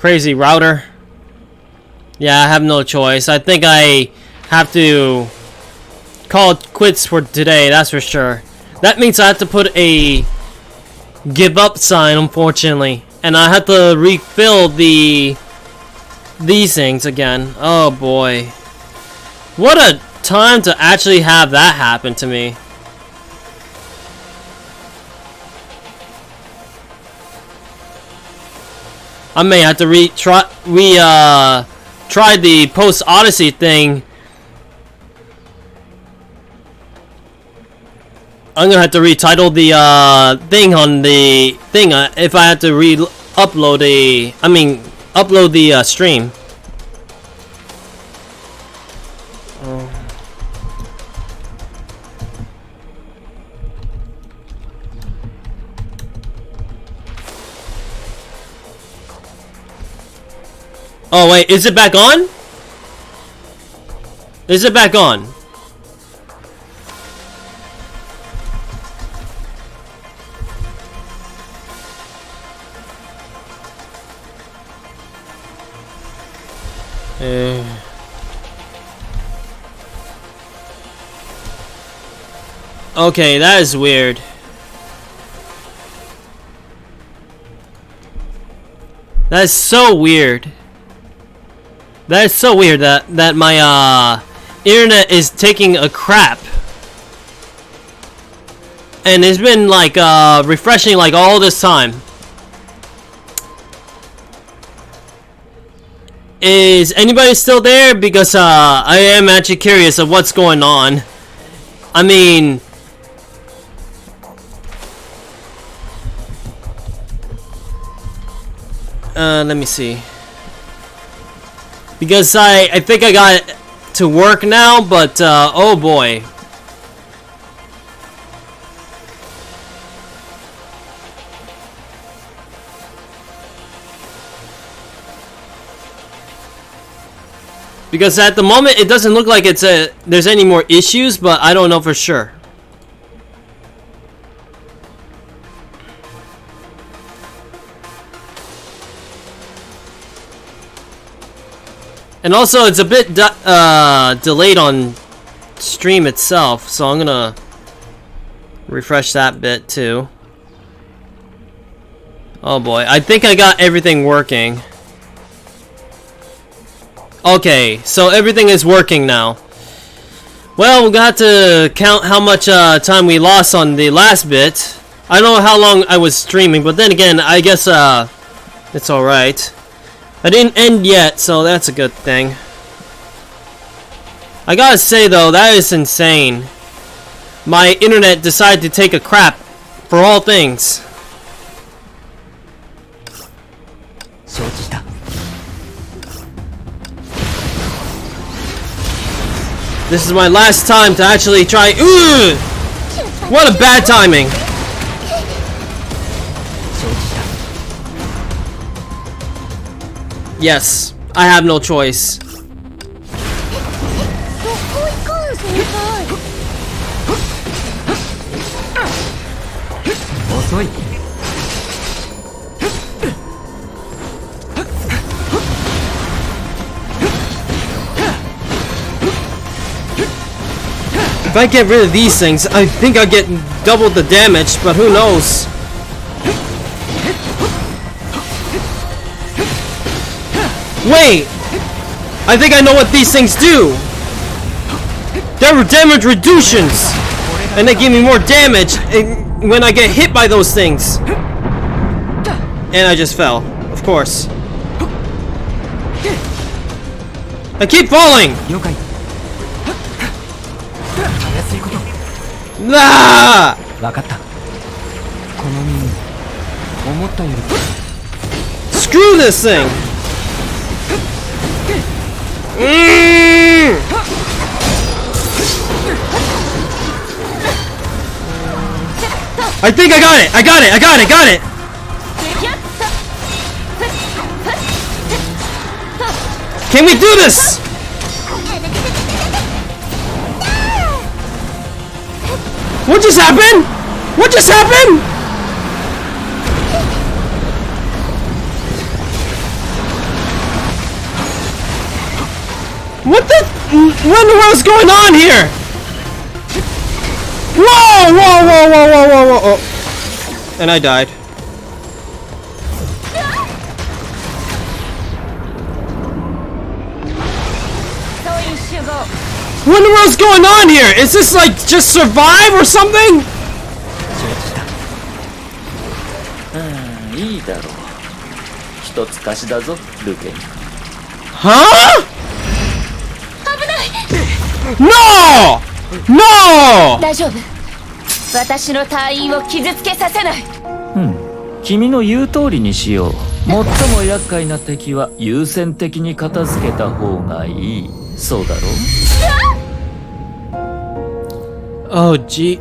crazy router. Yeah, I have no choice. I think I have to call it quits for today, that's for sure. That means I have to put a give up sign, unfortunately. And I have to refill these things again. Oh boy. What a time to actually have that happen to me. I may have to try the Post Odyssey thing. I'm gonna have to retitle the thing on the thing if I have to upload the stream. Oh wait, is it back on? Is it back on? Okay, that is weird. That is so weird. That is so weird that my internet is taking a crap. And it's been like refreshing like all this time. Is anybody still there? Because I am actually curious of what's going on. I mean, let me see. Because I think I got it to work now, but oh boy. Because at the moment it doesn't look like there's any more issues, but I don't know for sure. And also it's a bit delayed on stream itself, so I'm gonna refresh that bit too. Oh boy, I think I got everything working. Okay, so everything is working now. Well, we're gonna have to count how much time we lost on the last bit. I don't know how long I was streaming, but then again, I guess it's alright. I didn't end yet, so that's a good thing. I gotta say though, that is insane. My internet decided to take a crap for all things. This is my last time to actually try. Ugh! What a bad timing. Yes, I have no choice. If I get rid of these things, I think I'll get double the damage, but who knows? Wait! I think I know what these things do! They're damage reductions! And they give me more damage when I get hit by those things! And I just fell, of course. I keep falling! Ah! Screw this thing! I think I got it! I got it! I got it! Got it! Can we do this? What just happened? What just happened? What the? What in the world's going on here? Whoa! Whoa! Whoa! Whoa! Whoa! Whoa! Whoa! Oh. And I died. What in the world's going on here? Is this like just survive or something? Huh? No! No! 大丈夫。私の隊員を傷つけさせない。君の言う通りにしよう。最も厄介な敵は優先的に片付けた方がいい。そうだろう？ Oh gee.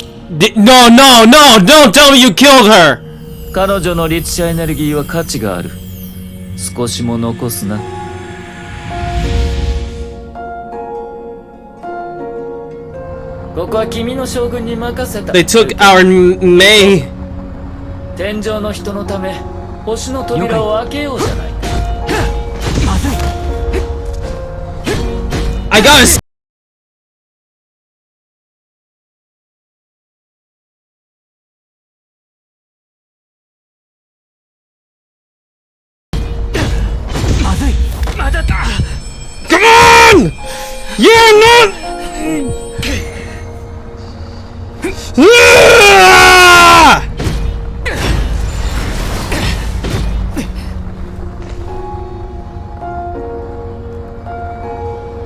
No, no, no! Don't tell me you killed her! 彼女の律者エネルギーは価値がある。少しも残すな。ここは君の将軍に任せた。They took our May. 天上の人のため、星の扉を開けようじゃないか。I gotta. Come on! You're not.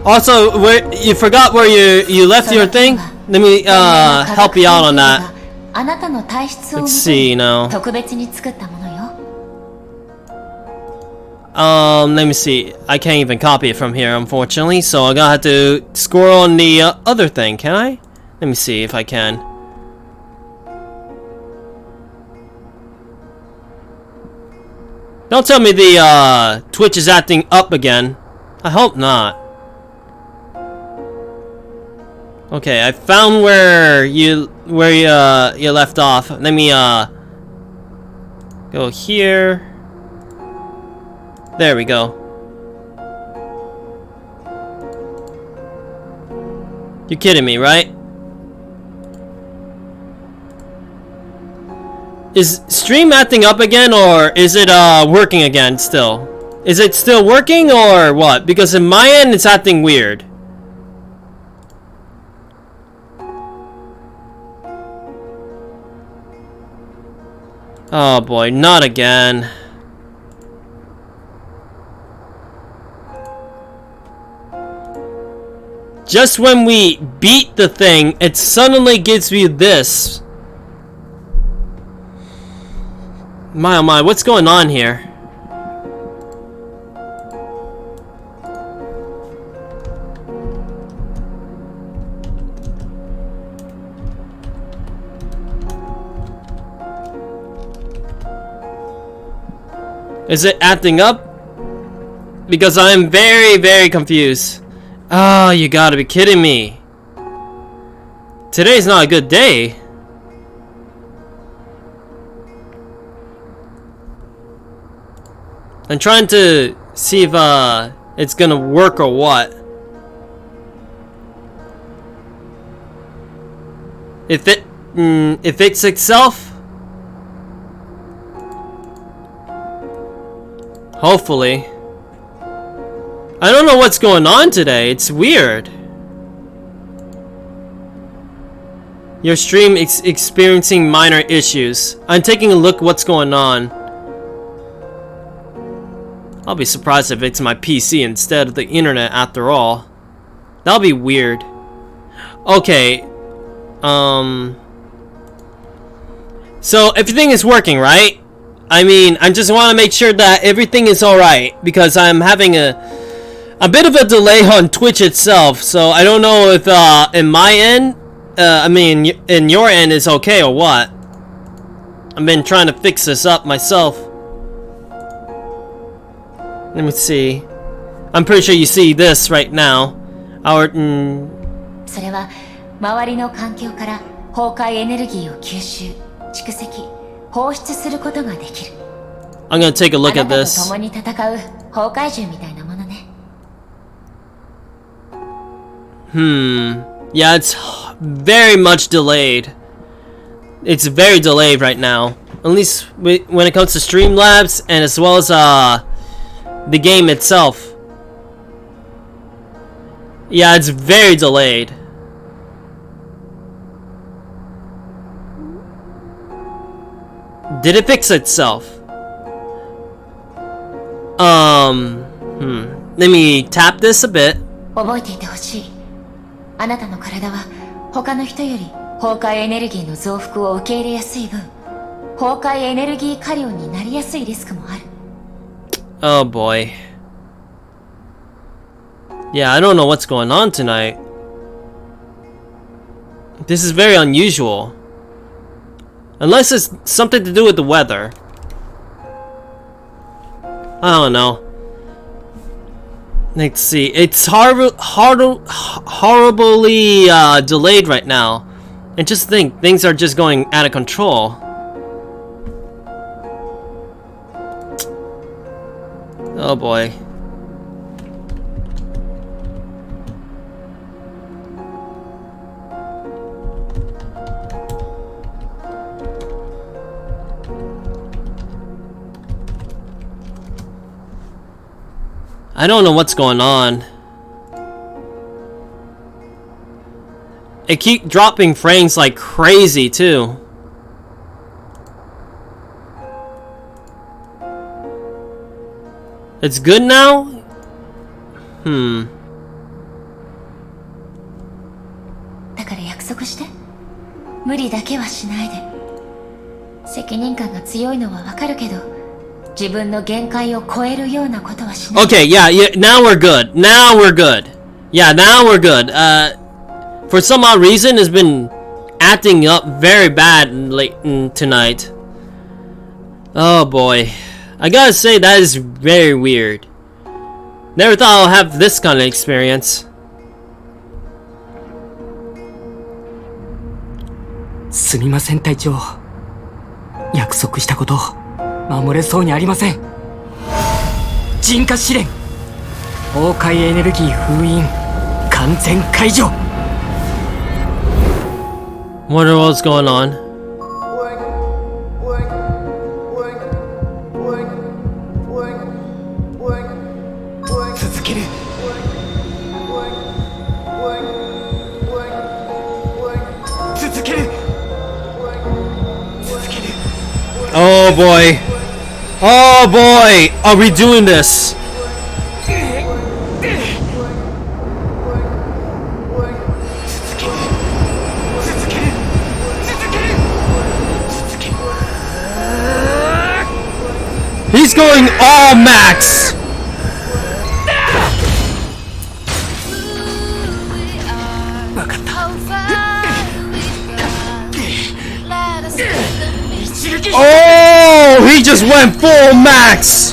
Also, where you forgot where you left your thing? Let me help you out on that. Let's see now. Let me see. I can't even copy it from here, unfortunately. So I'm gonna have to score on the other thing. Can I? Let me see if I can. Don't tell me the Twitch is acting up again. I hope not. Okay, I found where you left off. Let me go here. There we go. You're kidding me, right? Is stream acting up again, or is it working again still? Is it still working or what? Because in my end it's acting weird. Oh boy, not again. Just when we beat the thing, it suddenly gives you this. My oh my, what's going on here? Is it acting up? Because I'm very confused. Oh, you gotta be kidding me. Today's not a good day. I'm trying to see if it's gonna work or what. If it fixes itself? Hopefully. I don't know what's going on today. It's weird. Your stream is experiencing minor issues. I'm taking a look what's going on. I'll be surprised if it's my PC instead of the internet after all. That'll be weird. Okay. So everything is working, right? I mean, I just want to make sure that everything is alright, because I'm having a bit of a delay on Twitch itself, so I don't know if in my end, I mean in your end is okay or what. I've been trying to fix this up myself. Let me see. I'm pretty sure you see this right now. Our それは周りの環境から崩壊エネルギーを吸収、蓄積、放出することができる。I'm gonna take a look at this. あなたと共に戦う崩壊獣みたいなものね。Yeah, it's very much delayed. It's very delayed right now. At least when it comes to Streamlabs and as well as the game itself. Yeah, it's very delayed. Did it fix itself? Let me tap this a bit. 覚えていてほしい。あなたの体は他の人より崩壊エネルギーの増幅を受け入れやすい分、崩壊エネルギー過量になりやすいリスクもある。Oh boy. Yeah, I don't know what's going on tonight. This is very unusual. Unless it's something to do with the weather. I don't know. Let's see. It's horribly delayed right now. And just think, things are just going out of control. Oh boy. I don't know what's going on. It keep dropping frames like crazy too. It's good now? だから約束して。無理だけはしないで。責任感が強いのはわかるけど、自分の限界を超えるようなことはしない。Okay, yeah, now we're good. Now we're good. Yeah, now we're good. For some odd reason, it's been acting up very bad late tonight. Oh boy. I gotta say, that is very weird. Never thought I'll have this kind of experience. すみません隊長。約束したこと守れそうにありません。陣火試練、崩壊エネルギー封印完全解除。 Wonder what's going on. Oh boy. Oh boy. Are we doing this? He's going all max. Oh, he just went full max.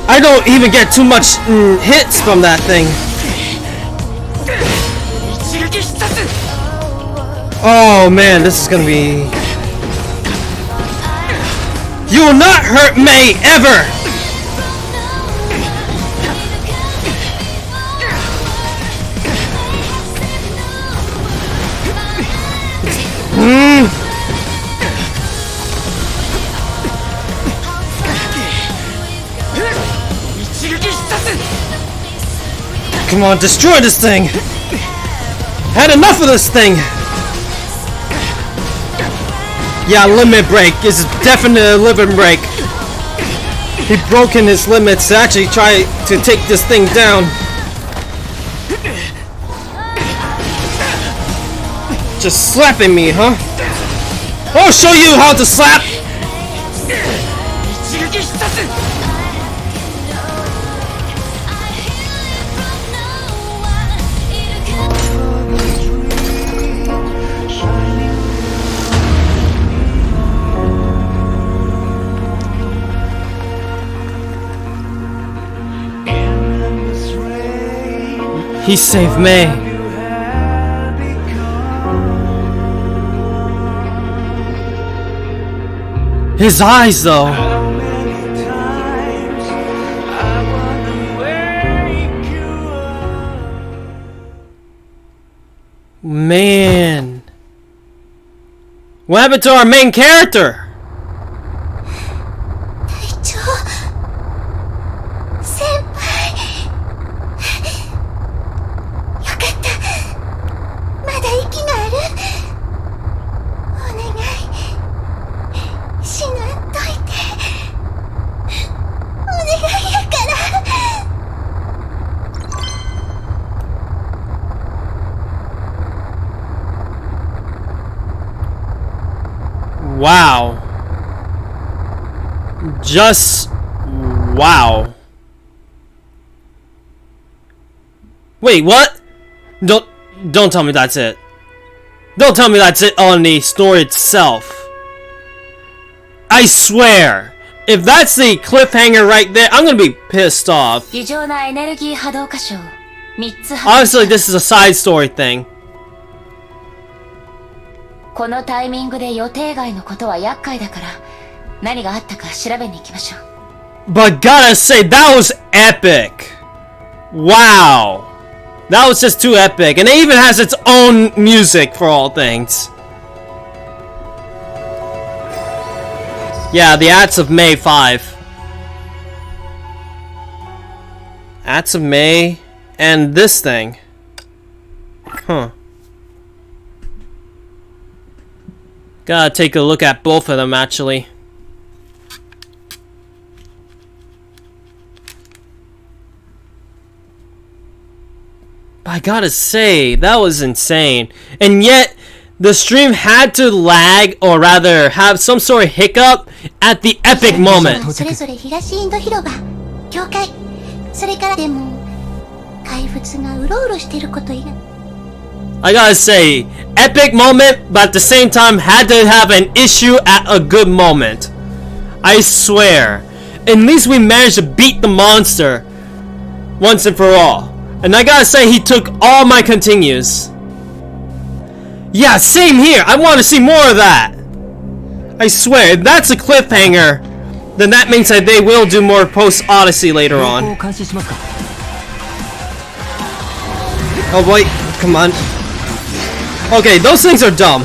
I don't even get too much hits from that thing. Oh man, this is gonna be... You will not hurt May ever! Come on, destroy this thing! Had enough of this thing! Yeah, limit break is definitely a limit break. He broken his limits to actually try to take this thing down. Just slapping me, huh? I'll show you how to slap! He saved May. His eyes, though. Man. What happened to our main character? 隊長先輩よかったまだ息があるお願い死なんといてお願いやから Wow. Just wow. Wait, what? Don't tell me that's it. Don't tell me that's it on the story itself. I swear, if that's the cliffhanger right there, I'm gonna be pissed off. 異常なエネルギー波動箇所を3つ Honestly, this is a side story thing. このタイミングで予定外のことは厄介だから何があったか調べに行きましょう But gotta say, that was epic. Wow. That was just too epic. And it even has its own music for all things. Yeah, the Acts of May 5. Acts of May and this thing. Huh. Gotta take a look at both of them, actually. But I gotta say, that was insane. And yet, the stream had to lag, or rather, have some sort of hiccup at the epic moment. それぞれ東インド広場教会それからでも怪物がうろうろしてること以外 I gotta say, epic moment, but at the same time had to have an issue at a good moment. I swear. At least we managed to beat the monster once and for all. And I gotta say, he took all my continues. Yeah, same here. I want to see more of that. I swear, if that's a cliffhanger, then that means that they will do more Post Odyssey later on. Oh boy, come on. Okay, those things are dumb.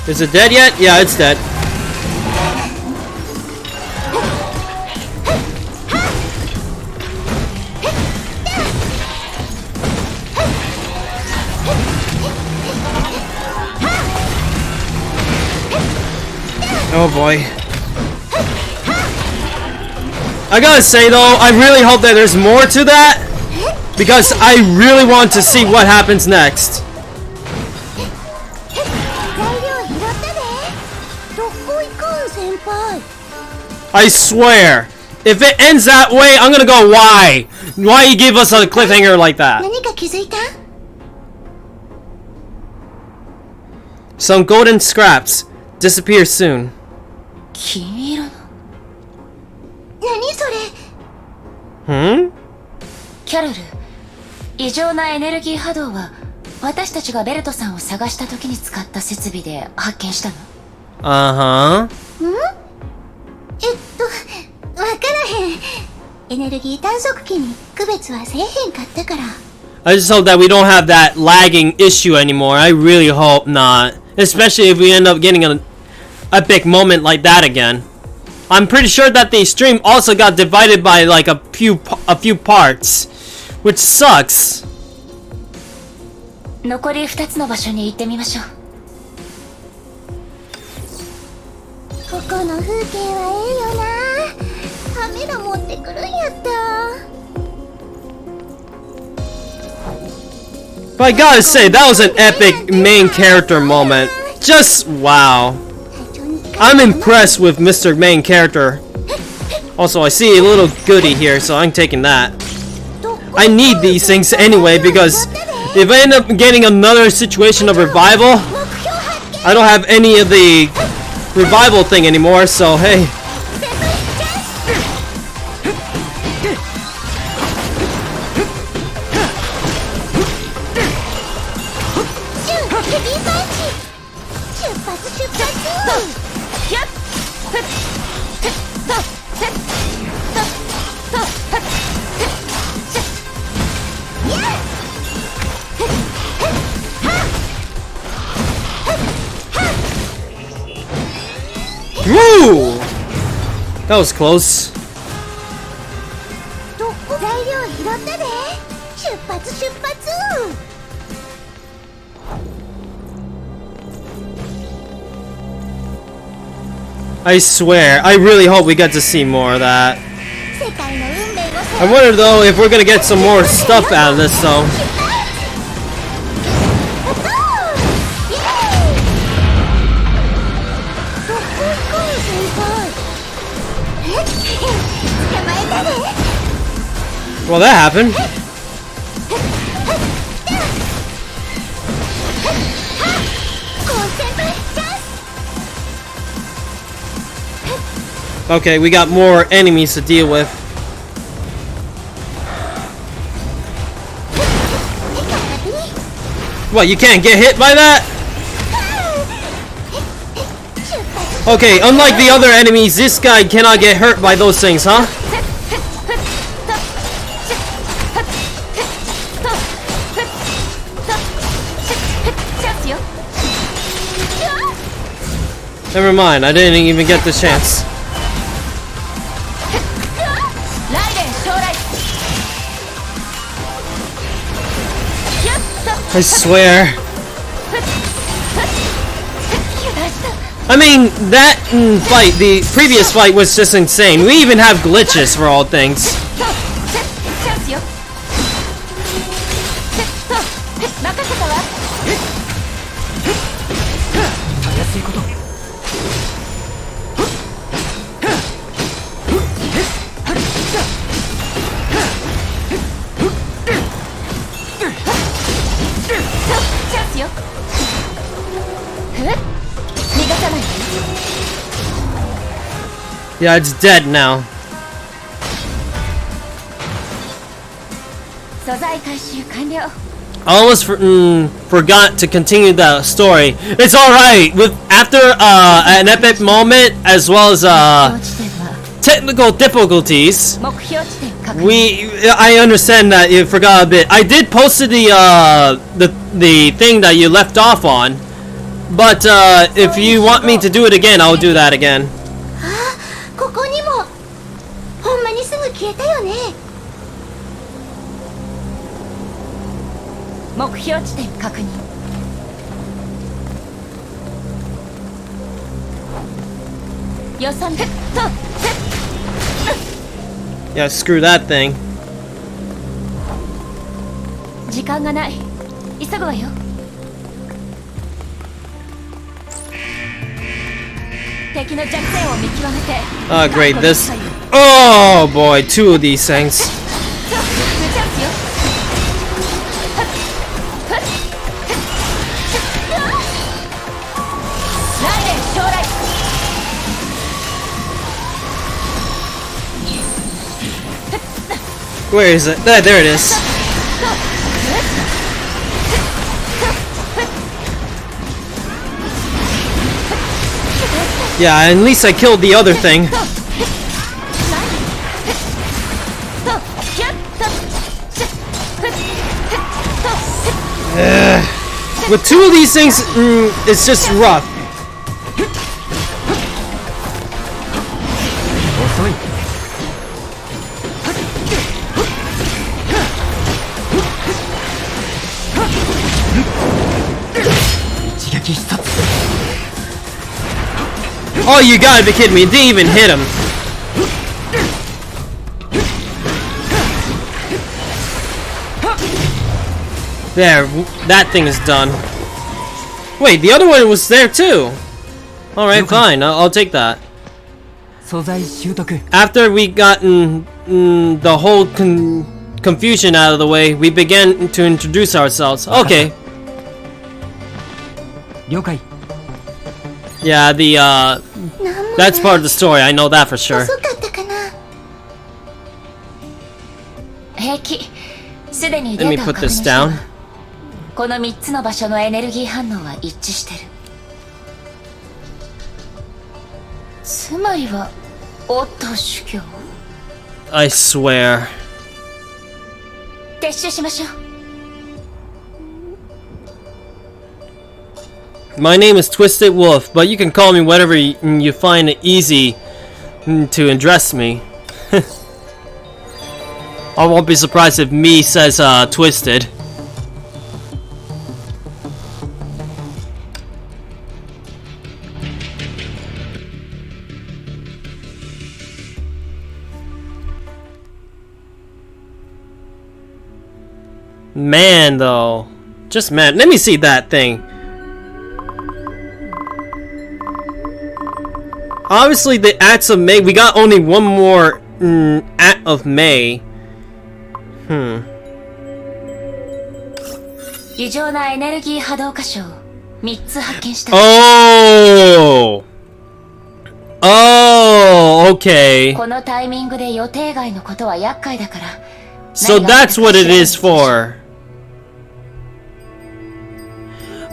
Is it dead yet? Yeah, it's dead. Oh boy. I gotta say though, I really hope that there's more to that, because I really want to see what happens next. I swear, if it ends that way, I'm gonna go, why? Why you give us a cliffhanger like that? 何か気づいた Some golden scraps disappear soon. 金色の何それ Hmm? キャロル異常なエネルギー波動は私たちがベルトさんを探した時に使った設備で発見したの Uh-huh. わからへんエネルギー探測器に区別はせえへんかったから I just hope that we don't have that lagging issue anymore. I really hope not. Especially if we end up getting an epic moment like that again. I'm pretty sure that the stream also got divided by like a few parts, which sucks. 残り2つの場所に行ってみましょうここの風景はええよなカメラ持ってくるんやった But I gotta say, that was an epic main character moment. Just wow. I'm impressed with Mr. Main Character. Also, I see a little goodie here, so I'm taking that. I need these things anyway, because if I end up getting another situation of revival, I don't have any of the revival thing anymore, so hey. Woo! That was close. I swear, I really hope we get to see more of that. I wonder though if we're gonna get some more stuff out of this though. Well, that happened. Okay, we got more enemies to deal with. What, you can't get hit by that? Okay, unlike the other enemies, this guy cannot get hurt by those things, huh? Never mind, I didn't even get the chance. I swear. I mean, that fight, the previous fight was just insane. We even have glitches for all things. Yeah, it's dead now. I almost forgot to continue the story. It's alright! With after an epic moment as well as technical difficulties, I understand that you forgot a bit. I did post the thing that you left off on, but if you want me to do it again, I'll do that again. ここにもほんまにすぐ消えたよね。目標地点確認。予算と Yeah, screw that thing. 時間がない。急ぐわよ。Oh, great, this... Oh, boy, two of these things. Where is it? There it is. Yeah, at least I killed the other thing. With two of these things, it's just rough. Oh, you gotta be kidding me. It didn't even hit him. There, that thing is done. Wait, the other one was there too. Alright, fine. I'll take that. After we gotten the whole confusion out of the way, we began to introduce ourselves. Okay. 了解。 Yeah, that's part of the story. I know that for sure. 遅かったかな。平気。すでにデ Let ー me タを put 確認 this したわ。 down. この3つの場所のエネルギー反応は一致してる。つまりはオットー主教。 I swear. 撤収しましょう。 My name is Twisted Wolf, but you can call me whatever you find it easy to address me. I won't be surprised if me says Twisted. Man, though. Just man. Let me see that thing. Obviously, the acts of May. We got only one more act of May. 異常なエネルギー波動箇所を3つ発見した。 Oh! Oh, okay. このタイミングで予定外のことは厄介だから。 So that's what it is for.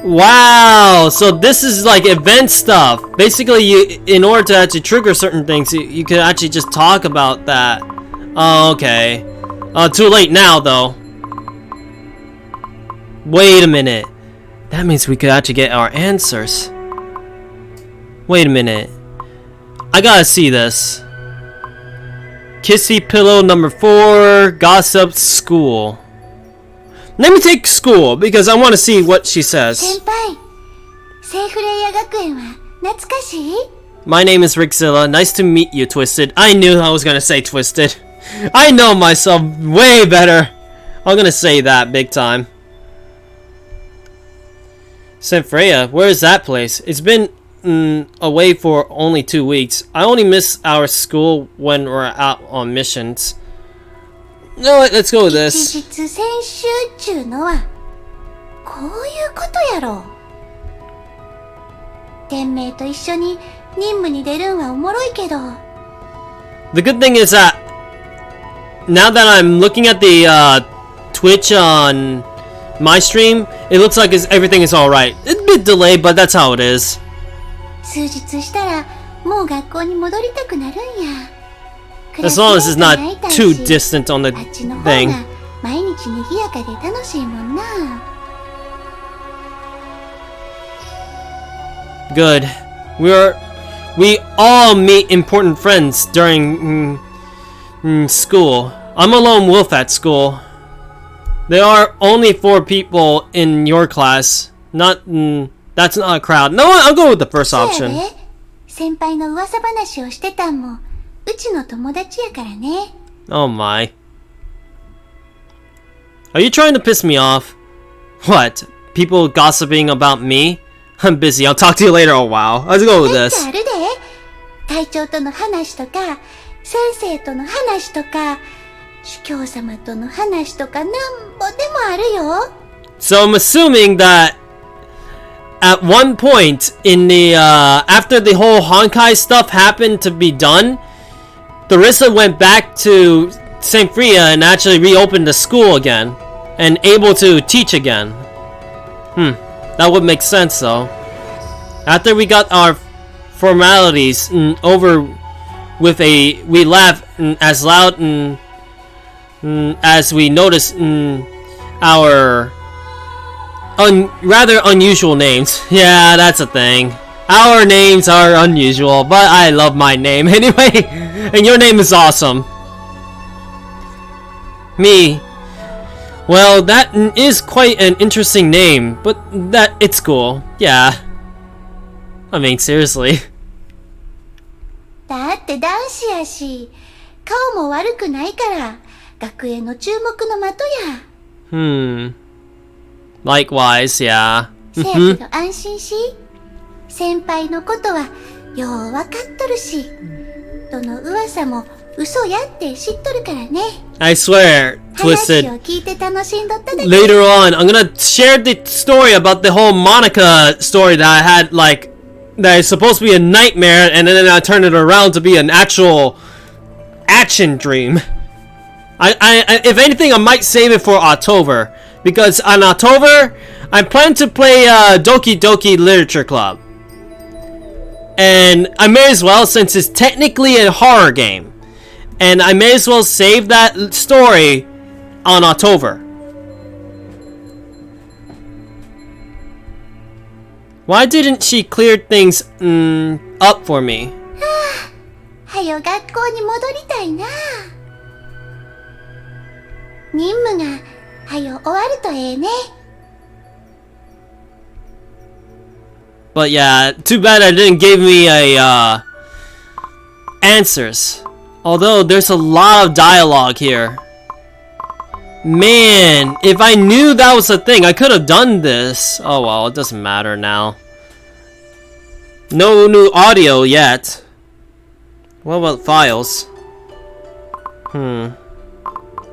Wow, so this is like event stuff. Basically, in order to actually trigger certain things, you can actually just talk about that. Oh, okay. Too late now, though. Wait a minute. That means we could actually get our answers. Wait a minute. I gotta see this. Kissy pillow number 4, gossip school. Let me take school because I want to see what she says. 先輩、セイフレイヤ学園は懐かしい？ My name is Rickzilla. Nice to meet you, Twisted. I knew I was gonna say Twisted. I know myself way better. I'm gonna say that big time. St. Freya, where is that place? It's been away for only 2 weeks. I only miss our school when we're out on missions. You know what? Let's go with this. 一日選修っちゅうのはこういうことやろ。天命と一緒に任務に出るんはおもろいけど。 The good thing is that now that I'm looking at the Twitch on my stream, it looks like everything is alright. It's a bit delayed, but that's how it is. 数日したらもう学校に戻りたくなるんや。 As long as it's not too distant on the あっちの方 thing. が毎日にぎやかで楽しいもんな。 Good. We all meet important friends during school. I'm a lone wolf at school. There are only 4 people in your class. That's not a crowd. No, I'll go with the first そうや option. で。先輩の噂話をしてたんもうちの友達やからね。 Oh my. Are you trying to piss me off? What? People gossiping about me? I'm busy. I'll talk to you later. Oh wow. Let's go with なんか this. あるで。隊長との話とか、先生との話とか、主教様との話とかなんぼでもあるよ。 So I'm assuming that at one point in the after the whole Honkai stuff happened to be done, Theresa went back to St. Freya and actually reopened the school again and able to teach again. That would make sense though. After we got our formalities over with we laughed as loud as we noticed our rather unusual names. Yeah, that's a thing. Our names are unusual, but I love my name anyway. And your name is awesome. Me. Well, that is quite an interesting name, but it's cool. Yeah. I mean, seriously. だって男子やし、顔も悪くないから学園の注目の的や。Likewise, yeah. せやけど安心し。先輩のことはようわかっとるし、どの噂も嘘やって知っとるからね。 I swear, 話 Twisted. を聞いて楽しんどっただけ。 Later on, I'm gonna share the story about the whole Monica story that I had, like, that is supposed to be a nightmare, and then I turned it around to be an actual action dream. If anything, I might save it for October, because on October, I plan to play Doki Doki Literature Club. And I may as well, since it's technically a horror game, and I may as well save that story on October. Why didn't she clear things up for me? はよ学校に戻りたいな。任務がはよ終わるとええね。 But yeah, too bad I didn't give me a answers. Although there's a lot of dialogue here. Man, if I knew that was a thing, I could have done this. Oh well, it doesn't matter now. No new audio yet. What about files?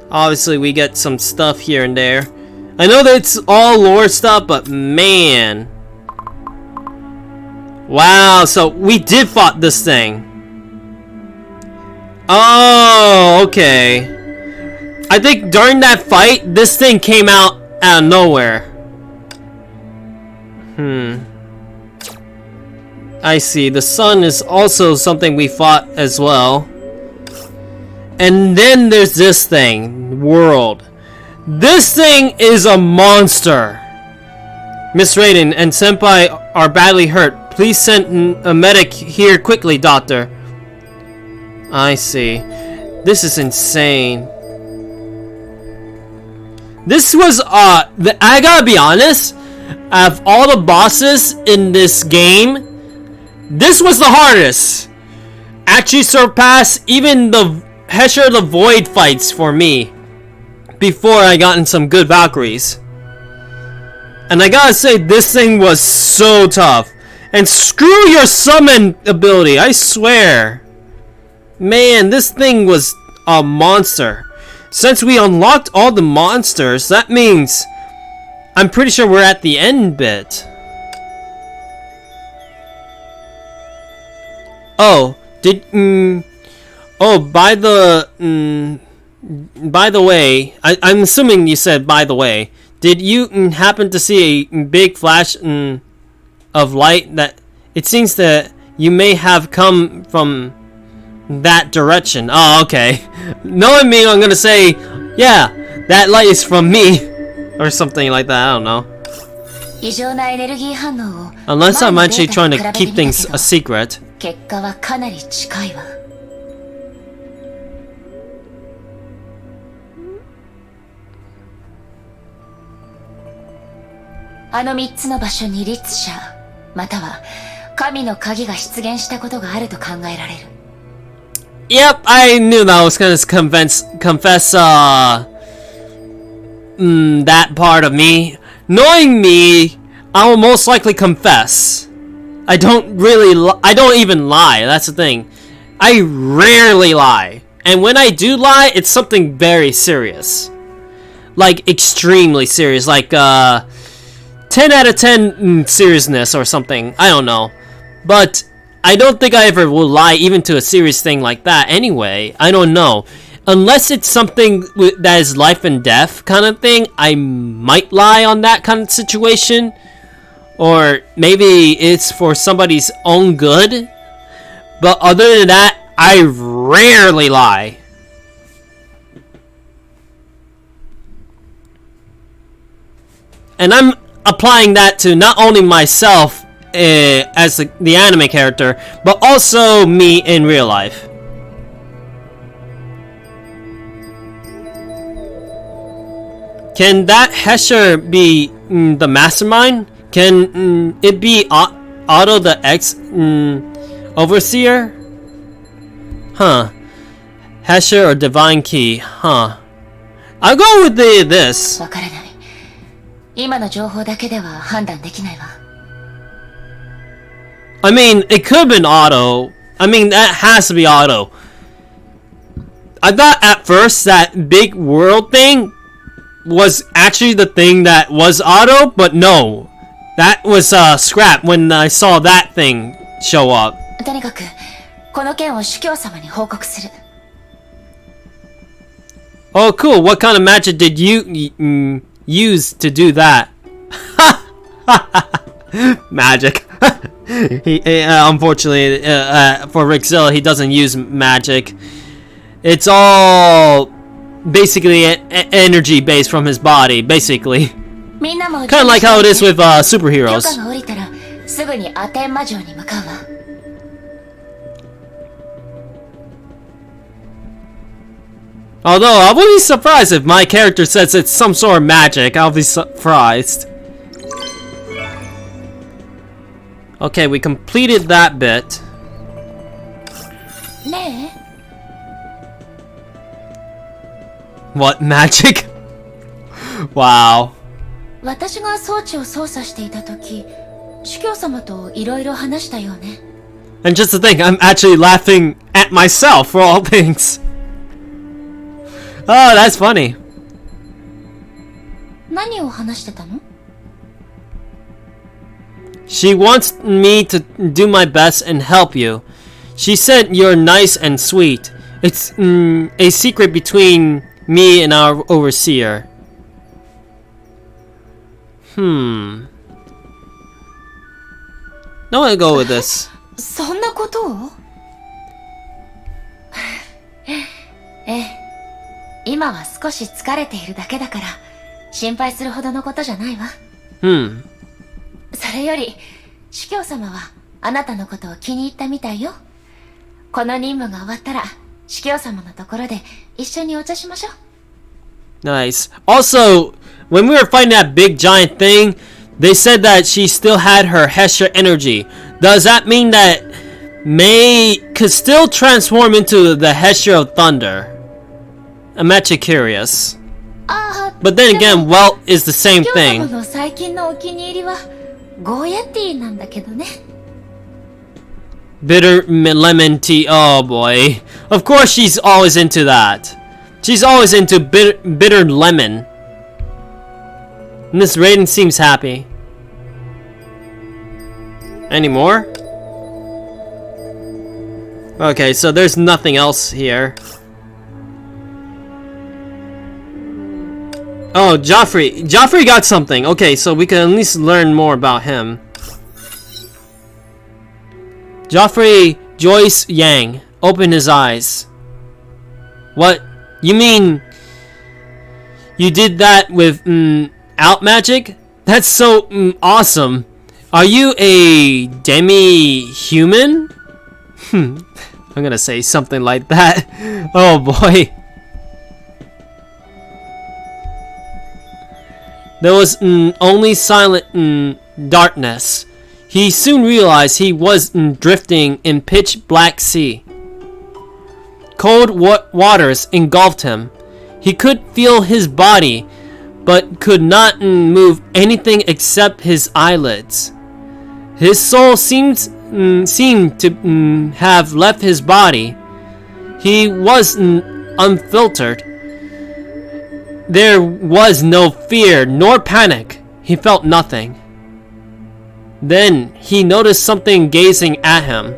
Obviously we get some stuff here and there. I know that it's all lore stuff, but man. Wow, so we did fight this thing. Oh, okay. I think during that fight, this thing came out of nowhere. I see. The sun is also something we fought as well. And then there's this thing. World. This thing is a monster. Miss Raiden and Senpai are badly hurt. Please send a medic here quickly, doctor. I see. This is insane. This was, I gotta be honest, of all the bosses in this game, this was the hardest. Actually surpassed even the Hesher the Void fights for me, before I gotten some good Valkyries. And I gotta say, this thing was so tough. And screw your summon ability, I swear. Man, this thing was a monster. Since we unlocked all the monsters, that means I'm pretty sure we're at the end bit. Oh, by the way, I'm assuming you said by the way. Did you happen to see a big flash of light that it seems that you may have come from that direction? Oh, okay. Knowing me, I'm gonna say, yeah, that light is from me. Or something like that, I don't know. 異常なエネルギー反応を Unless I'm 前の actually デー trying タ to と比べ keep てみ things たけ a ど secret. 結果はかなり近いわ。あの3つの場所に律者または神の鍵が出現したことがあると考えられる。Yep, I knew that I was gonna confess that part of me. Knowing me, I will most likely confess. I don't even lie, that's the thing. I rarely lie. And when I do lie, it's something very serious. Like, extremely serious. Like, 10 out of 10 seriousness or something. I don't know. But I don't think I ever will lie even to a serious thing like that anyway. I don't know. Unless it's something that is life and death kind of thing, I might lie on that kind of situation. Or maybe it's for somebody's own good. But other than that, I rarely lie. And I'm applying that to not only myself as the anime character, but also me in real life. Can that Hesher be the mastermind? Can it be Otto the ex-overseer? Huh. Hesher or Divine Key? Huh. I'll go with this. わからない。今の情報だけでは判断できないわ。I mean, it could have been Otto. I mean, that has to be Otto. I thought at first that big world thing was actually the thing that was Otto, but no. That was scrap when I saw that thing show up. とにかくこの件を主教様に報告する。 Oh, cool. What kind of magic did you use to do that? Magic. Unfortunately, for Rickzilla, he doesn't use magic. It's all basically energy based from his body, basically. みんなも Kind of like how it is with 許 superheroes. 可が下りたらすぐにアテンマ城に向かうわ。 Although, I would be surprised if my character says it's some sort of magic. I'll be surprised. Okay, we completed that bit. ね What, magic? Wow. え、私が装置を操作していた時、主教様といろいろ話したよね。 And just to think, I'm actually laughing at myself for all things. Oh, that's funny. 何を話してたの？ She wants me to do my best and help you. She said you're nice and sweet. It's a secret between me and our overseer. No, I'll go with this. そんなことを？ええ、今は少し疲れているだけだから心配するほどのことじゃないわ。それより主教様はあなたのことを気に入ったみたいよ。この任務が終わったら主教様のところで一緒にお茶しましょう。 Nice. Also, when we were fighting that big giant thing, they said that she still had her Hesher energy. Does that mean that May could still transform into the Hesher of Thunder? I'm actually curious. ああ、 But then で again, も well is the same 主教様 thing. の最近のお気に入りはゴーヤティーなんだけどね。 Bitter lemon tea. Oh boy. Of course she's always into that. She's always into bitter lemon. And this Raiden seems happy. Any more? Okay, so there's nothing else here. Oh, Joffrey. Joffrey got something. Okay, so we can at least learn more about him. Joffrey Joyce Yang. Open his eyes. What? You mean you did that with out magic? That's so awesome. Are you a demi-human? I'm gonna say something like that. Oh boy. There was only silent darkness. He soon realized he was drifting in pitch black sea. Cold waters engulfed him. He could feel his body, but could not move anything except his eyelids. His soul seemed to have left his body. He was unfiltered. There was no fear nor panic. He felt nothing. Then he noticed something gazing at him.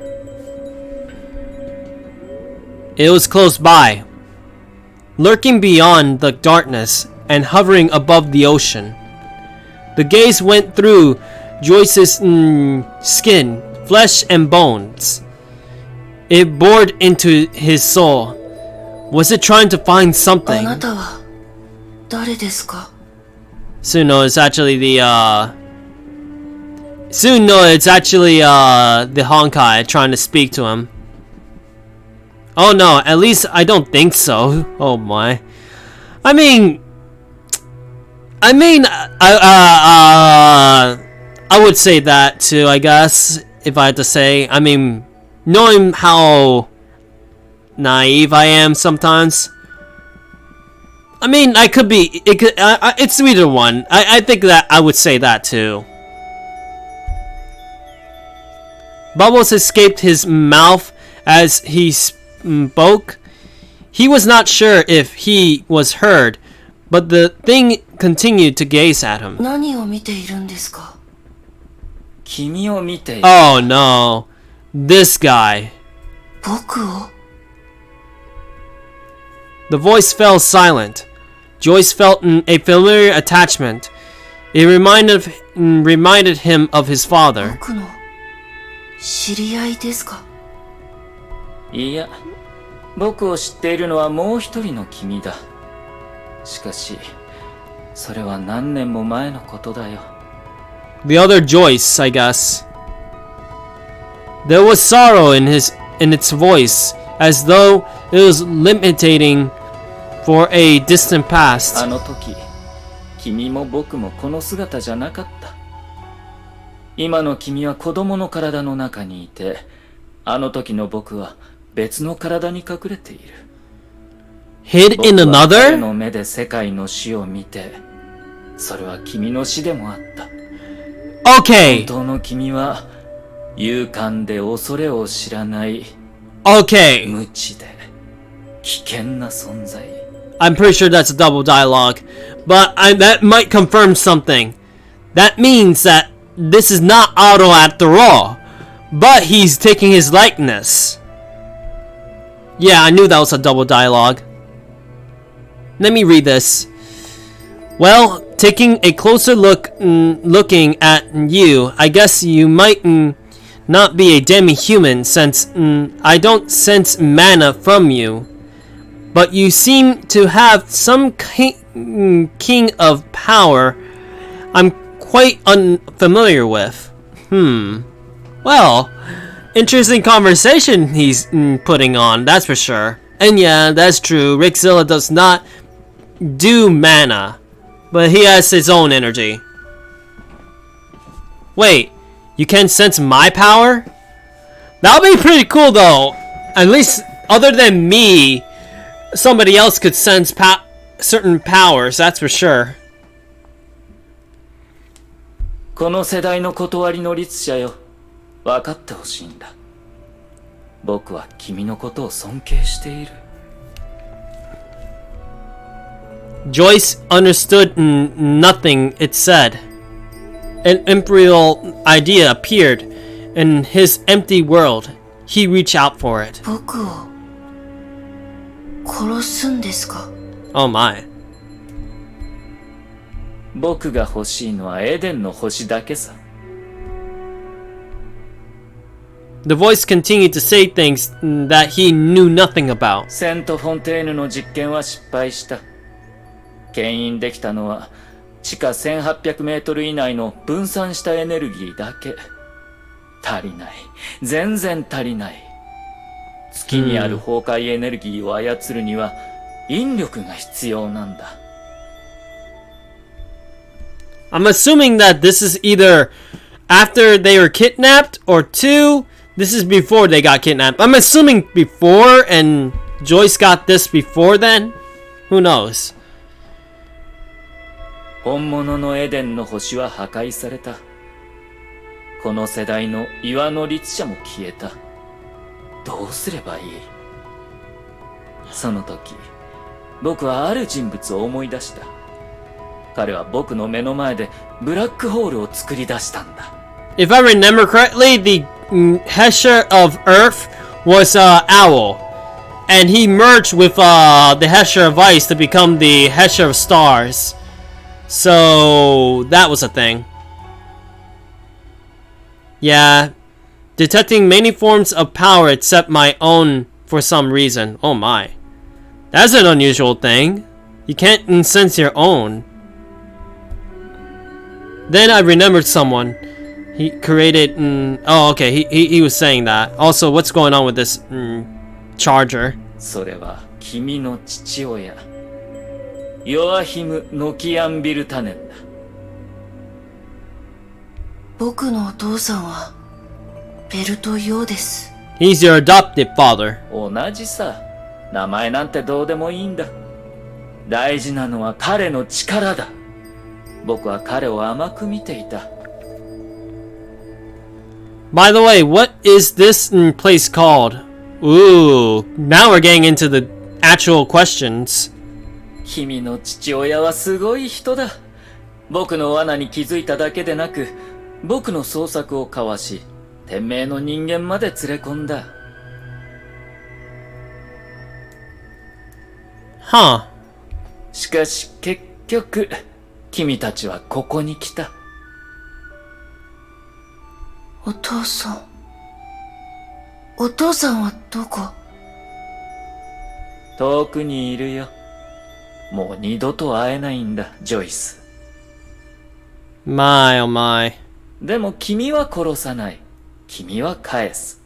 It was close by, lurking beyond the darkness and hovering above the ocean. The gaze went through Joyce's skin, flesh and bones. It bored into his soul. Was it trying to find あ something? なたは誰ですか？ Soon it's actually the the Honkai trying to speak to him. Oh no, at least I don't think so. Oh my. I would say that too, I guess, if I had to say. I mean, knowing how naive I am sometimes. I mean, I could be, it's either one. I think that I would say that too. Bubbles escaped his mouth as he spoke. He was not sure if he was heard, but the thing continued to gaze at him. 何を見ているんですか？君を見ている。 Oh no. This guy. 僕を？ The voice fell silent. Joyce felt a familiar attachment. It reminded him of his father. 僕の知り合いですか？いや、僕を知っているのはもう一人の君だ。しかし、それは何年も前のことだよ。The other Joyce, I guess. There was sorrow in its voice, as though it was lamenting for a distant past. あの時、君も僕もこの姿じゃなかった。今の君は子供の体の中にいて、あの時の僕は別の体に隠れている。Hid in 僕は彼 another? の目で世界の死を見て、それは君の死でもあった。本 Okay. 当の君は勇敢で恐れを知らない Okay. 無知で危険な存在。 I'm pretty sure that's a double dialogue. But that might confirm something. That means that this is not Otto after all. But he's taking his likeness. Yeah, I knew that was a double dialogue. Let me read this. Well, taking a closer look, looking at you, I guess you might not be a demi-human since I don't sense mana from you. But you seem to have some king of power I'm quite unfamiliar with. Well, interesting conversation he's putting on, that's for sure. And yeah, that's true. Rickzilla does not do mana, but he has his own energy. Wait, you can sense my power? That would be pretty cool though. At least, other than me, somebody else could sense certain powers, that's for sure. この世代の断りの律者よ、分かってほしいんだ。僕は君のことを尊敬している。Joyce understood nothing it said. An imperial idea appeared in his empty world. He reached out for it. 僕を殺すんですか？ Oh my. 僕が欲しいのはエデンの星だけさ。The voice continued to say things that he knew nothing about. セント・フォンテーヌの実験は失敗した。牽引できたのは地下1800メートル以内の分散したエネルギーだけ。足りない。全然足りない。月にある崩壊エネルギーを操るには引力が必要なんだ。I'm assuming that this is either after they were kidnapped or two, this is before they got kidnapped. I'm assuming before and Joyce got this before then? Who knows? 本物のエデンの星は破壊された。この世代の岩の律者も消えた。どうすればいい？その時、僕はある人物を思い出した。彼は僕の目の前でブラックホールを作り出したんだ。If I remember correctly, the Hesher of Earth was Owl. And he merged with the Hesher of Ice to become the Hesher of Stars. So, that was a thing. Yeah. Detecting many forms of power except my own for some reason. Oh my. That's an unusual thing. You can't sense your own. Then I remembered someone. He created... oh, okay. He was saying that. Also, what's going on with this charger? それは君の父親。ヨアヒム・ノキアンビルタネンだ。僕のお父さんはベルトヨーです。 He's your adopted father. 同じさ。名前なんてどうでもいいんだ。大事なのは彼の力だ。僕は彼を甘く見ていた。By the way, what is this place called? Ooh, now we're getting into the actual questions. 君の父親はすごい人だ。僕の罠に気づいただけでなく、僕の捜索をかわし、天命の人間まで連れ込んだ。Huh. しかし結局、君たちはここに来た。お父さん。お父さんはどこ？遠くにいるよ。もう二度と会えないんだ、ジョイス。My, oh my. でも君は殺さない。君は返す。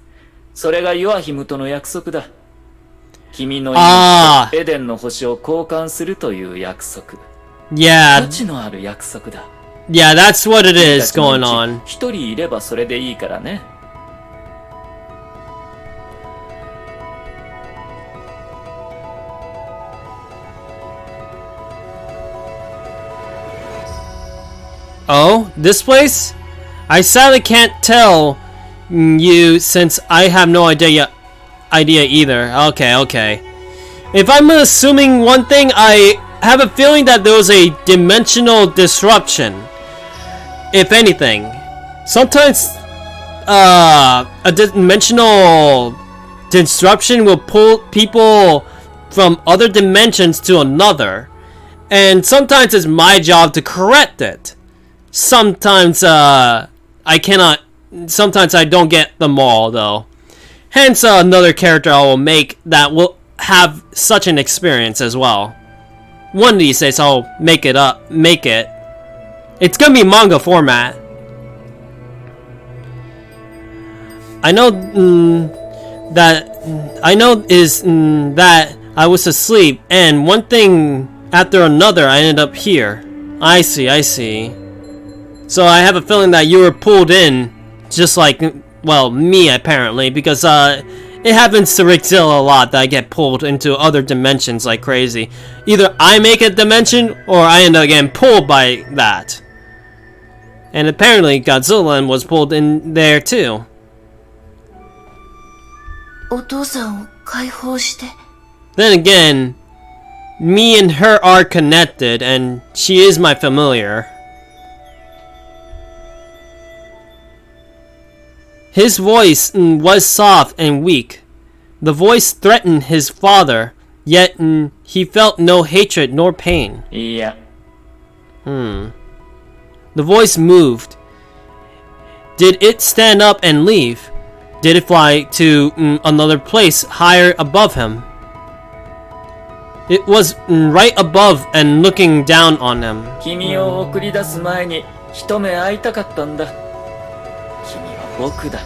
それがヨアヒムとの約束だ。君の命とエデンの星を交換するという約束。Yeah. 価値のある約束だ。Yeah, that's what it is going on. 一人いればそれでいいからね。Oh, this place? I sadly can't tell you since I have no idea either. Okay. If I'm assuming one thing, I have a feeling that there was a dimensional disruption. If anything. Sometimes a dimensional disruption will pull people from other dimensions to another. And sometimes it's my job to correct it. Sometimes I cannot. Sometimes I don't get them all though. Hence another character I will make that will have such an experience as well. One of these days I'll make it. It's gonna be manga format. I know that I was asleep, and one thing after another I ended up here. I see. So I have a feeling that you were pulled in, just like, well, me apparently, because it happens to Rickzilla a lot that I get pulled into other dimensions like crazy. Either I make a dimension, or I end up getting pulled by that. And apparently Godzilla was pulled in there too. お父さんを解放して。 Then again, me and her are connected, and she is my familiar. His voice was soft and weak. The voice threatened his father, yet he felt no hatred nor pain. いや。The voice moved. Did it stand up and leave? Did it fly to another place higher above him? It was right above and looking down on him. 君を送り出す前に一目会いたかったんだ。君は僕だ。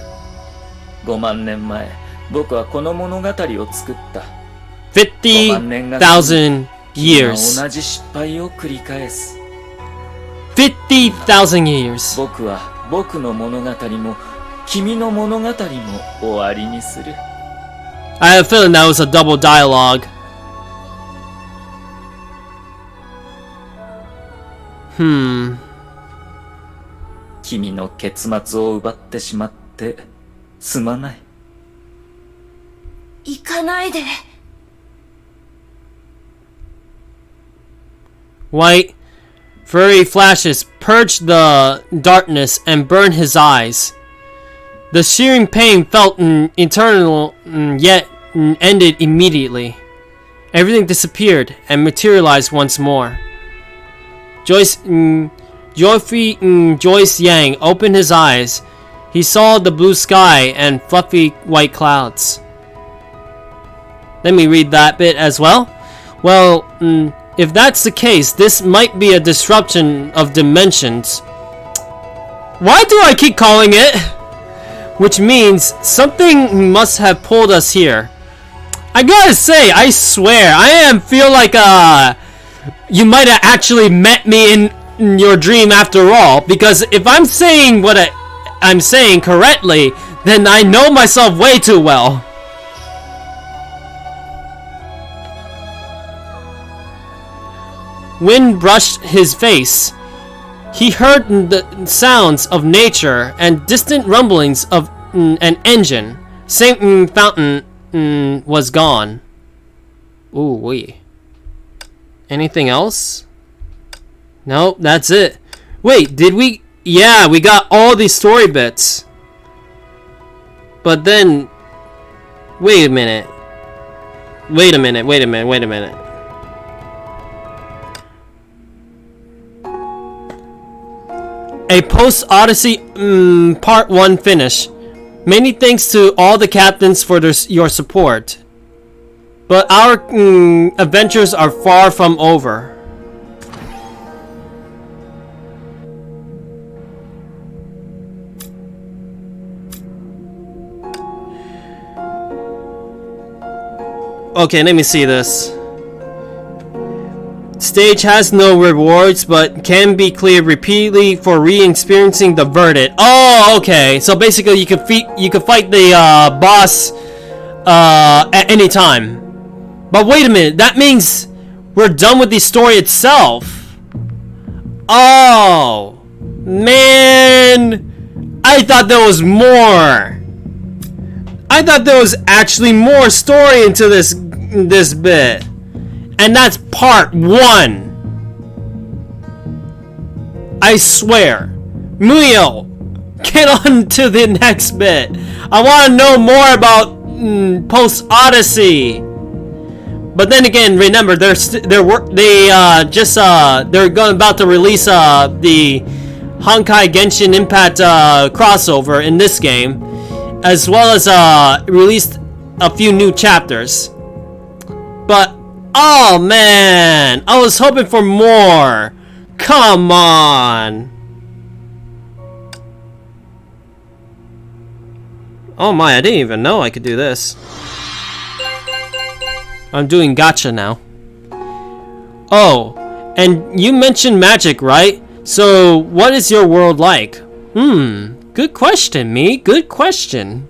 5万年前、僕はこの物語を作った。50,000 years. 同じ失敗を繰り返す。50,000 years. 僕は僕の物語も君の物語も終わりにする。I have a feeling that was a double dialogue. Hmm. 君の結末を奪ってしまってすまない。行かないで。White, furry flashes purged the darkness and burned his eyes. The searing pain felt eternal, yet ended immediately. Everything disappeared and materialized once more. Joyce Yang opened his eyes. He saw the blue sky and fluffy white clouds. Let me read that bit as well. Well, if that's the case, this might be a disruption of dimensions. Why do I keep calling it? Which means something must have pulled us here. I gotta say, I swear, feel like you might have actually met me in your dream after all, because if I'm saying what I'm saying correctly, then I know myself way too well. Wind brushed his face. He heard the sounds of nature and distant rumblings of an engine. Same fountain was gone. Ooh, wait. Anything else? Nope, that's it. Wait, did we? Yeah, we got all these story bits. But then... Wait a minute. Wait a minute, wait a minute, wait a minute. A Post Odyssey Part 1 finish. Many thanks to all the captains for your support. But our adventures are far from over. Okay, let me see this. Stage has no rewards, but can be cleared repeatedly for re-experiencing the verdict. Oh, okay. So basically, you could fight the boss at any time. But wait a minute, that means we're done with the story itself. Oh, man, I thought there was more. I thought there was actually more story into this bit. And that's part 1. I swear. Muyo, get on to the next bit. I want to know more about Post Odyssey. But then again, remember they're about to release the Honkai Genshin Impact crossover in this game, as well as released a few new chapters. But oh man, I was hoping for more. Come on. Oh my, I didn't even know I could do this. I'm doing gacha now. Oh, and you mentioned magic, right? So, what is your world like? Good question, me. Good question.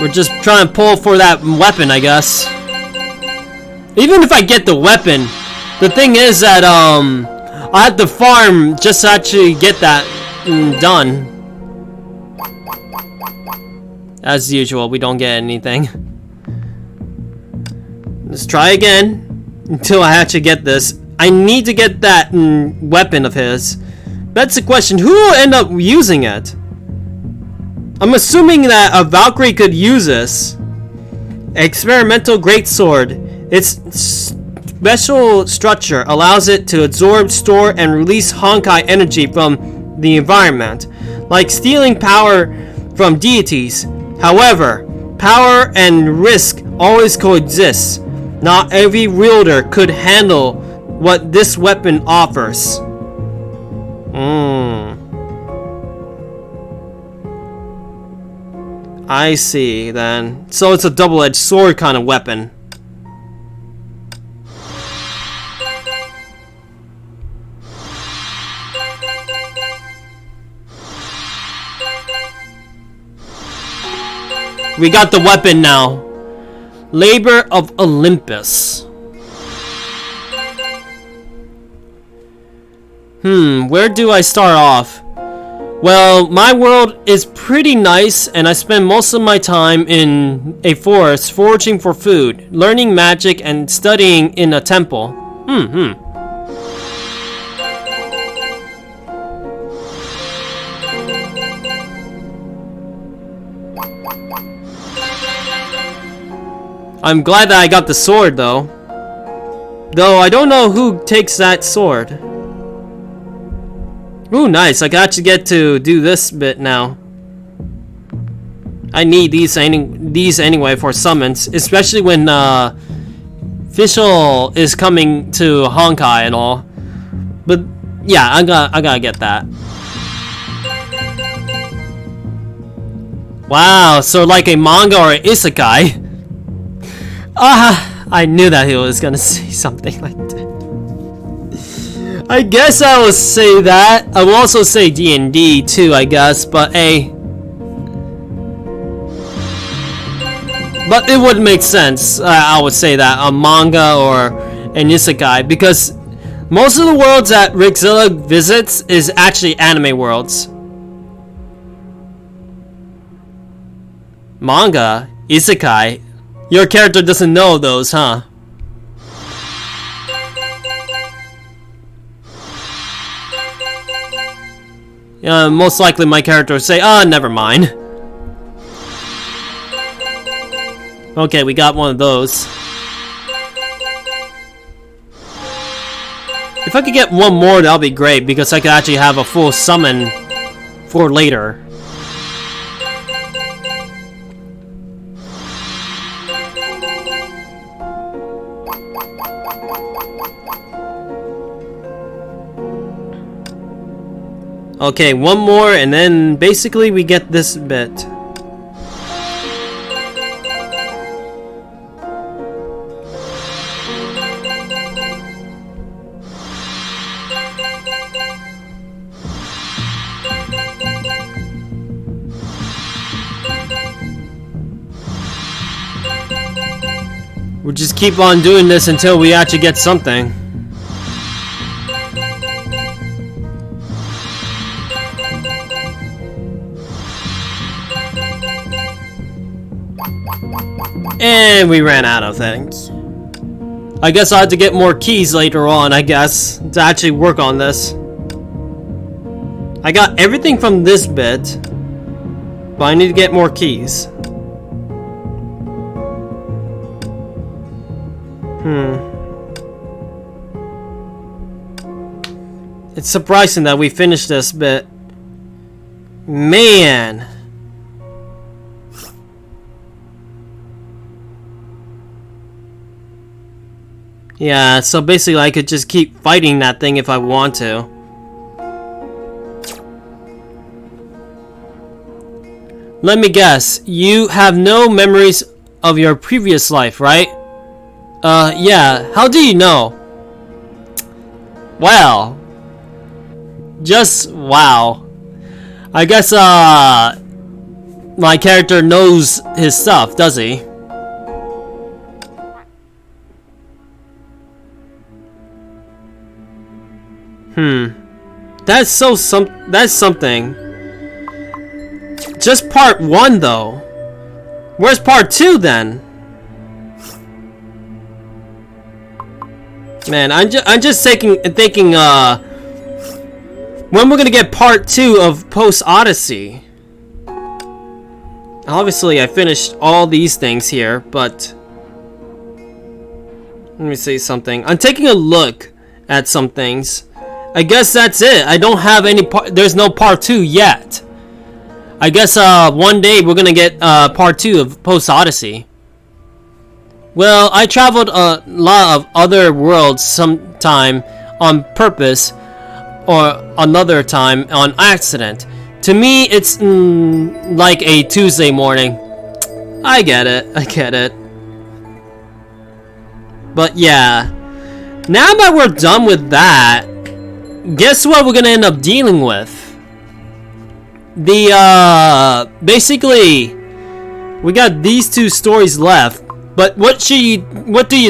We're just trying to pull for that weapon, I guess. Even if I get the weapon, the thing is that I have to farm just to actually get that done. As usual, we don't get anything. Let's try again until I actually get this. I need to get that weapon of his. That's the question. Who will end up using it? I'm assuming that a Valkyrie could use this. Experimental Greatsword. Its special structure allows it to absorb, store, and release Honkai energy from the environment, like stealing power from deities. However, power and risk always coexist. Not every wielder could handle what this weapon offers. I see, then. So it's a double-edged sword kind of weapon. We got the weapon now. Labor of Olympus. Where do I start off? Well, my world is pretty nice, and I spend most of my time in a forest foraging for food, learning magic, and studying in a temple. I'm glad that I got the sword, though. Though I don't know who takes that sword. Ooh, nice. I can actually get to do this bit now. I need these anyway for summons, especially when Fischl is coming to Honkai and all. But yeah, I gotta get that. Wow, so like a manga or an isekai. I knew that he was gonna say something like that. I guess I will say that. I will also say D&D too, I guess, but hey. But it would make sense, I would say that, a manga or an isekai, because most of the worlds that Rickzilla visits is actually anime worlds. Manga? Isekai? Your character doesn't know those, huh? Most likely my character would say, never mind. Okay, we got one of those. If I could get one more, that'll be great, because I could actually have a full summon for later. Okay, one more, and then basically we get this bit. We'll just keep on doing this until we actually get something. And we ran out of things. I guess I'll have to get more keys later on, I guess, to actually work on this. I got everything from this bit, but I need to get more keys. It's surprising that we finished this bit. Man. Yeah, so basically I could just keep fighting that thing if I want to. Let me guess, you have no memories of your previous life, right? Yeah, how do you know? Well, just wow. I guess, my character knows his stuff, does he? That's something. Just part 1 though. Where's part 2 then? Man, I'm just thinking when we're gonna get part 2 of Post Odyssey. Obviously I finished all these things here, but let me say something. I'm taking a look at some things. I guess that's it. I don't have any there's no part 2 yet. I guess one day we're gonna get part 2 of Post Odyssey. Well, I traveled a lot of other worlds sometime on purpose or another time on accident. To me, it's like a Tuesday morning. I get it. But yeah, now that we're done with that, guess what we're gonna end up dealing with? Basically, we got these 2 stories left. But what do you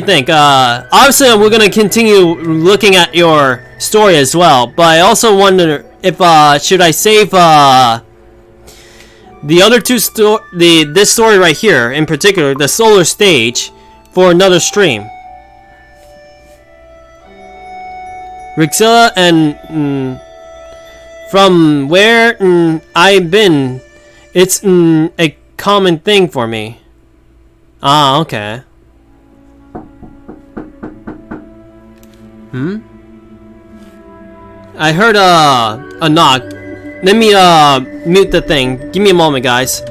think? Obviously, we're gonna continue looking at your story as well. But I also wonder if should I save the other 2 this story right here in particular, the solar stage, for another stream. Rickzilla and from where I've been, it's a common thing for me. Ah, okay. I heard a knock. Let me mute the thing. Give me a moment, guys.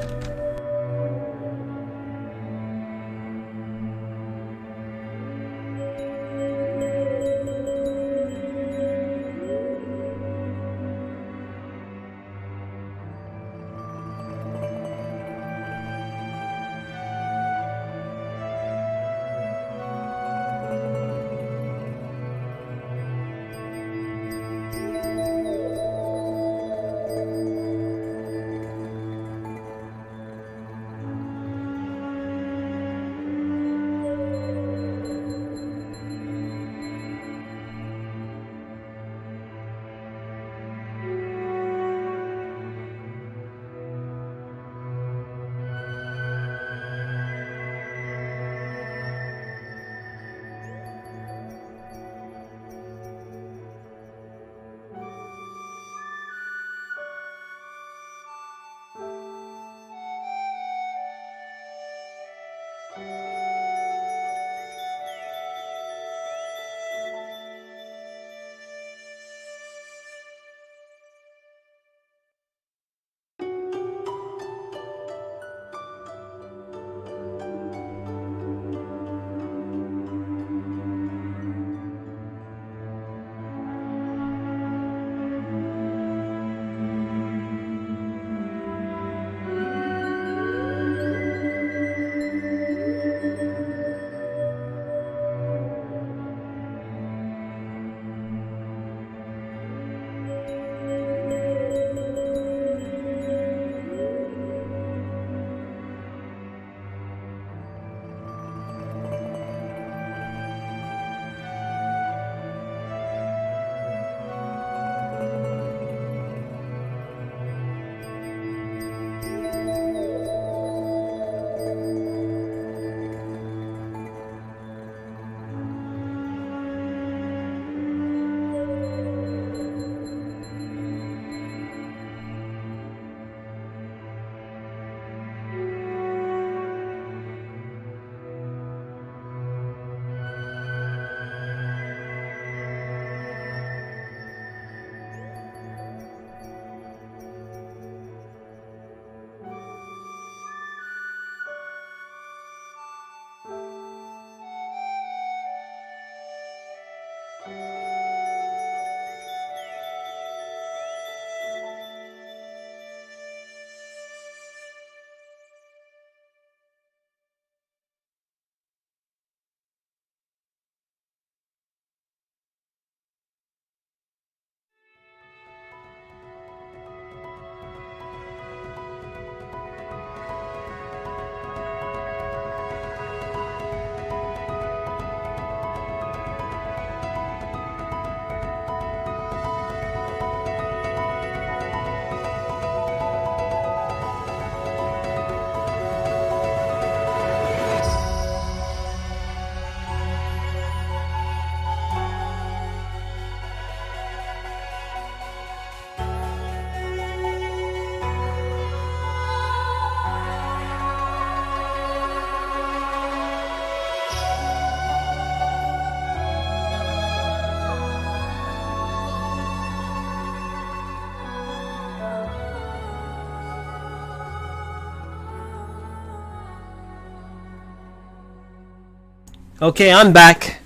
Okay, I'm back.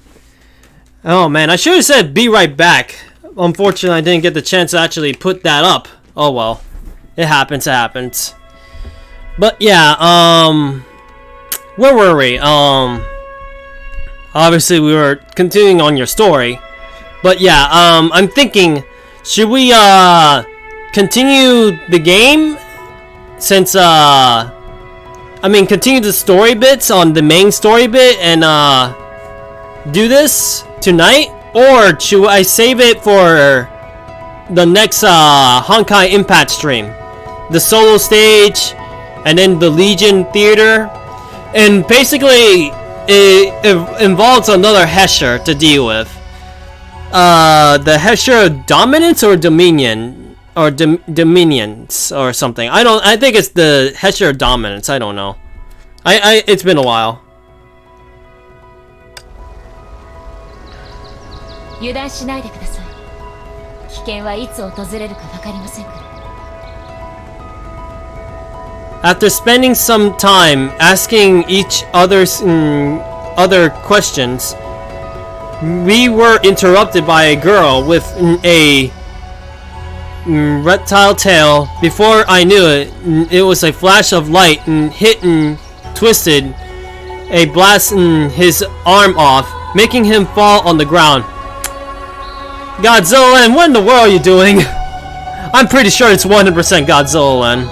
Oh man, I should have said be right back. Unfortunately, I didn't get the chance to actually put that up. Oh well. It happens, it happens. But yeah, where were we? Obviously we were continuing on your story. But yeah, I'm thinking, should we, continue the game? Since, continue the story bits on the main story bit and, do this tonight? Or should I save it for the next, Honkai Impact stream? The solo stage, and then the Legion Theater. And basically, it involves another Hesher to deal with. The Hesher Dominance or Dominion? Or Dominions or something. I think it's the Hesher Dominance, I don't know. It's been a while. 油断しないでください。危険はいつ訪れるか分かりませんから。 After spending some time asking each other's other questions, we were interrupted by a girl with a reptile tail. Before I knew it, it was a flash of light and hit and twisted a blast his arm off, making him fall on the ground. Godzilla, and what in the world are you doing? I'm pretty sure it's 100% Godzilla.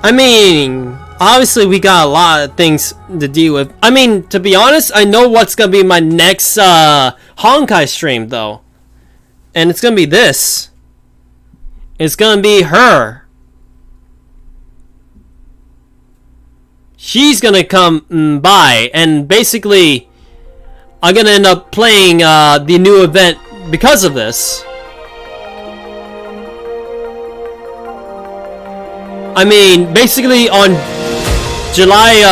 I mean, obviously we got a lot of things to deal with. I mean, to be honest, I know what's gonna be my next Honkai stream though. And it's gonna be this. It's gonna be her. She's gonna come by, and basically I'm gonna end up playing the new event because of this. I mean, basically on July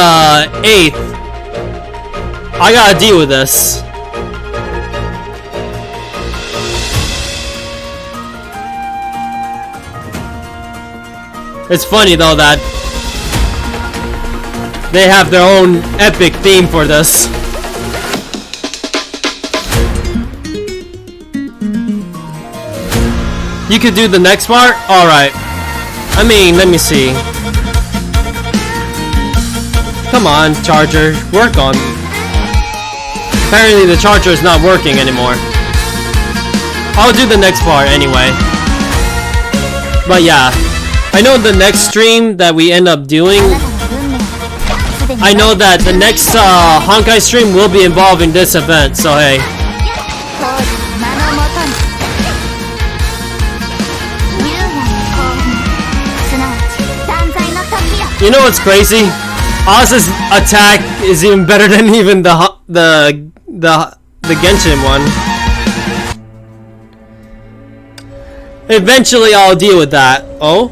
8th, I gotta deal with this. It's funny though that they have their own epic theme for this. You could do the next part? Alright. I mean, let me see. Come on, charger. Work on. Apparently the charger is not working anymore. I'll do the next part anyway. But yeah. I know the next stream that we end up doing, I know that the next Honkai stream will be involving this event, so hey. You know what's crazy? Oz's attack is even better than even the Genshin one. Eventually I'll deal with that. Oh?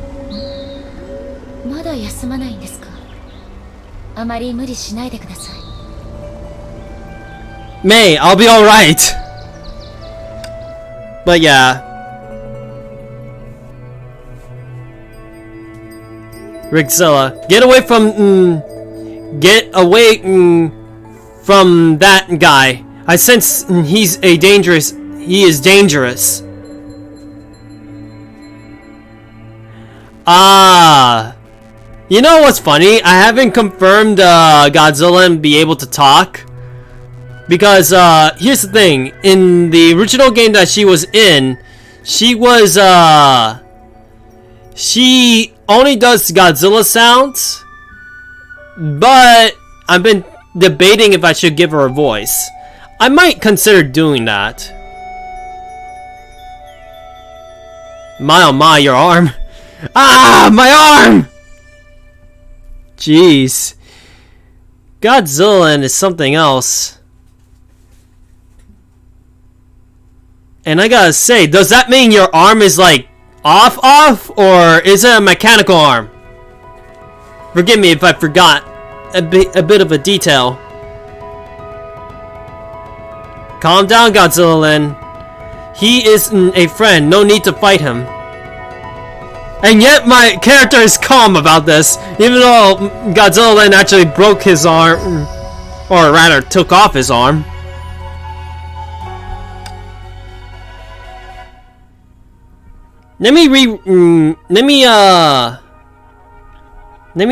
May, I'll be alright. But yeah. Rigzilla, get away from from that guy. I sense he is dangerous. You know what's funny? I haven't confirmed Godzilla and be able to talk. Because here's the thing, in the original game that she was in, she was she only does Godzilla sounds, but I've been debating if I should give her a voice. I might consider doing that. My oh my, your arm. Ah, my arm! Jeez. Godzilla is something else. And I gotta say, does that mean your arm is like off, or is it a mechanical arm? Forgive me if I forgot a bit of a detail. Calm down, Godzilla Lin. He is a friend, no need to fight him. And yet my character is calm about this, even though Godzilla then actually broke his arm, or rather took off his arm. Let me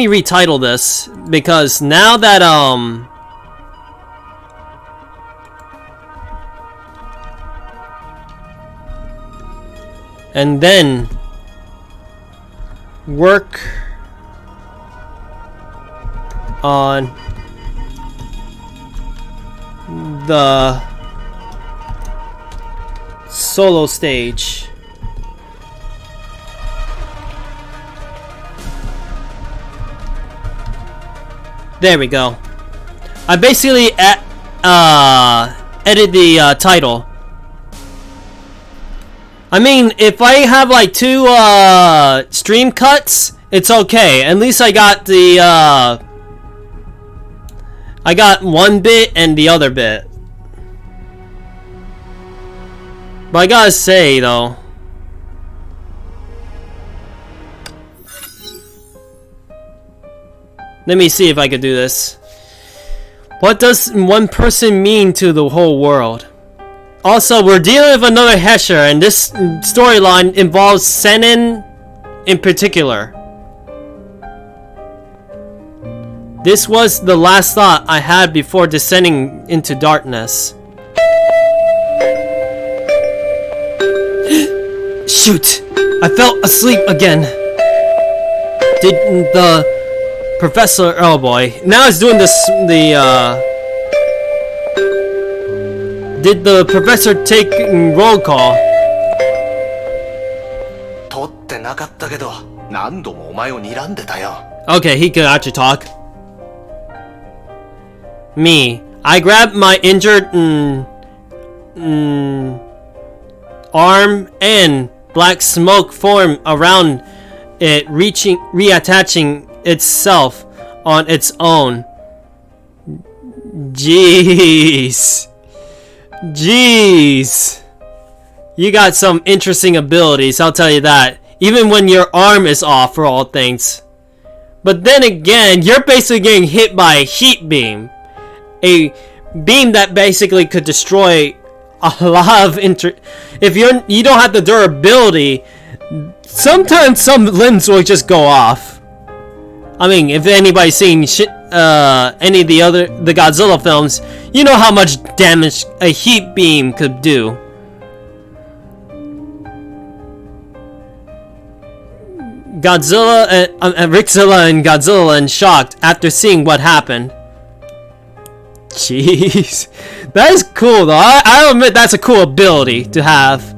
retitle this, because now that and then work on the solo stage. There we go. I basically edit the title. I mean, if I have like 2 stream cuts, it's okay. At least I got the I got one bit and the other bit. But I gotta say though, let me see if I could do this. What does one person mean to the whole world? Also, we're dealing with another Hesher, and this storyline involves Senin in particular. This was the last thought I had before descending into darkness. Shoot! I fell asleep again. Did the Professor... Oh boy. Now it's doing this... Did the professor take roll call? Okay, he could actually talk. Me. I grabbed my injured arm and black smoke formed around it, reattaching itself on its own. Jeez. You got some interesting abilities, I'll tell you that. Even when your arm is off, for all things. But then again, you're basically getting hit by a heat beam. A beam that basically could destroy a lot of if you don't have the durability, sometimes some limbs will just go off. I mean, if anybody's seen any of the Godzilla films, you know how much damage a heat beam could do. Rickzilla and Godzilla in shocked after seeing what happened. Jeez, that is cool though. I'll admit that's a cool ability to have.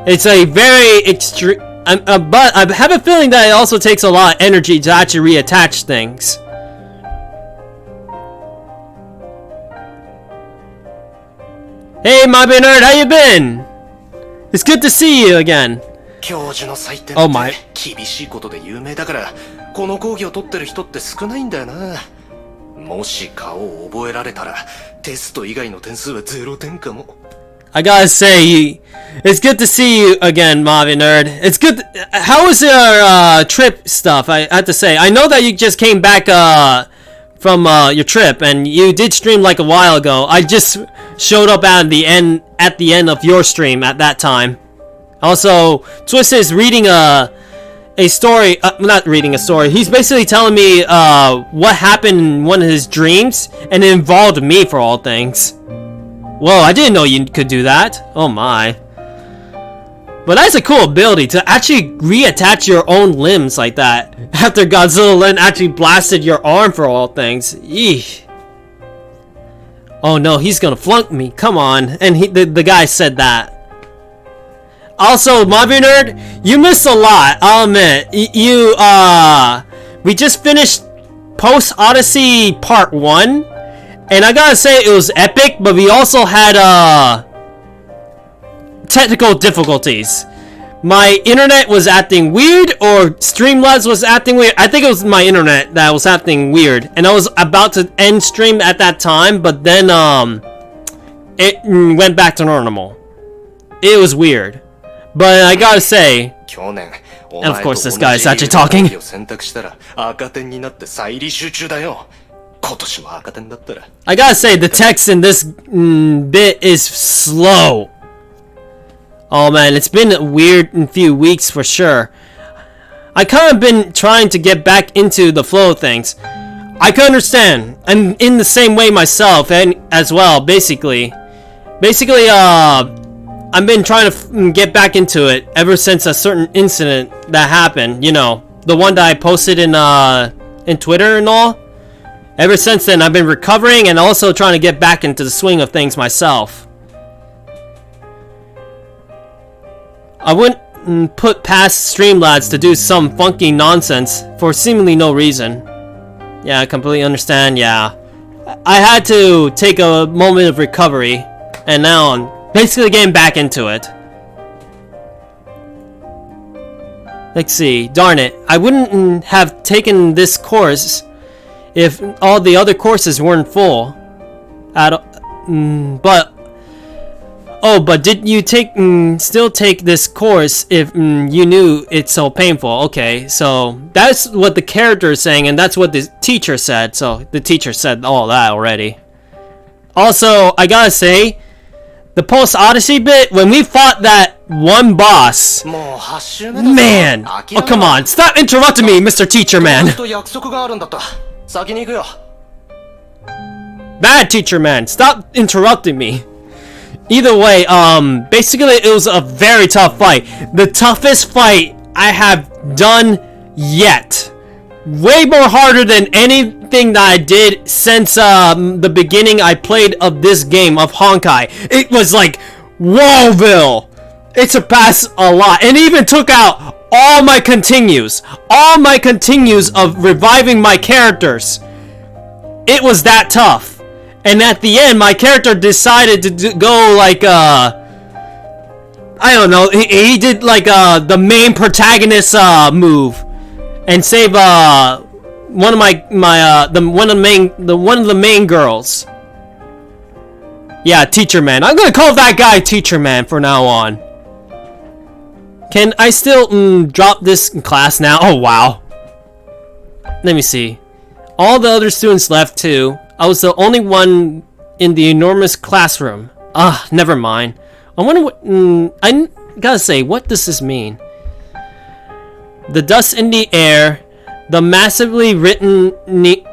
It's a very extreme. But I have a feeling that it also takes a lot of energy to actually reattach things. Hey, my nerd, how you been? It's good to see you again. Oh my. I gotta say, it's good to see you again, Marvin Nerd. It's good. How was your trip stuff? I have to say, I know that you just came back from your trip, and you did stream like a while ago. I just showed up at the end of your stream at that time. Also, Twisted is reading a story. Not reading a story. He's basically telling me what happened in one of his dreams, and it involved me for all things. Whoa, I didn't know you could do that. Oh my. But that's a cool ability to actually reattach your own limbs like that. After Godzilla then actually blasted your arm for all things. Eesh. Oh no, he's gonna flunk me. Come on. And the guy said that. Also, Mobby Nerd, you missed a lot. I'll admit. We just finished Post Odyssey Part 1. And I gotta say, it was epic, but we also had, technical difficulties. My internet was acting weird, or Streamlabs was acting weird. I think it was my internet that was acting weird. And I was about to end stream at that time, but then, it went back to normal. It was weird. But I gotta say... And of course, this guy is actually talking. I gotta say, the text in this bit is slow. Oh man, it's been a weird few weeks for sure. I kind of been trying to get back into the flow of things. I can understand. I'm in the same way myself, and as well, basically, I've been trying to get back into it ever since a certain incident that happened. You know, the one that I posted in Twitter and all. Ever since then, I've been recovering and also trying to get back into the swing of things myself. I wouldn't put past Streamlabs to do some funky nonsense for seemingly no reason. Yeah, I completely understand, yeah. I had to take a moment of recovery, and now I'm basically getting back into it. Let's see, darn it. I wouldn't have taken this course if all the other courses weren't full. But did you still take this course if you knew it's so painful? Okay, so that's what the character is saying, and that's what the teacher said. So the teacher said all that already. Also, I gotta say, the Post Odyssey bit, when we fought that one boss, man, oh come on, stop interrupting me, Mr. Teacher Man. Bad Teacher Man, stop interrupting me. Either way, basically it was a very tough fight. The toughest fight I have done yet. Way more harder than anything that I did since the beginning I played of this game of Honkai. It was like Wowville. It surpassed a lot, and even took out all my continues of reviving my characters. It was that tough. And at the end, my character decided to go like, I don't know, he did like the main protagonist move, and save one of the main girls. Yeah, Teacher Man. I'm gonna call that guy Teacher Man from now on. Can I still drop this in class now? Oh wow. Let me see. All the other students left too. I was the only one in the enormous classroom. Never mind. I wonder what... I gotta say, what does this mean? The dust in the air, the massively written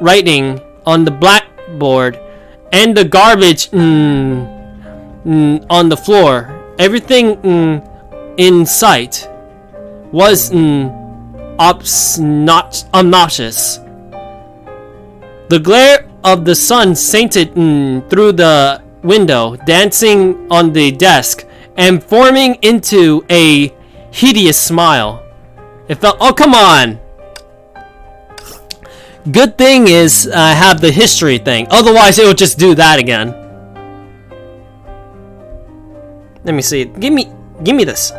writing on the blackboard, and the garbage on the floor. Everything in sight was obnoxious. The glare of the sun sainted through the window, dancing on the desk, and forming into a hideous smile. It felt... Oh, come on! Good thing is I have the history thing. Otherwise, it would just do that again. Let me see. Give me this.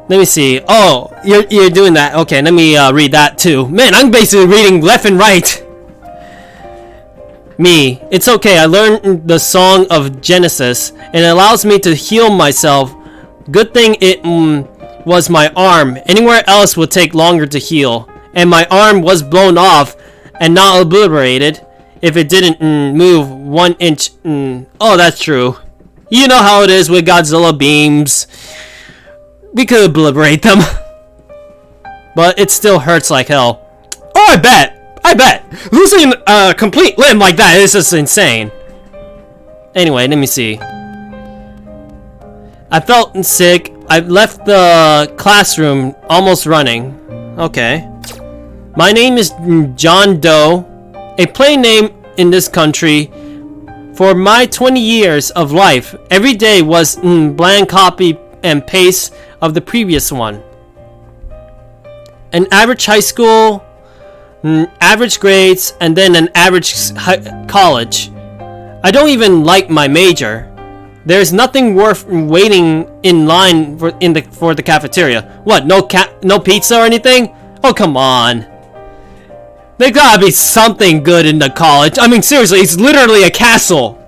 Let me see. Oh, you're doing that. Okay, let me read that too. Man, I'm basically reading left and right. Me. It's okay. I learned the Song of Genesis, and it allows me to heal myself. Good thing it was my arm. Anywhere else would take longer to heal. And my arm was blown off and not obliterated if it didn't move 1 inch. Oh, that's true. You know how it is with Godzilla beams. We could obliterate them. But it still hurts like hell. Oh, I bet. Losing a complete limb like that is just insane. Anyway, let me see. I felt sick. I left the classroom almost running. Okay. My name is John Doe. A plain name in this country. For my 20 years of life, every day was blank copy and paste of the previous one. An average high school, average grades, and then an average college. I don't even like my major. There's nothing worth waiting in line for the cafeteria. What? No pizza or anything? Oh come on. There gotta be something good in the college. I mean seriously, it's literally a castle.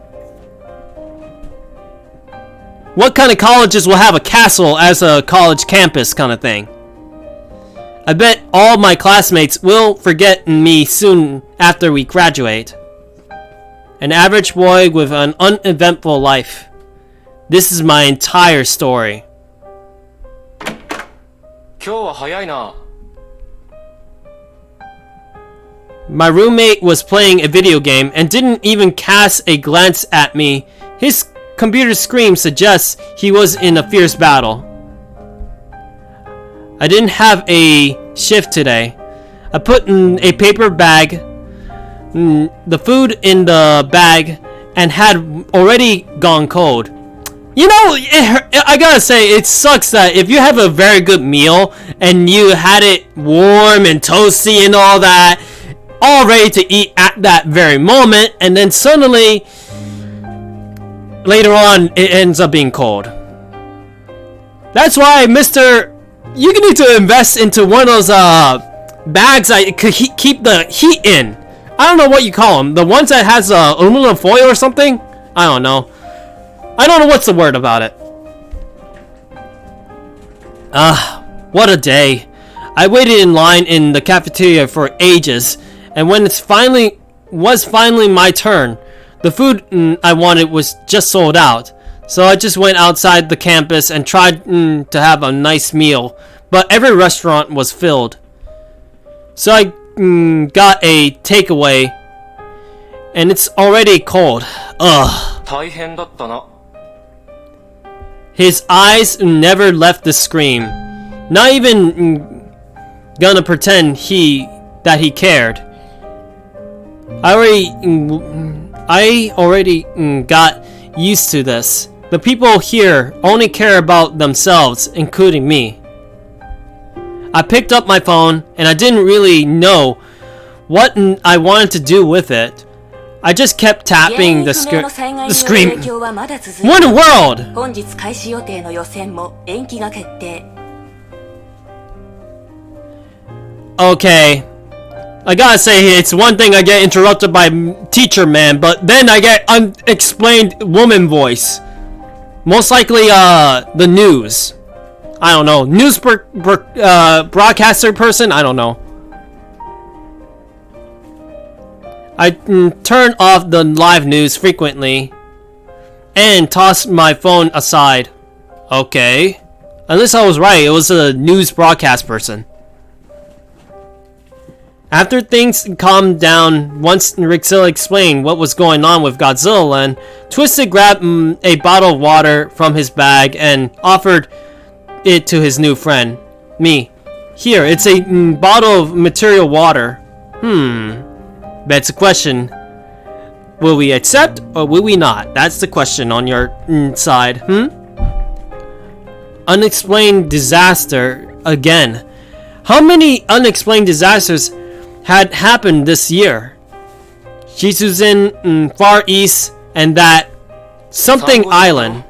What kind of colleges will have a castle as a college campus kind of thing? I bet all my classmates will forget me soon after we graduate. An average boy with an uneventful life. This is my entire story. 今日は早いな。 My roommate was playing a video game and didn't even cast a glance at me. His computer screen suggests he was in a fierce battle. I didn't have a shift today. I put in a paper bag, the food in the bag, and had already gone cold. You know, I gotta say, it sucks that if you have a very good meal and you had it warm and toasty and all that, all ready to eat at that very moment, and then suddenly, later on, it ends up being cold. That's why, you need to invest into one of those bags that could keep the heat in. I don't know what you call them. The ones that has aluminum foil or something? I don't know. I don't know what's the word about it. What a day. I waited in line in the cafeteria for ages, and when it was finally my turn, the food I wanted was just sold out. So I just went outside the campus and tried to have a nice meal, but every restaurant was filled. So I got a takeaway, and it's already cold. Ugh. 大変だったな。 His eyes never left the screen. Not even gonna pretend that he cared. I already got used to this. The people here only care about themselves, including me. I picked up my phone and I didn't really know what I wanted to do with it. I just kept tapping the screen. What in the world? 本日開始予定の予選も延期が決定。 Okay. I gotta say, it's one thing I get interrupted by teacher man, but then I get unexplained woman voice. Most likely, the news. I don't know. News broadcaster person? I don't know. I turn off the live news frequently and toss my phone aside. Okay. Unless I was right, it was a news broadcast person. After things calmed down, once Rixilla explained what was going on with Godzilla Land, Twisted grabbed a bottle of water from his bag and offered it to his new friend, me. Here, it's a bottle of material water. Begs the question, will we accept or will we not? That's the question on your side, Unexplained disaster again. How many unexplained disasters had happened this year? Shizuzin, Far East, and that something island.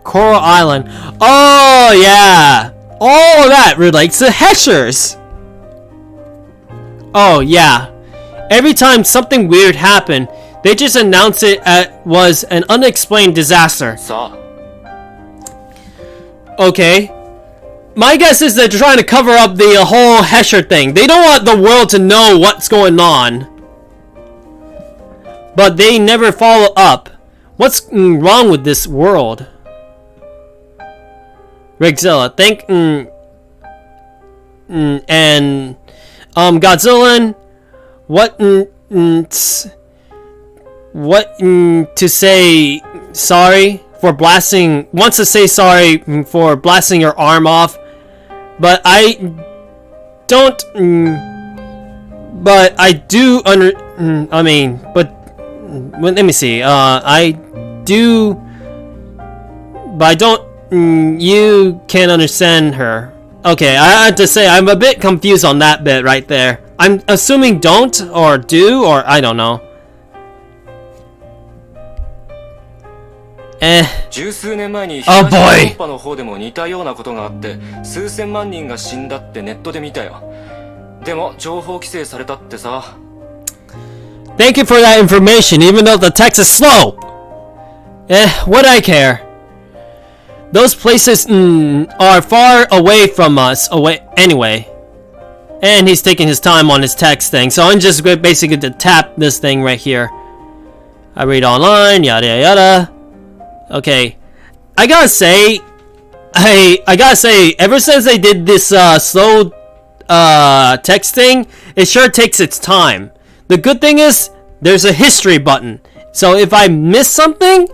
Coral Island. Oh yeah! All that relates to Heshers! Oh yeah. Every time something weird happened, they just announced it was an unexplained disaster. Okay. My guess is they're trying to cover up the whole Hesher thing. They don't want the world to know what's going on. But they never follow up. What's wrong with this world? Rigzilla, think and Godzilla, what to say sorry for blasting, wants to say sorry for blasting your arm off, but I don't, but I do let me see, I do, but I don't, you can't understand her. Okay, I have to say, I'm a bit confused on that bit right there. I'm assuming don't, or do, or I don't know. 十数年前に東ヨーロッパの方でも似たようなことがあって数千万人が死んだってネットで見たよ。でも情報規制されたってさ。Thank you for that information, even though the text is slow. What I care. Those places are far away from us anyway. And he's taking his time on his text thing. So I'm just basically to tap this thing right here. I read online, yada yada yada. Okay. I gotta say, ever since they did this slow text thing, it sure takes its time. The good thing is, there's a history button. So if I miss something,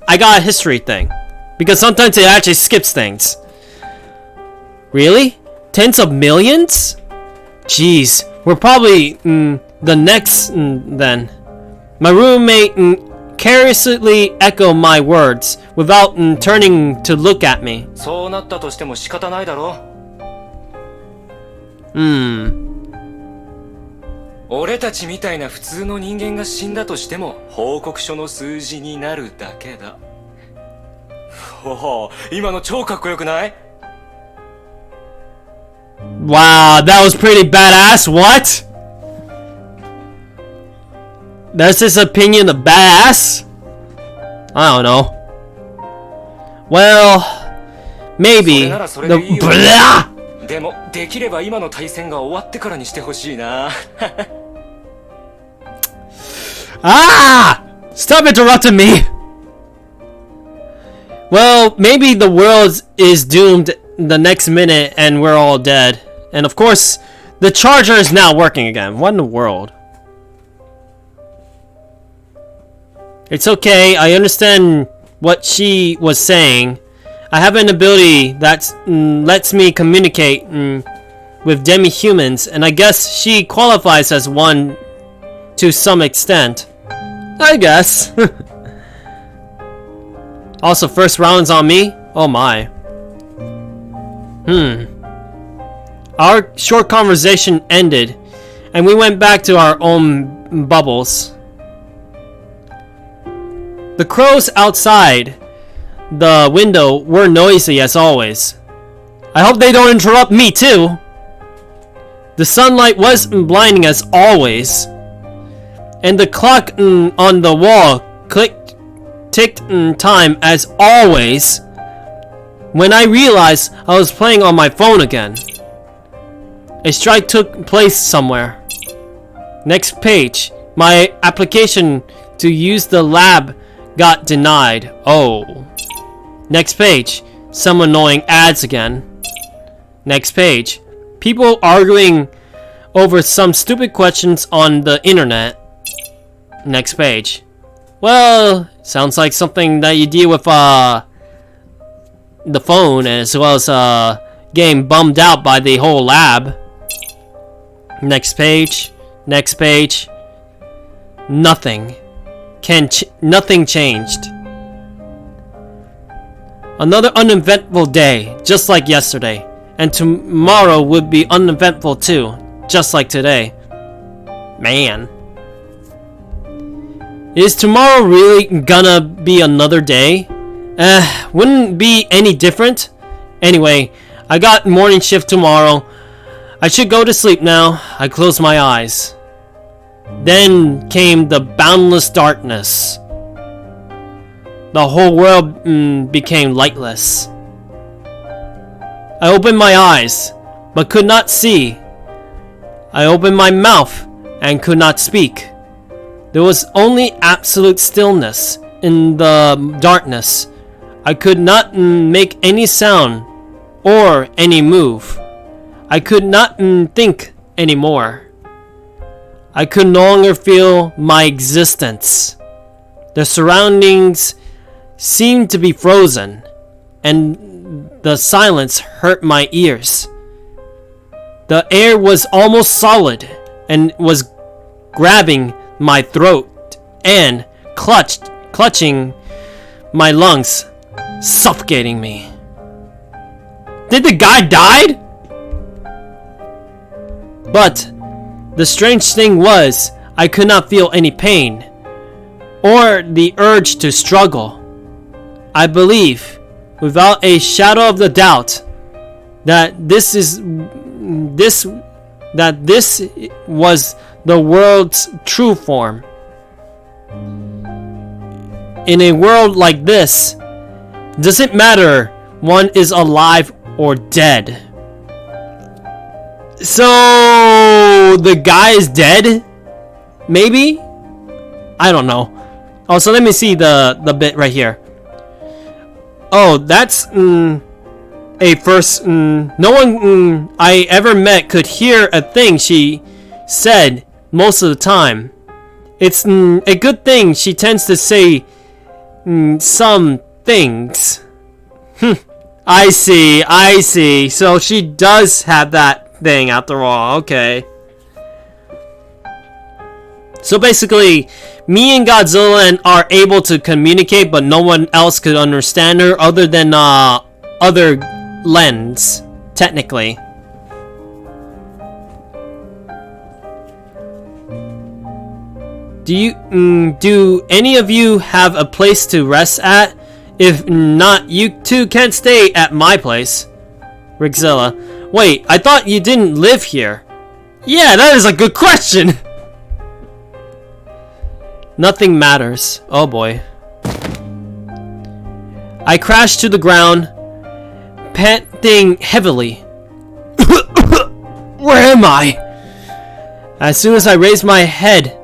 I got a history thing. Because sometimes it actually skips things. Really? Tens of millions? Jeez, we're probably the next then. My roommate carelessly echoed my words without turning to look at me. そうなったとしても仕方ないだろ。俺たちみたいな普通の人間が死んだとしても報告書の数字になるだけだ。おお、今の超かっこよくない？ Wow, that was pretty badass. What? That's his opinion of badass? I don't know. Well, maybe. でもできれば今の対戦が終わってからにしてほしいな。Ah! Stop interrupting me! Well, maybe the world is doomed the next minute and we're all dead. And of course, the charger is now working again. What in the world? It's okay, I understand what she was saying. I have an ability that lets me communicate with demi-humans, and I guess she qualifies as one to some extent. I guess. Also, first round's on me? Oh my. Our short conversation ended, and we went back to our own bubbles. The crows outside the window were noisy as always. I hope they don't interrupt me too. The sunlight was blinding as always, and the clock on the wall ticked time as always. When I realized I was playing on my phone again. A strike took place somewhere. Next page. My application to use the lab got denied. Oh. Next page. Some annoying ads again. Next page. People arguing over some stupid questions on the internet. Next page. Well, sounds like something that you deal with the phone, as well as getting bummed out by the whole lab. Next page. Next page. Nothing. Nothing changed. Another uneventful day, just like yesterday. And tomorrow would be uneventful too, just like today. Man. Is tomorrow really gonna be another day? Wouldn't be any different. Anyway, I got morning shift tomorrow. I should go to sleep now. I closed my eyes. Then came the boundless darkness. The whole world became lightless. I opened my eyes, but could not see. I opened my mouth and could not speak. There was only absolute stillness in the darkness. I could not make any sound or any move. I could not think anymore. I could no longer feel my existence. The surroundings seemed to be frozen, and the silence hurt my ears. The air was almost solid and was grabbing my throat and clutching my lungs, suffocating me. Did the guy die? But the strange thing was, I could not feel any pain or the urge to struggle. I believe, without a shadow of the doubt, that this was the world's true form. In a world like this, does it matter one is alive or dead. So the guy is dead? Maybe? I don't know. Oh, so let me see the bit right here. Oh, that's a first. No one I ever met could hear a thing she said most of the time. It's a good thing she tends to say some things. I see. So she does have that thing after all. Okay. So basically, me and Godzilla are able to communicate, but no one else could understand her other than other lens, technically. Do any of you have a place to rest at? If not, you two can't stay at my place. Rigzilla. Wait, I thought you didn't live here. Yeah, that is a good question. Nothing matters. Oh boy. I crashed to the ground, panting heavily. Where am I? As soon as I raised my head,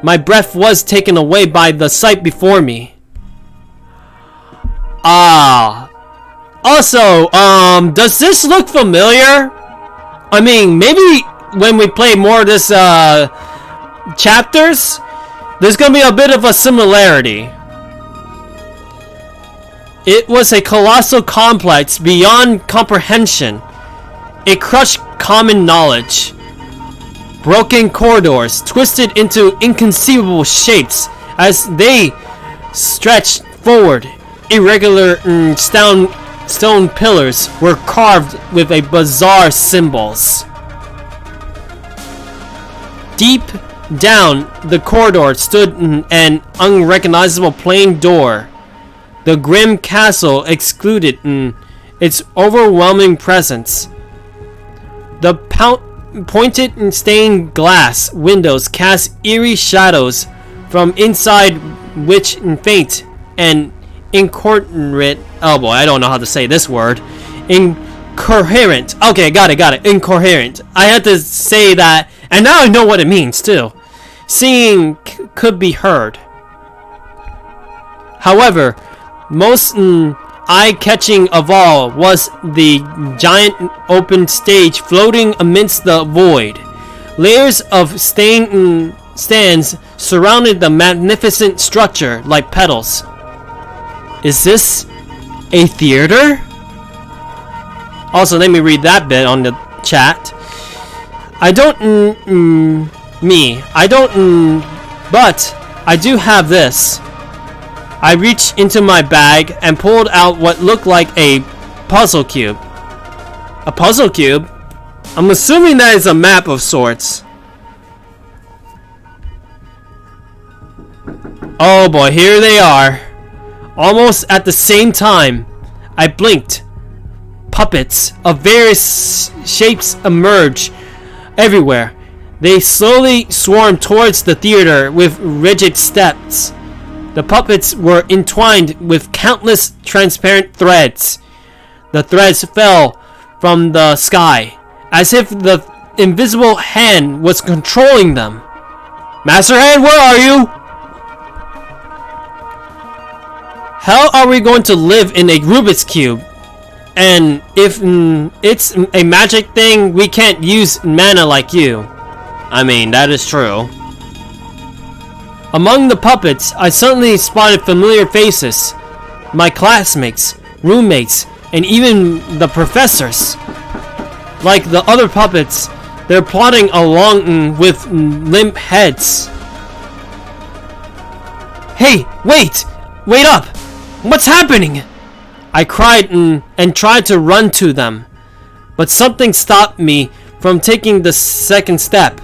my breath was taken away by the sight before me. Also, does this look familiar? I mean, maybe when we play more of this, chapters, there's gonna be a bit of a similarity. It was a colossal complex beyond comprehension. It crushed common knowledge. Broken corridors twisted into inconceivable shapes as they stretched forward. Irregular stone pillars were carved with a bizarre symbols. Deep down the corridor stood an unrecognizable plain door. The grim castle excluded its overwhelming presence. The pointed stained glass windows cast eerie shadows from inside which faint and incoherent. Oh boy, I don't know how to say this word. Incoherent. Okay, got it. Incoherent. I had to say that, and now I know what it means too. Singing could be heard. However, most eye-catching of all was the giant open stage floating amidst the void. Layers of stands surrounded the magnificent structure like petals. Is this a theater? Also, let me read that bit on the chat. But I do have this. I reached into my bag and pulled out what looked like a puzzle cube. A puzzle cube? I'm assuming that is a map of sorts. Oh boy, here they are. Almost at the same time, I blinked. Puppets of various shapes emerged everywhere. They slowly swarmed towards the theater with rigid steps. The puppets were entwined with countless transparent threads. The threads fell from the sky, as if the invisible hand was controlling them. Master Hand, where are you? How are we going to live in a Rubik's Cube? And if it's a magic thing, we can't use mana like you. I mean, that is true. Among the puppets, I suddenly spotted familiar faces. My classmates, roommates, and even the professors. Like the other puppets, they're plodding along with limp heads. Hey, wait! Wait up! What's happening? I cried and tried to run to them, but something stopped me from taking the second step.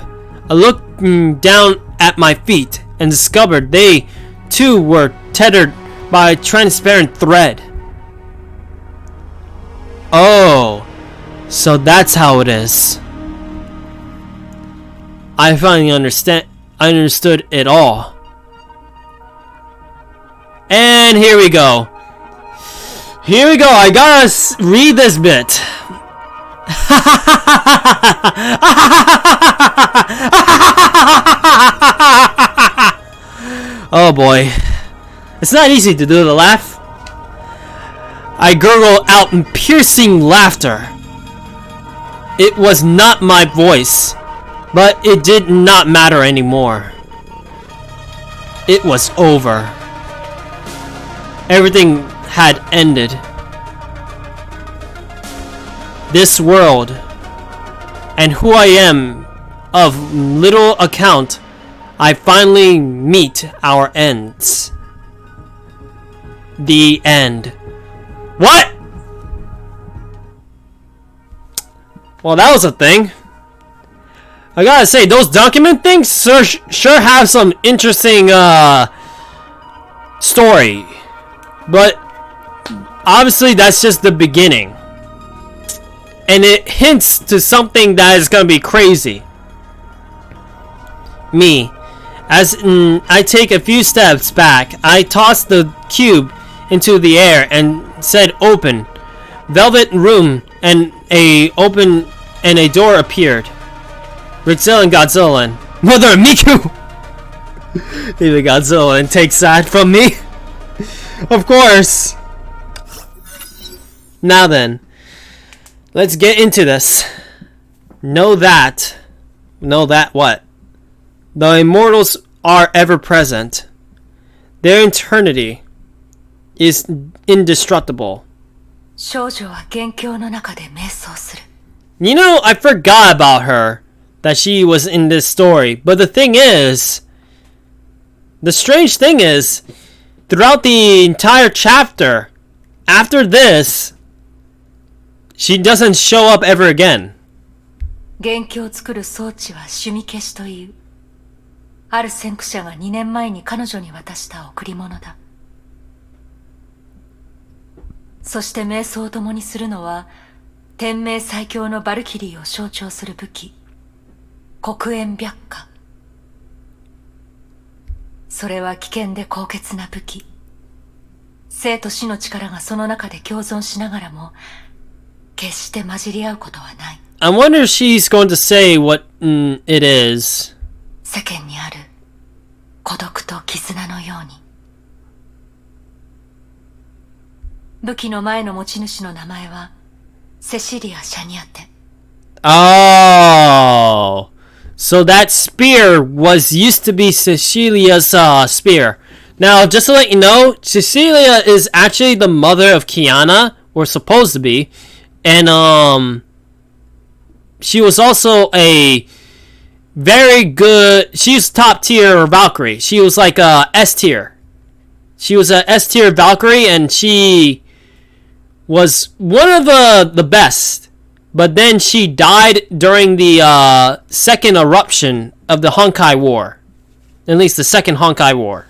I looked down at my feet and discovered they too were tethered by a transparent thread. Oh, so that's how it is. I finally understood it all. And here we go. Here we go. I gotta read this bit. Oh boy. It's not easy to do the laugh. I gurgled out in piercing laughter. It was not my voice, but it did not matter anymore. It was over. Everything had ended. This world and who I am of little account. I finally meet our ends. The end. What? Well, that was a thing. I gotta say, those document things sure have some interesting story. But obviously that's just the beginning. And it hints to something that is gonna be crazy. Me. As I take a few steps back, I toss the cube into the air and said open. Velvet room and a door appeared. Godzilla and Godzilla and Mother Miku! Even Godzilla and takes that from me. Of course. Now then, let's get into this. Know that what? The immortals are ever present. Their eternity is indestructible. You know, I forgot about her, that she was in this story. But the strange thing is, throughout the entire chapter, after this, she doesn't show up ever again. 元気を作る装置は趣味消しという。ある先駆者が2年前に彼女に渡した贈り物だ。そして瞑想を共にするのは、天命最強のバルキリーを象徴する武器、黒煙白火。それは危険で高潔な武器。生と死の力がその中で共存しながらも、決して混じり合うことはない。I wonder if she's going to say what it is. 世間にある孤独と絆のように。武器の前の持ち主の名前はセシリア・シャニアテ。Oh, so that spear used to be Cecilia's spear. Now, just to let you know, Cecilia is actually the mother of Kiana, or supposed to be, and she was also a very good. She's top tier Valkyrie. She was like a S tier. She was a S tier Valkyrie, and she was one of the best. But then she died during the second eruption of the Honkai War, at least the second Honkai War.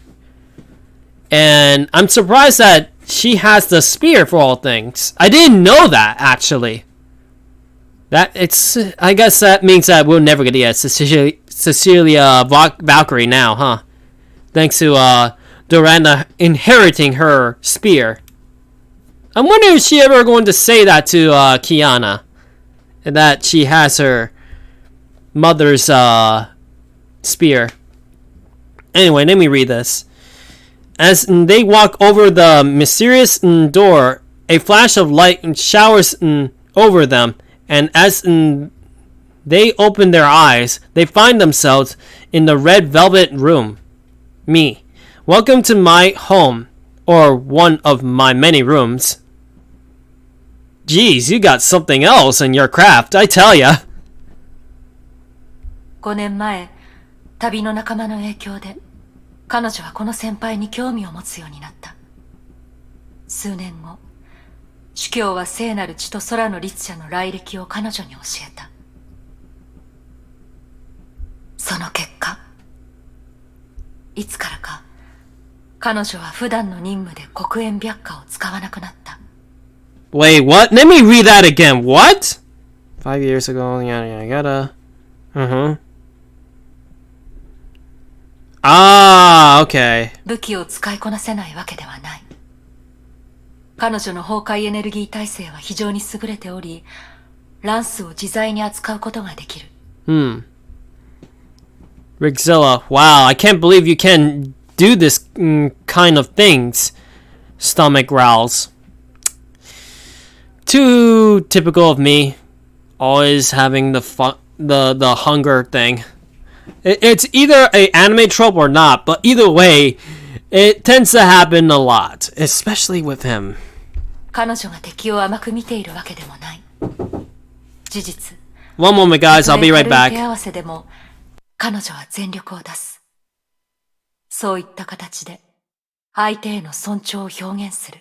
And I'm surprised that she has the spear for all things. I didn't know that actually. I guess that means that we'll never get a Cecilia Valkyrie now, huh? Thanks to Dorana inheriting her spear. I'm wondering if she ever going to say that to Kiana, that she has her mother's spear. Anyway, let me read this. As they walk over the mysterious door, a flash of light showers over them. And as they open their eyes, they find themselves in the red velvet room. Me. Welcome to my home, or one of my many rooms. Geez, you got something else in your craft, I tell ya. 5年前、旅の仲間の影響で、彼女はこの先輩に興味を持つようになった。数年後、主教は聖なる血と空の律者の来歴を彼女に教えた。その結果、いつからか彼女は普段の任務で黒煙白火を使わなくなった。Wait, what? Let me read that again. What? 5 years ago, yada yada yada. Ah, okay. 武器を使いこなせないわけではない。彼女の崩壊エネルギー耐性は非常に優れており、ランスを自在に扱うことができる。Rigzilla, wow, I can't believe you can do this kind of things. Stomach growls. Too typical of me. Always having the hunger thing. It's either a anime trope or not, but either way, it tends to happen a lot, especially with him. 彼女が敵を甘く見ているわけでもない。事実。One moment, guys. I'll be right 軽い back. 手合わせでも彼女は全力を出す。そういった形で相手への尊重を表現する。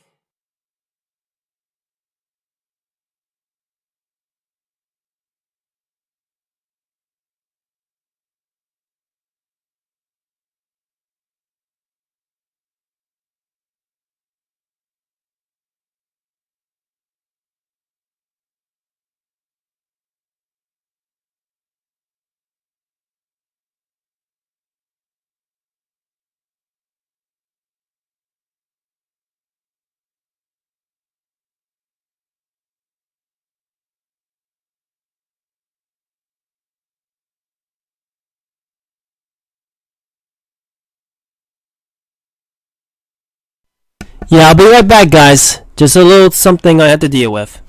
Yeah, I'll be right back, guys. Just a little something I had to deal with.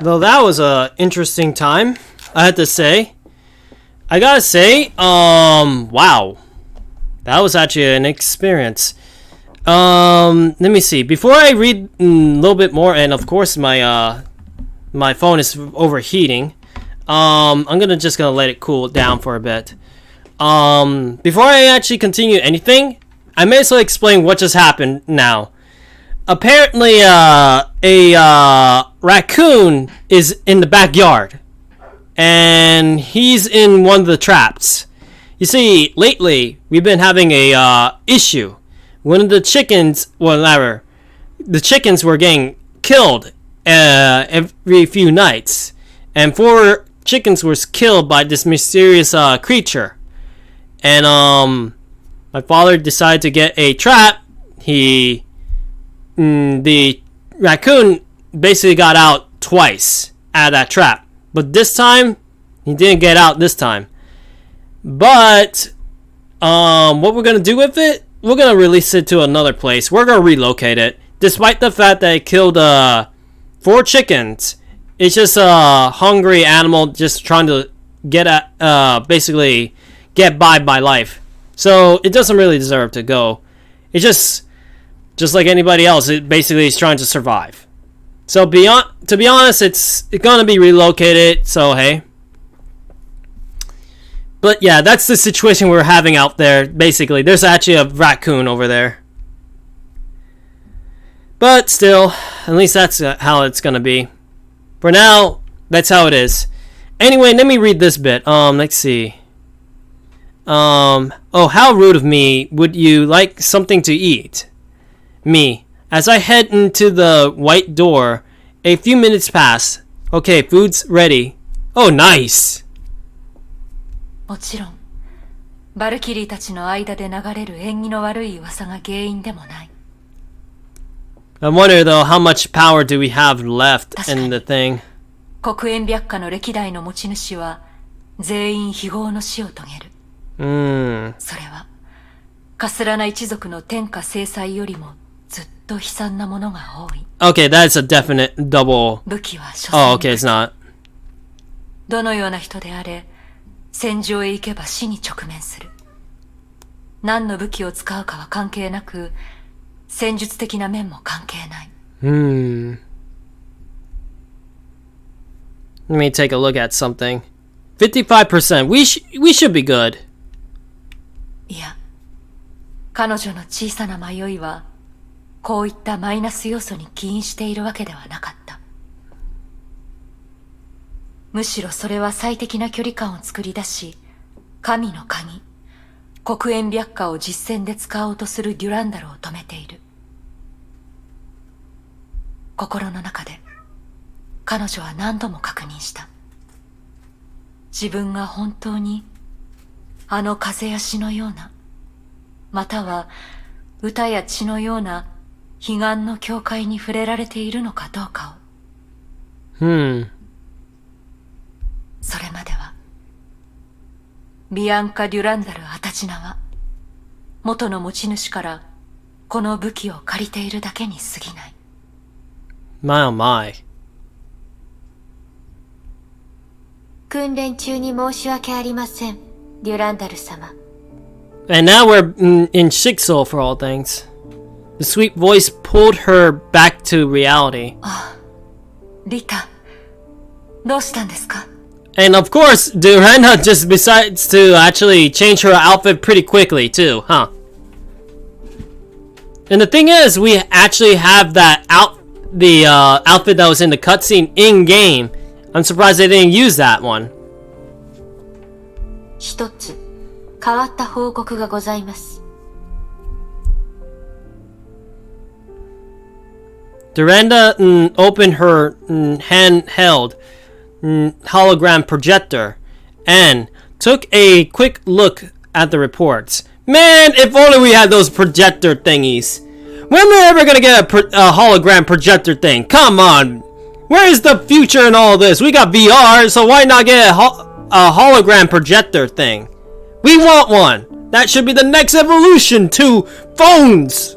Though that was a interesting time, I had to say. I gotta say, wow. That was actually an experience. Let me see. Before I read a little bit more, and of course my my phone is overheating. I'm just gonna let it cool down for a bit. Before I actually continue anything, I may as well explain what just happened now. Apparently, a raccoon is in the backyard, and he's in one of the traps. You see, lately we've been having a issue. One of the chickens, whatever, the chickens were getting killed every few nights, and 4 chickens were killed by this mysterious creature. And my father decided to get a trap. The raccoon basically got out twice out of that trap, but this time he didn't get out this time. But what we're gonna do with it? We're gonna release it to another place. We're gonna relocate it, despite the fact that it killed 4 chickens. It's just a hungry animal just trying to get at basically get by life. So it doesn't really deserve to go. It's just like anybody else. It basically is trying to survive. So to be honest, it's gonna be relocated. So hey. But yeah, that's the situation we're having out there. Basically, there's actually a raccoon over there. But still, at least that's how it's gonna be. For now, that's how it is. Anyway, let me read this bit. Let's see. Oh, how rude of me. Would you like something to eat? Me. As I head into the white door, a few minutes pass. Okay, food's ready. Oh, nice. もちろん、バルキリーたちの間で流れる縁起の悪い噂が原因でもない。I wonder though, how much power do we have left in the thing? 黒煙白化の歴代の持ち主は全員非業の死を遂げる。それはカスラナ一族の天下制裁よりもずっと悲惨なものが多い。Okay, that's a definite double. 武器は所詮。Oh, okay, it's not. どのような人であれ、戦場へ行けば死に直面する。何の武器を使うかは関係なく、戦術的な面も関係ない。Let me take a look at something. 55%. We should be good. いや、彼女の小さな迷いは、こういったマイナス要素に起因しているわけではなかった。むしろそれは最適な距離感を作り出し、神の鍵、黒煙白化を実戦で使おうとするデュランダルを止めている。心の中で彼女は何度も確認した。自分が本当にあの風や詩のような、または歌や血のような彼岸の境界に触れられているのかどうかを。それまではビアンカ・デュランダル・アタチナは元の持ち主からこの武器を借りているだけに過ぎない。My oh my. 訓練中に申し訳ありません、デュランダル様。And now we're in Shixel for all things. The sweet voice pulled her back to reality. あ、リタ、どうしたんですか？ And of course, Duranda just decides to actually change her outfit pretty quickly too, huh? And the thing is, we actually have that outfit that was in the cutscene in game. I'm surprised they didn't use that one. 一つ変わった報告がございます。Duranda opened her handheld hologram projector and took a quick look at the reports. Man, if only we had those projector thingies. When are we ever gonna get a hologram projector thing? Come on. Where is the future in all this? We got VR, so why not get a hologram projector thing? We want one. That should be the next evolution to phones.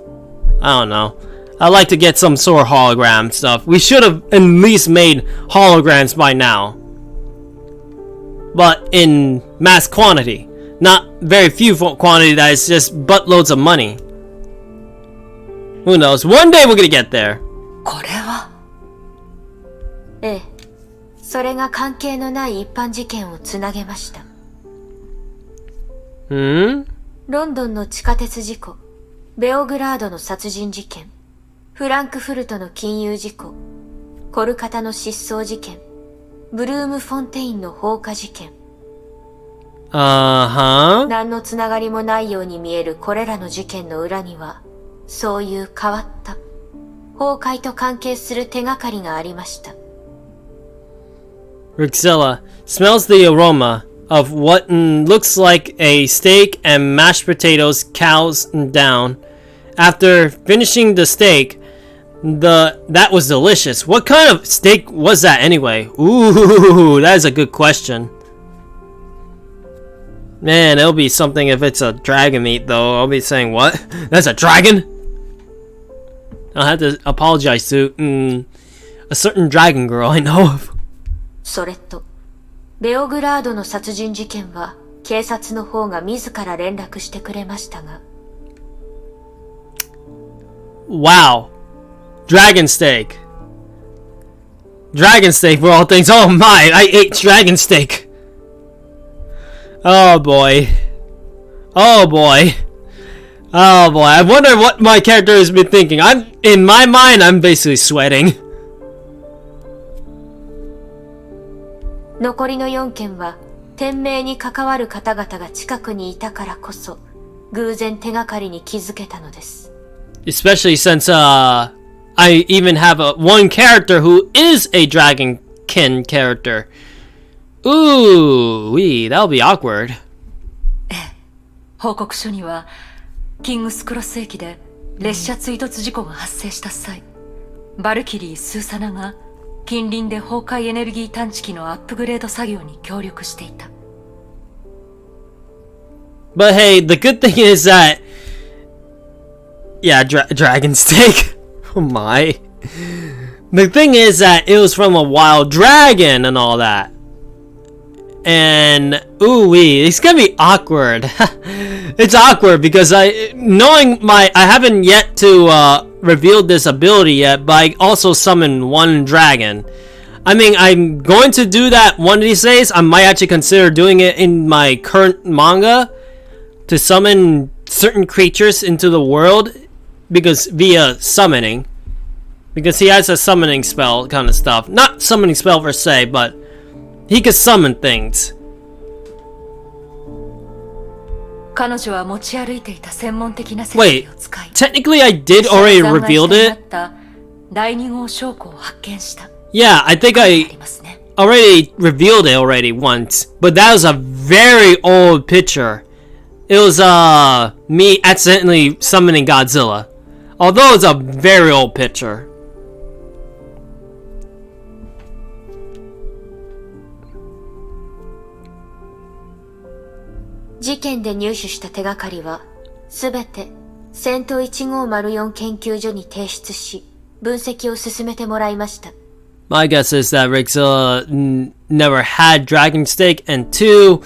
I don't know. I'd like to get some sort of hologram stuff. We should have at least made holograms by now. But in mass quantity. Not very few quantity that is just buttloads of money. Who knows? One day we're gonna get there. これはええ、それが関係のない一般事件をつなげました。ロンドンの地下鉄事故、ベオグラードの殺人事件、フランクフルトの金融事故、コルカタの失踪事件、ブルームフォンテインの放火事件。何のつながりもないように見えるこれらの事件の裏には、そういう変わった崩壊と関係する手がかりがありました。Rixella smells the aroma of what looks like a steak and mashed potatoes cows down. After finishing the steak, that was delicious. What kind of steak was that anyway? Ooh, that is a good question. Man, it'll be something if it's a dragon meat though. I'll be saying, what? That's a dragon? I'll have to apologize to a certain dragon girl I know of. それと、ベオグラードの殺人事件は警察の方が自ら連絡してくれましたが。Wow. Dragon steak. Dragon steak for all things. Oh my, I ate dragon steak. Oh boy. Oh boy. Oh boy. I wonder what my character has been thinking. In my mind, I'm basically sweating. 残りの4件は店名に関わる方々が近くにいたからこそ偶然手がかりに気づけたのです。Especially since I even have one character who is a dragonkin character. Ooh, that'll be awkward. 報告書にはキングスクロス駅で列車追突事故が発生した際、バルキリー・スーサナが近隣で崩壊エネルギー探知機のアップグレード作業に協力していた。But hey, the good thing is that dragon steak. Oh my. The thing is that it was from a wild dragon and all that. And it's gonna be awkward. It's awkward because I haven't yet to reveal this ability yet, but I also summoned one dragon. I mean, I'm going to do that one of these days. I might actually consider doing it in my current manga to summon certain creatures into the world because via summoning. Because he has a summoning spell kind of stuff. Not summoning spell per se, but he can summon things. 彼女は持ち歩いていた専門的な設備を使い、technically I did already revealed it. 第2号証拠を発見した。Yeah, I think I already revealed it already once, but that was a very old picture. It was me accidentally summoning Godzilla. Although it's a very old picture. 事件で入手した手がかりは、すべて戦闘1504研究所に提出し、分析を進めてもらいました。My guess is that Rixella never had dragon steak, and 2,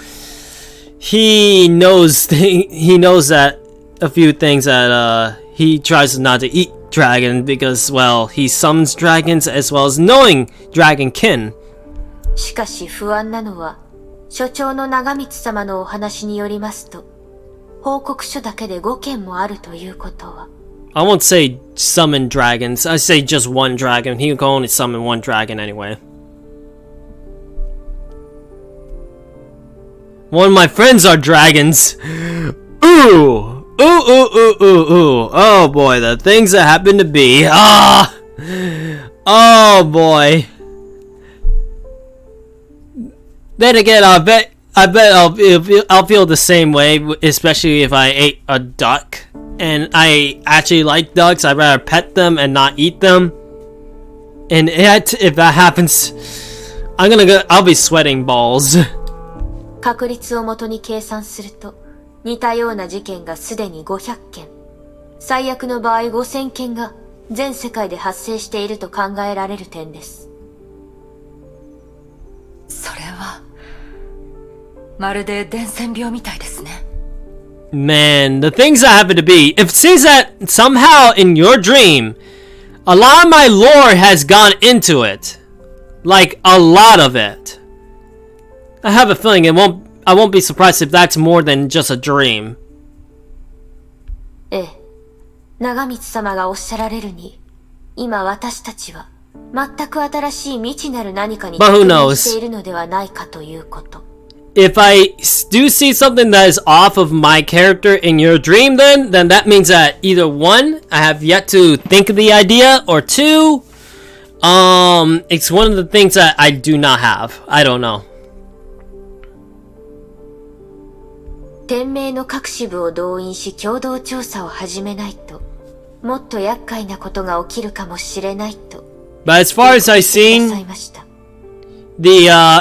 he knows that a few things that he tries not to eat dragon because, well, he summons dragons as well as knowing dragonkin. しかし不安なのは、所長の長光様のお話によりますと、報告書だけで5件もあるということは。I won't say summon dragons. I say just one dragon. He can only summon one dragon anyway. One of my friends are dragons. Ooh! Oh boy, the things that happen to be. Oh boy. Then again, I bet I'll feel the same way, especially if I ate a duck. And I actually like ducks. I'd rather pet them and not eat them. And if that happens, I'll be sweating balls. 確率をもとに計算すると、似たような事件がすでに500件。最悪の場合5000件が全世界で発生していると考えられる点です。それはまるで伝染病みたいですね。Man, the things that happen to be, if it seems that somehow in your dream, a lot of my lore has gone into it. Like, a lot of it. I have a feeling I won't be surprised if that's more than just a dream. ええ。長光様がおっしゃられるに、今私たちは全く新しい未知なる何かに直面しているのではないかということ。If I do see something that is off of my character in your dream, then that means that either one, I have yet to think of the idea, or two, it's one of the things that I do not have. I don't know. 天命の各支部を動員し共同調査を始めないと、もっと厄介なことが起きるかもしれないと。But as far as I've seen,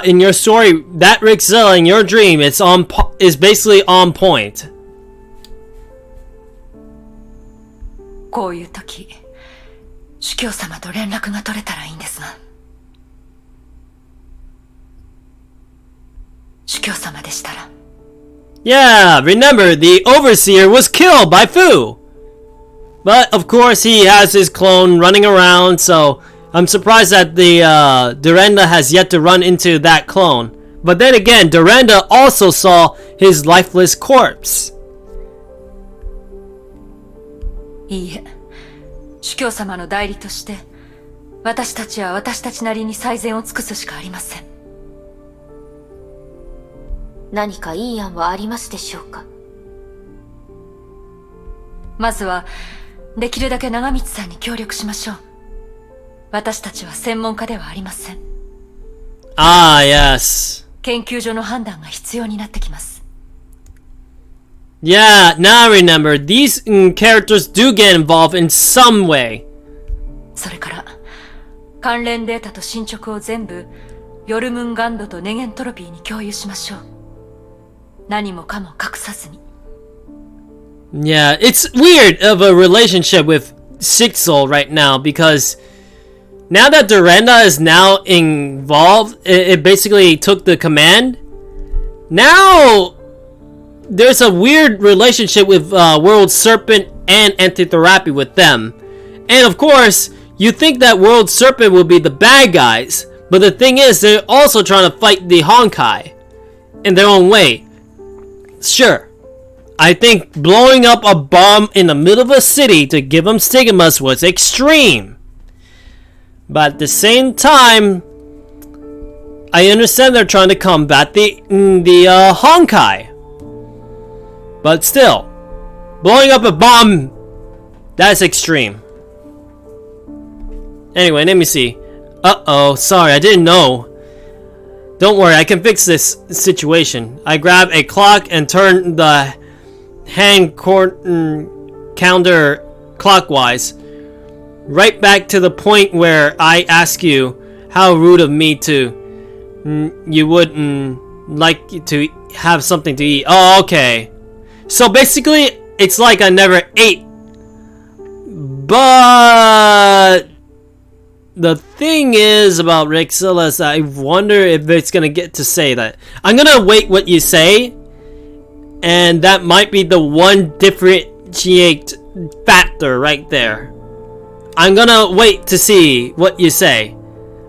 in your story, that Rixzilla in your dream is basically on point. こういう時、主教様と連絡が取れたらいいんですが。主教様でしたら。Yeah, remember, the Overseer was killed by Fu! But, of course, he has his clone running around, so I'm surprised that the Durenda has yet to run into that clone. But then again, Durenda also saw his lifeless corpse. いいえ、主教様の代理として、私たちは私たちなりに最善を尽くすしかありません。何かいい案はありますでしょうか。まずは、できるだけ長光さんに協力しましょう。私たちは専門家ではありません。Ah, yes. 研究所の判断が必要になってきます。Yeah, now I remember. These characters do get involved in some way. それから、関連データと進捗を全部、ヨルムンガンドとネゲントロピーに共有しましょう。何もかも隠さずに。Yeah, it's weird of a relationship with Sixel right now because now that Durenda is now involved, it basically took the command. Now there's a weird relationship with World Serpent and Antitherapy with them. And of course, you think that World Serpent will be the bad guys, but the thing is, they're also trying to fight the Honkai in their own way. Sure, I think blowing up a bomb in the middle of a city to give them stigmas was extreme. But at the same time, I understand they're trying to combat the Honkai. But still, blowing up a bomb, that's extreme. Anyway, let me see. Uh-oh, sorry, I didn't know. Don't worry, I can fix this situation. I grab a clock and turn the hand counter clockwise. Right back to the point where I ask you how rude of me to... you wouldn't like to have something to eat. Oh, okay. So basically, it's like I never ate. But... the thing is about Rixzilla is I wonder if it's gonna get to say that. I'm gonna wait what you say, and that might be the one differentiate factor right there. I'm gonna wait to see what you say,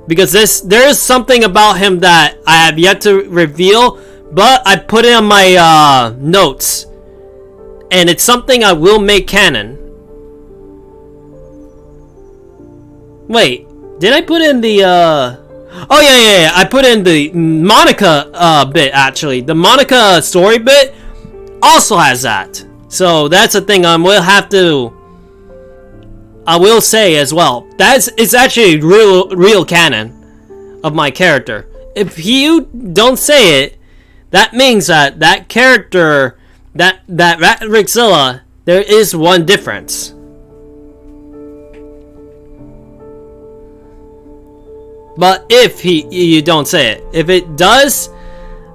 because there is something about him that I have yet to reveal, but I put it on my notes, and it's something I will make canon. Wait. Did I put in the, oh yeah, I put in the Monica, bit, actually. The Monica story bit also has that. So that's a thing I will say as well. It's actually real canon of my character. If you don't say it, that means that character, that Rixzilla, there is one difference. But if you don't say it. If it does,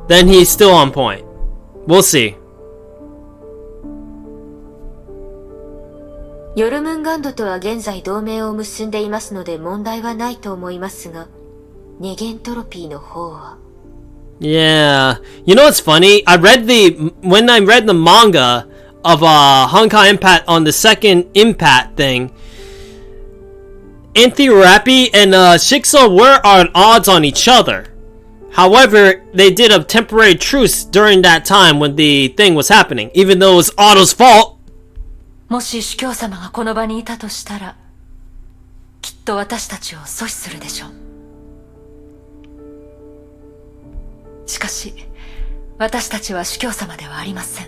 then he's still on point. We'll see. ヨルムンガンドとは現在同盟を結んでいますので問題はないと思いますが、ネゲントロピーの方は。Yeah. You know what's funny? When I read the manga of Honkai Impact on the second Impact thing, Antirapi and Shikso were at odds on each other. However, they did a temporary truce during that time when the thing was happening, even though it was Otto's fault. もし主教様がこの場にいたとしたら、きっと私たちを阻止するでしょう。しかし、私たちは主教様ではありません。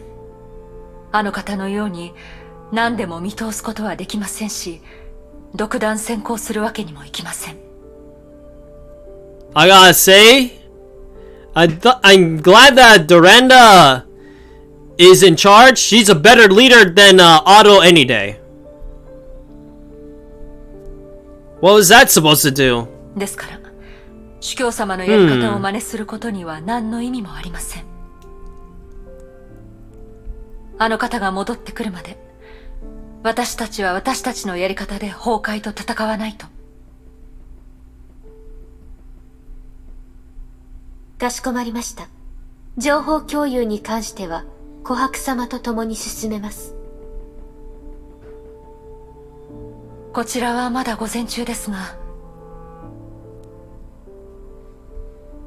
あの方のように何でも見通すことはできませんし、独断専行するわけにもいきません。I gotta say, I'm glad that Duranda is in charge. She's a better leader than Otto any day. What was that supposed to do? ですから、主教様のやり方を真似することには何の意味もありません。あの方が戻ってくるまで、私たちは私たちのやり方で崩壊と戦わないと。かしこまりました。情報共有に関しては、琥珀様と共に進めます。こちらはまだ午前中ですが、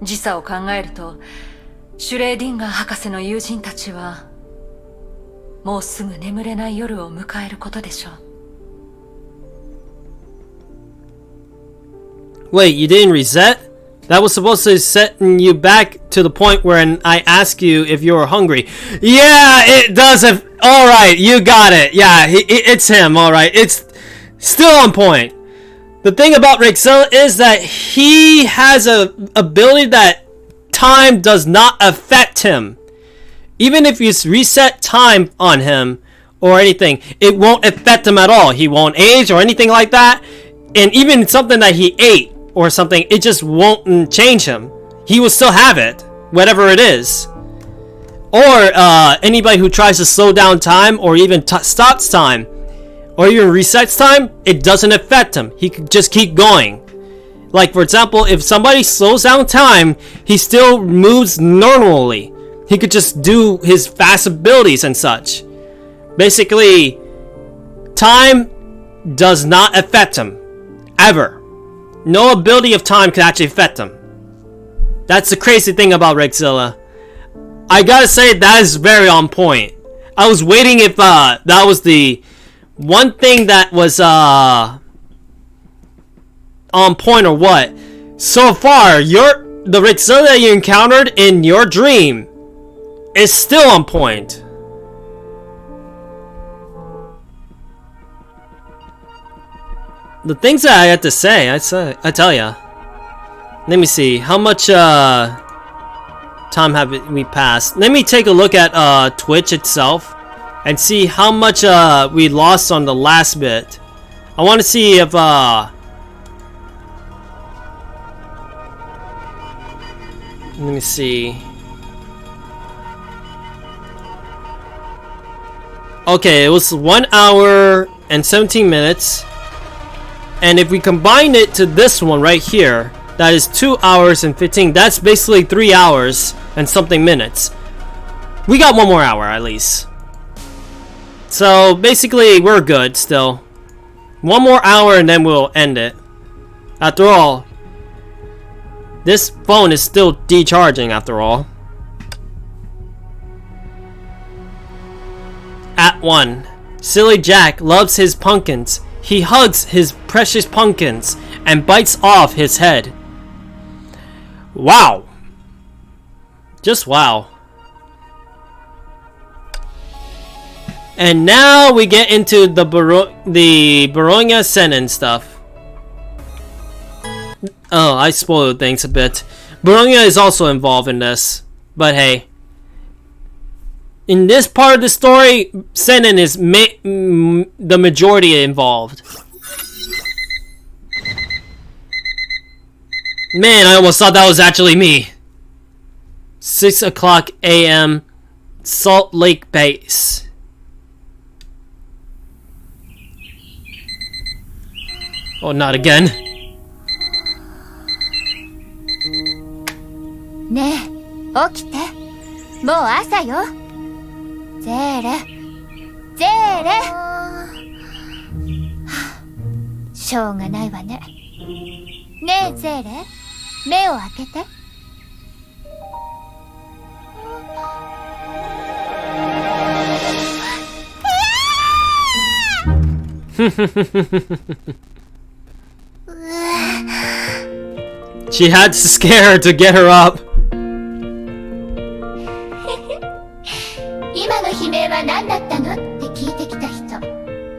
時差を考えると、シュレーディンガー博士の友人たちは、もうすぐ眠れない夜を迎えることでしょう。Wait, you didn't reset? That was supposed to set you back to the point where I ask you if you were hungry. Yeah, it does. Alright, you got it. Yeah, it's him, alright. It's still on point. The thing about Rixel is that he has a ability that time does not affect him. Even if you reset time on him or anything, it won't affect him at all. He won't age or anything like that. And even something that he ate or something, it just won't change him. He will still have it, whatever it is. Or anybody who tries to slow down time or even stops time or even resets time, it doesn't affect him. He could just keep going. Like, for example, if somebody slows down time, he still moves normally. He could just do his fast abilities and such. Basically, time does not affect him. Ever. No ability of time can actually affect him. That's the crazy thing about Rexzilla. I gotta say, that is very on point. I was waiting if that was the one thing that was on point or what. So far, the Rexzilla that you encountered in your dream is still on point. The things that I had to say, I tell ya. Let me see, how much time have we passed? Let me take a look at Twitch itself and see how much we lost on the last bit. I want to see if let me see. Okay, it was 1 hour and 17 minutes. And if we combine it to this one right here, that is 2 hours and 15. That's basically 3 hours and something minutes. We got 1 more hour at least. So basically we're good still. 1 more hour and then we'll end it. After all, this phone is still decharging after all. At 1. Silly Jack loves his pumpkins. He hugs his precious pumpkins and bites off his head. Wow. Just wow. And now we get into the Baronia Senin stuff. Oh, I spoiled things a bit. Baronia is also involved in this. But hey. In this part of the story, Senin is the majority involved. Man, I almost thought that was actually me. 6 o'clock a.m. Salt Lake Base. Oh, not again. ねえ、起きて。もう朝よ。ゼーレ。ゼーレ。しょうがないわね。ねえ、ゼーレ。目を開けて。She had to scare her to get her up. 今の悲鳴は何だったのって聞いてきた人。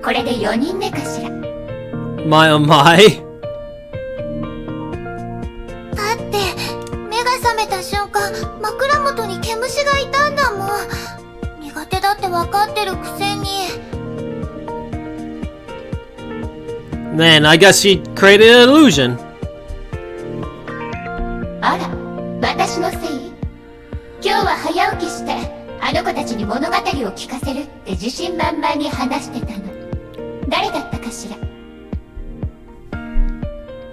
これで4人目かしら。My oh my. だって目が覚めた瞬間、枕元に毛虫がいたんだもん。苦手だって分かってるくせに。Man, I guess she created an illusion. あら、私のせい？今日は早起きして、あの子たちに物語を聞かせるって自信満々に話してたの。誰だったかしら？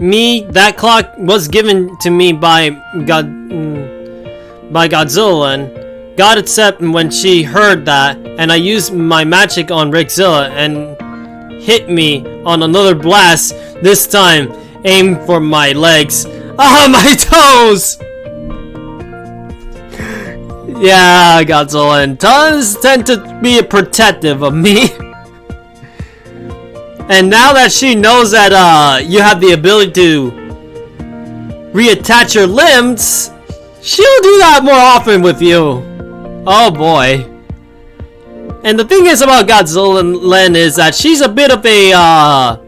Me, that clock was given to me by Godzilla, and got upset when she heard that, and I used my magic on Rickzilla and hit me on another blast, this time aimed for my legs. Ah, my toes! Yeah, Godzilla and tons tend to be protective of me. And now that she knows that you have the ability to reattach your limbs, she'll do that more often with you. Oh boy. And the thing is about Godzilla and Len is that she's a bit of a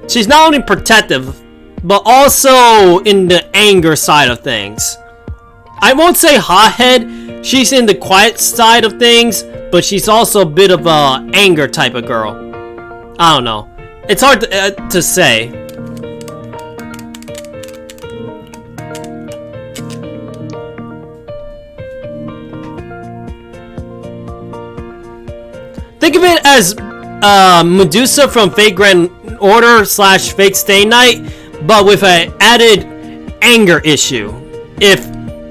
she's not only protective, but also in the anger side of things. I won't say hothead, she's in the quiet side of things, but she's also a bit of a anger type of girl. I don't know. It's hard to say. Think of it as Medusa from Fate Grand Order / Fate Stay Night, but with an added anger issue, if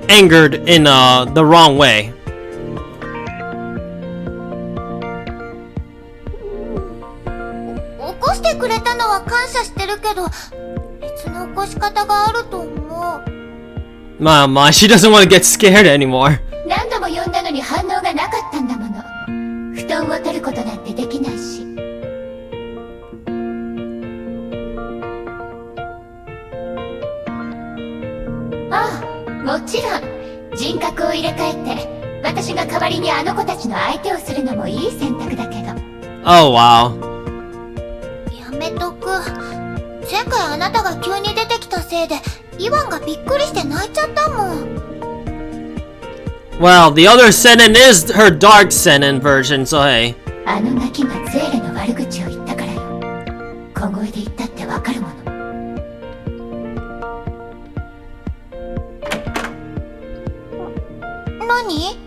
angered in the wrong way. 起こしてくれたのは感謝してるけど、別の起こし方があると思う。Ma, she doesn't want to get scared anymore. 何度も呼んだのに反応がなかったんだもの。布団を取ることなんてできないし。ああ、もちろん人格を入れ替えて私が代わりにあの子たちの相手をするのもいい選択だけど。 Oh wow. やめとく。前回あなたが急に出てきたせいでイワンがびっくりして泣いちゃったもん。 Well, the other Senin is her dark Senin version, so hey. あの泣きがゼーレの悪口を言ったからよ。小声で言ったってわかるもの。何？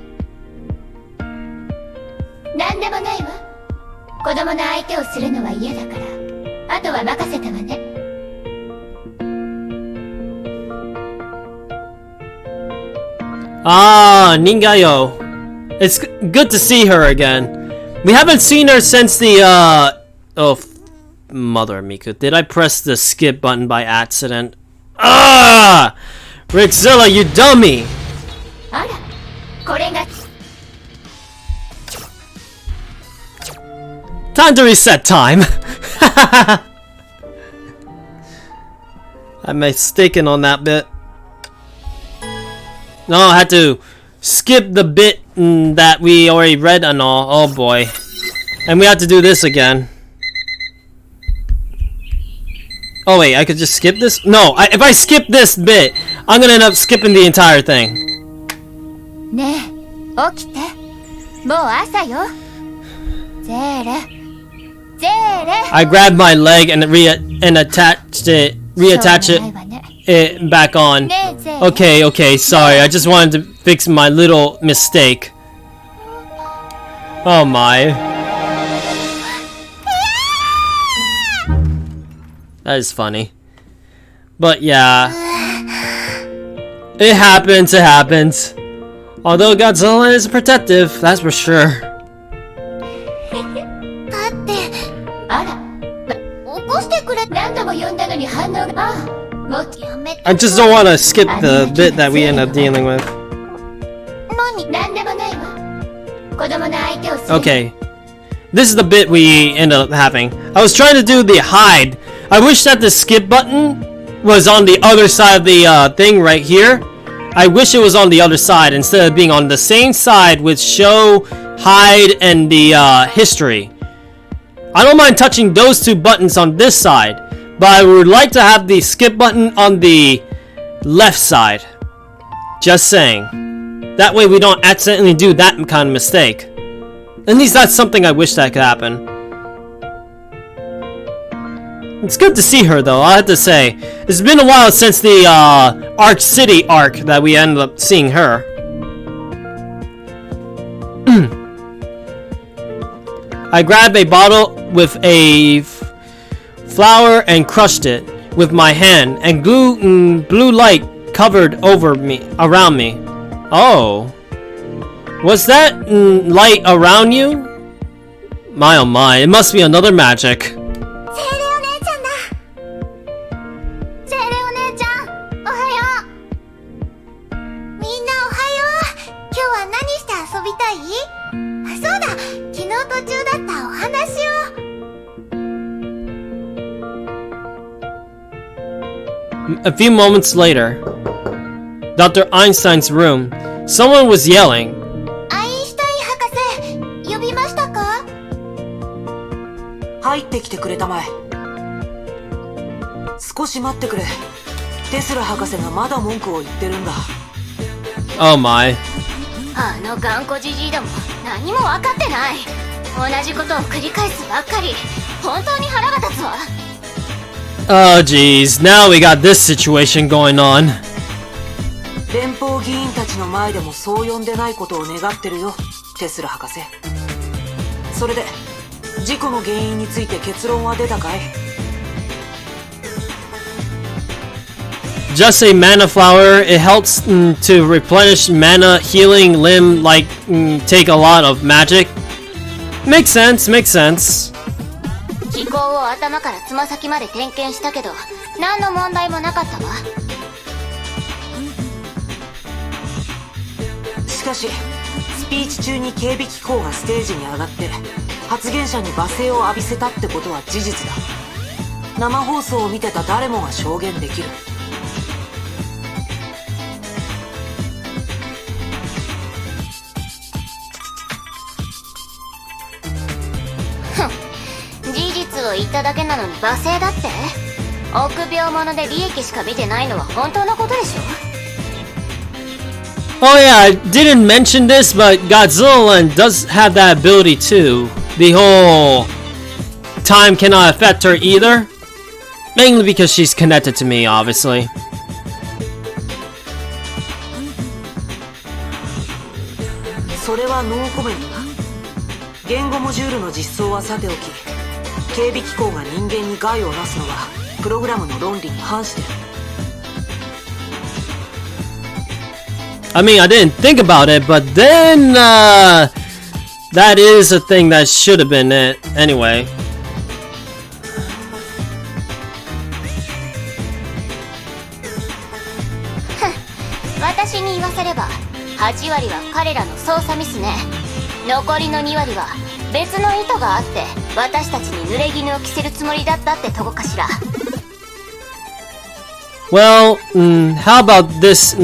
なんでもないわ。子供の相手をするのは嫌だから、あとは任せたわね。Ah, Ningayo. It's good to see her again. We haven't seen her since the, oh, Mother Miku. Did I press the skip button by accident? Ah! Rickzilla, you dummy! あら、これが。Time to reset time! I'm mistaken on that bit. No, I had to skip the bit that we already read and all. Oh boy. And we have to do this again. Oh wait, I could just skip this? No, if I skip this bit, I'm gonna end up skipping the entire thing. ねえ、起きて。もう朝よ。ゼーレ。ゼーレ。I grabbed my leg and attached it, reattach it back on. Okay, sorry. I just wanted to fix my little mistake. Oh my. That is funny. But yeah. It happens, it happens. Although Godzilla is protective, that's for sure. だってあら、起こしてくれ何度も呼んだのに反応がもっとやめて I just don't want to skip the bit that we end up dealing with. 何でもないわ子供の相手をする Okay. This is the bit we end up having. I was trying to do the hide. I wish that the skip button was on the other side of the thing right here. I wish it was on the other side instead of being on the same side with show, hide, and the history. I don't mind touching those two buttons on this side, but I would like to have the skip button on the left side. Just saying. That way we don't accidentally do that kind of mistake. At least that's something I wish that could happen. It's good to see her though, I have to say. It's been a while since the Arc City arc that we ended up seeing her. I grabbed a bottle with a flower and crushed it with my hand, and blue light covered over me, around me. Oh. Was that light around you? My oh my, it must be another magic. 精霊お姉ちゃんだ精霊お姉ちゃんおはようみんなおはよう今日は何して遊びたいあそうだ昨日途中だったお話を A few moments later, Dr. Einstein's room, someone was yelling. アインシュタイン博士呼びましたか入ってきてくれたまえ。少し待ってくれ。テスラ博士がまだ文句を言ってるんだ。Oh my. あの頑固じじいども何も分かってない同じことを繰り返すばっかり本当に腹が立つわ Oh geez, now we got this situation going on. 連邦議員たちの前でもそう呼んでないことを願ってるよ、テスラ博士。それで事故の原因について結論は出たかい？ Just a mana flower. It helps to replenish mana, healing limb, like take a lot of magic. Makes sense, makes sense. 気候を頭からつま先まで点検したけど何の問題もなかったわしかしスピーチ中に警備機構がステージに上がって発言者に罵声を浴びせたってことは事実だ。生放送を見てた誰もが証言できる。事実を言っただけなのに罵声だって臆病者で利益しか見てないのは本当のことでしょ Oh yeah, I didn't mention this, but Godzilla does have that ability too. The whole time cannot affect her either. Mainly because she's connected to me, obviously. それはノーコメントだ。言語モジュールの実装はさておき、警備機構が人間に害をなすのはプログラムの論理に反してる。I mean, I didn't think about it, but then that is a thing that should have been it anyway. 私に言わせれば8割は彼らの操作ミスね残りの2割は別の意図があって私たちに濡れ衣を着せるつもりだったってとこかしら Well, how about this?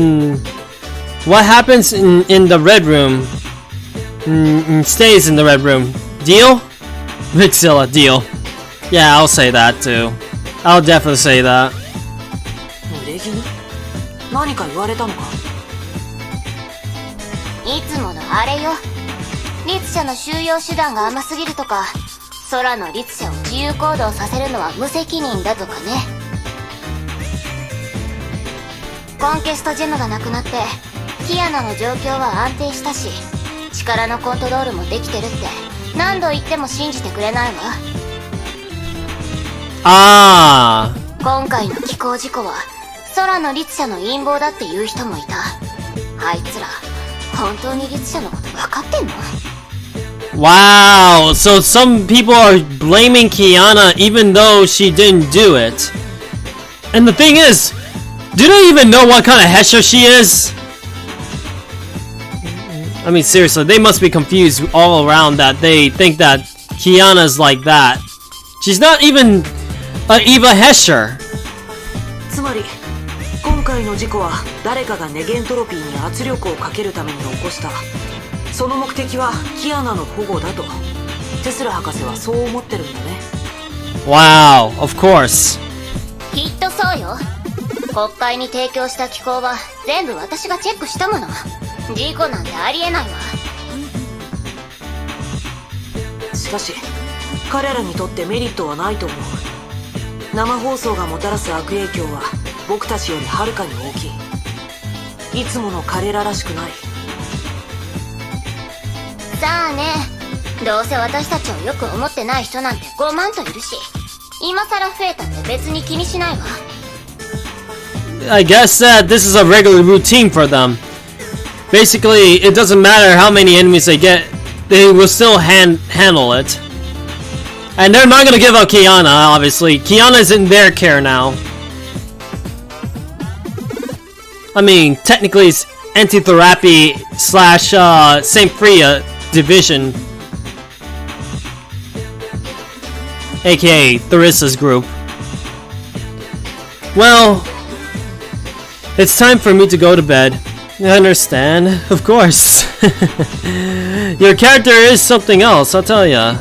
What happens in the red room stays in the red room. Deal? Vixilla, deal. Yeah, I'll say that too. I'll definitely say that. 濡れ衣？何か言われたのか？いつものあれよ律者の収容手段が甘すぎるとか空の律者を自由行動させるのは無責任だとかねコンケストジェムがなくなってキアナの状況は安定したし力のコントロールもできてるって何度言っても信じてくれないわあ今回の気候事故は空の律者の陰謀だっていう人もいた。あいつら本当に律者のこと分かってんの？ wow, so some people are blaming Kiana even though she didn't do it. And the thing is, do they even know what kind of Hesher she is? I mean, seriously, they must be confused all around that they think that Kiana's like that. She's not even a Eva Hesher. つまり今回の事故は誰かがネゲントロピーに圧力をかけるために起こした。その目的はキアナの保護だとテスラ博士はそう思ってるんだね。 Wow, of course. きっとそうよ。国会に提供した機構は全部私がチェックしたもの。事故なんてありえないわ。しかし彼らにとってメリットはないと思う。生放送がもたらす悪影響は僕たちよりはるかに大きい。いつもの彼ららしくない。さあね、どうせ私たちをよく思ってない人なんて5万といるし、今さら増えたって別に気にしないわ。I guess that this is a regular routine for them. Basically, it doesn't matter how many enemies they get, they will still handle it. And they're not gonna give up Kiana, obviously. Kiana's in their care now. I mean, technically it's Antitherapy slash St. Freya division. AKA Therissa's group. Well, it's time for me to go to bed. I understand, of course. Your character is something else, I'll tell ya.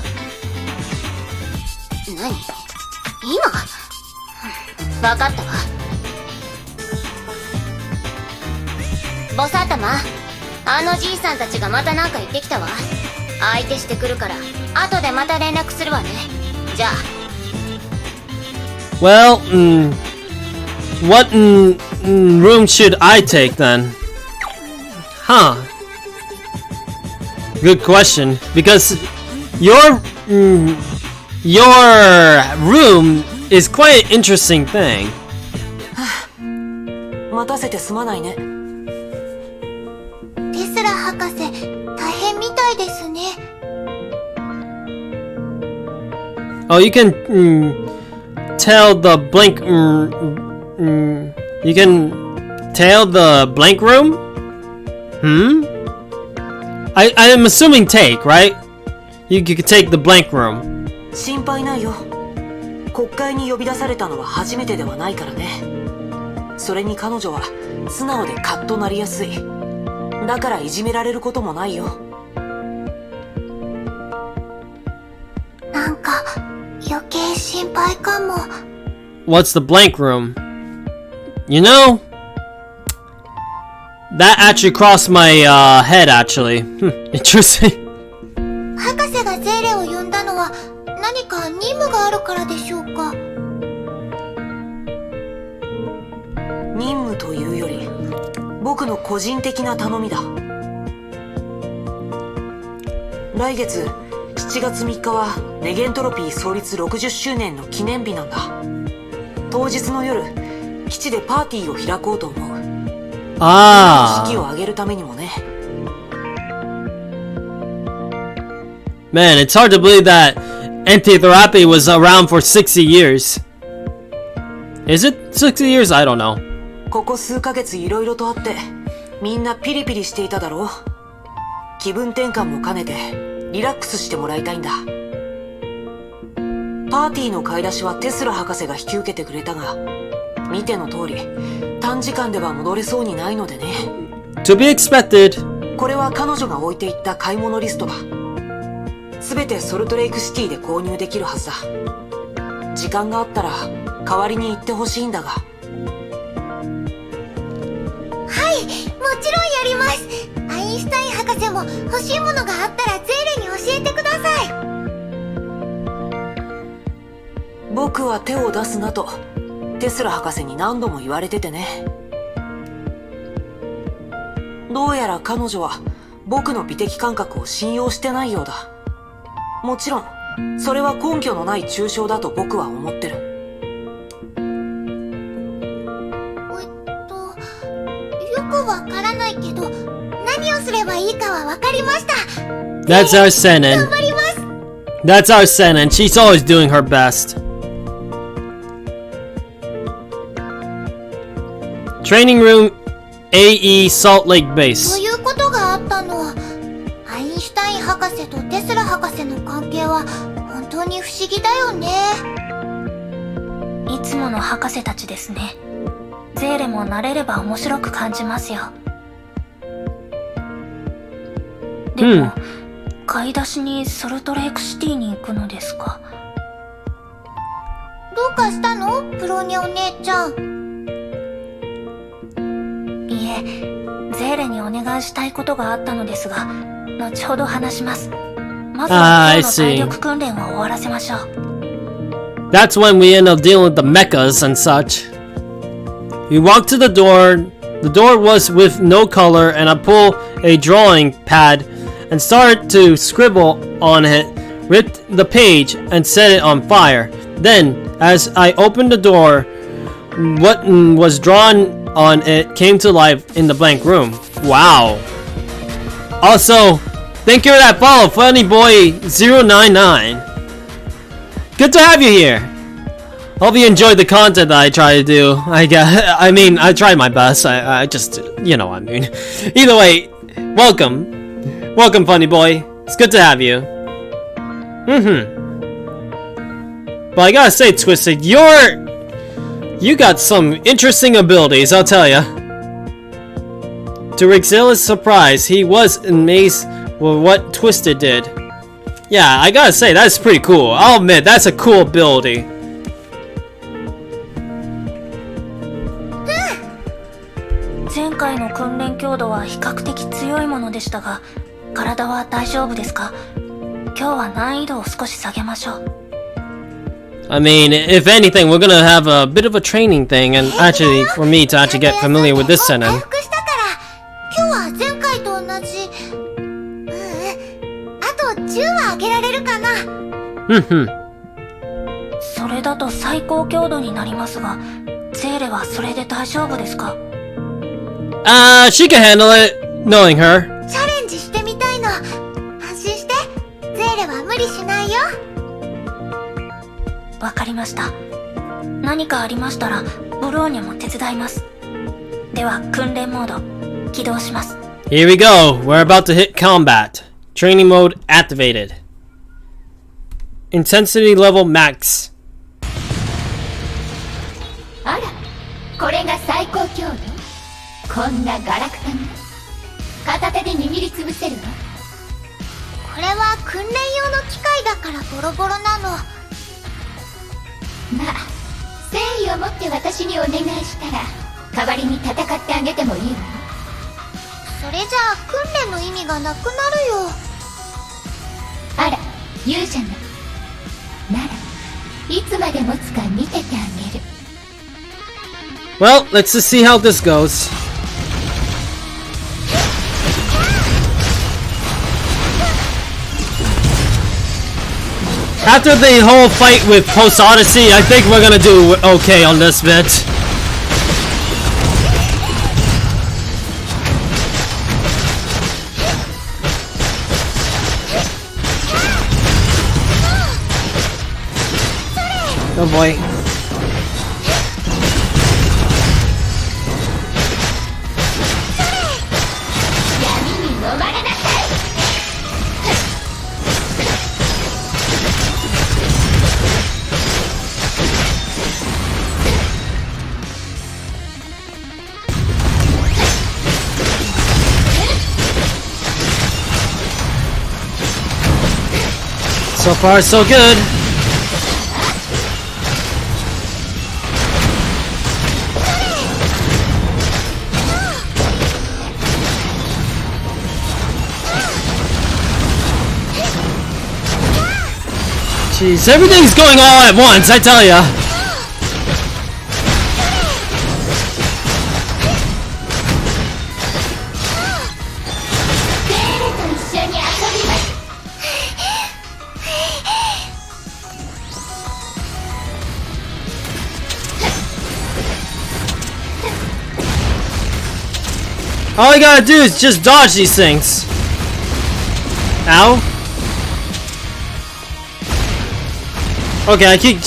何？今？分かったわ。ボサ頭、あのじいさんたちがまたなんか言ってきたわ。相手してくるから後でまた連絡するわね。じゃあ。Well, what room should I take then? Huh. Good question. Because your room is quite an interesting thing. 待たせてすまないね。テスラ博士、大変みたいですね。Oh, you can tell the blank. You can tell the blank room. I am assuming take, right? You could take the blank room. 心配ないよ。国会に呼び出されたのは初めてではないからね。それに彼女は素直でカッとなりやすい。だからいじめられることもないよ。なんか余計心配かも。What's the blank room? You know, that actually crossed my head. Actually, interesting. 博士がゼーレを呼んだのは何か任務があるからでしょうか？任務というより僕の個人的な頼みだ。来月7月3日はネゲントロピー創立60周年の記念日なんだ。当日の夜基地でパーティーを開こうと思う。式を挙げるためにもね。Man, it's hard to believe that Antitherapy was around for 60 years. Is it 60 years? I don't know. ここ数ヶ月いろいろとあってみんなピリピリしていただろう。気分転換も兼ねてリラックスしてもらいたいんだ。パーティーの買い出しはテスラ博士が引き受けてくれたが、見ての通り短時間では戻れそうにないのでね。 To be expected. これは彼女が置いていった買い物リストだ。すべてソルトレイクシティで購入できるはずだ。時間があったら代わりに行ってほしいんだが。はい、もちろんやります。アインシュタイン博士も欲しいものがあったらゼーレに教えてください。僕は手を出すなとテスラ博士に何度も言われててね。どうやら彼女は僕の美的感覚を信用してないようだ。もちろんそれは根拠のない抽象だと僕は思ってる。くわからないけど、何をすればいいかはわかりました。That's our Seinen. 頑張ります。 That's our Seinen. She's always doing her best. Training room AE Salt Lake と Base. いうことがあったの。アインシュタイン博士とテスラ博士の関係は本当に不思議だよね。いつもの博士たちですね。ゼーレも慣れれば面白く感じますよ。でも、買い出しにソルトレイクシティに行くのですか？どうかしたの？プロニャお姉ちゃん。いえ、ゼーレにお願いしたいことがあったのですが、後ほど話します。まずは今日の体力訓練を終わらせましょう。That's when we end up dealing with the mechas and such. We walked to the door. The door was with no color, and I pulled a drawing pad and started to scribble on it, ripped the page, and set it on fire. Then, as I opened the door, what was drawn on it came to life in the blank room. Wow. Also, thank you for that follow, funnyboy099. Good to have you here. Hope you enjoyed the content that I try to do. I tried my best. I just, you know what I mean. Either way, welcome. Welcome, funny boy. It's good to have you. But I gotta say, Twisted, you got some interesting abilities, I'll tell ya. To Rixilla's surprise, he was amazed with what Twisted did. Yeah, I gotta say, that's pretty cool. I'll admit, that's a cool ability. 前回の訓練強度は比較的強いものでしたが、体は大丈夫ですか？今日は難易度を少し下げましょう。I mean, if anything, we're gonna have a bit of a training thing, and actually, for me to actually get familiar with this Seinen. 回復したから、今日は前回と同じ。あと10は上げられるかな。それだと最高強度になりますが、ゼーレはそれで大丈夫ですか？ She can handle it, knowing her. チャレンジしてみたいの。安心して。ゼーレは無理しないよ。わかりました。何かありましたら、ブローニャも手伝います。では、訓練モード、起動します。Here we go. We're about to hit combat. Training mode activated. Intensity level max. あら、これが最高強度。こんなガラクタが片手で握りつぶせるわ。これは訓練用の機械だからボロボロなの。まあ、誠意を持って私にお願いしたら代わりに戦ってあげてもいいわ。それじゃあ訓練の意味がなくなるよ。あら、言うじゃない。ならいつまで持つか見ててあげる。 Well, let's just see how this goes. After the whole fight with Post Odyssey, I think we're gonna do okay on this bit. Oh boy. So far, so good. Jeez, everything's going all at once, I tell ya. All I gotta do is just dodge these things. Ow. Okay, I keep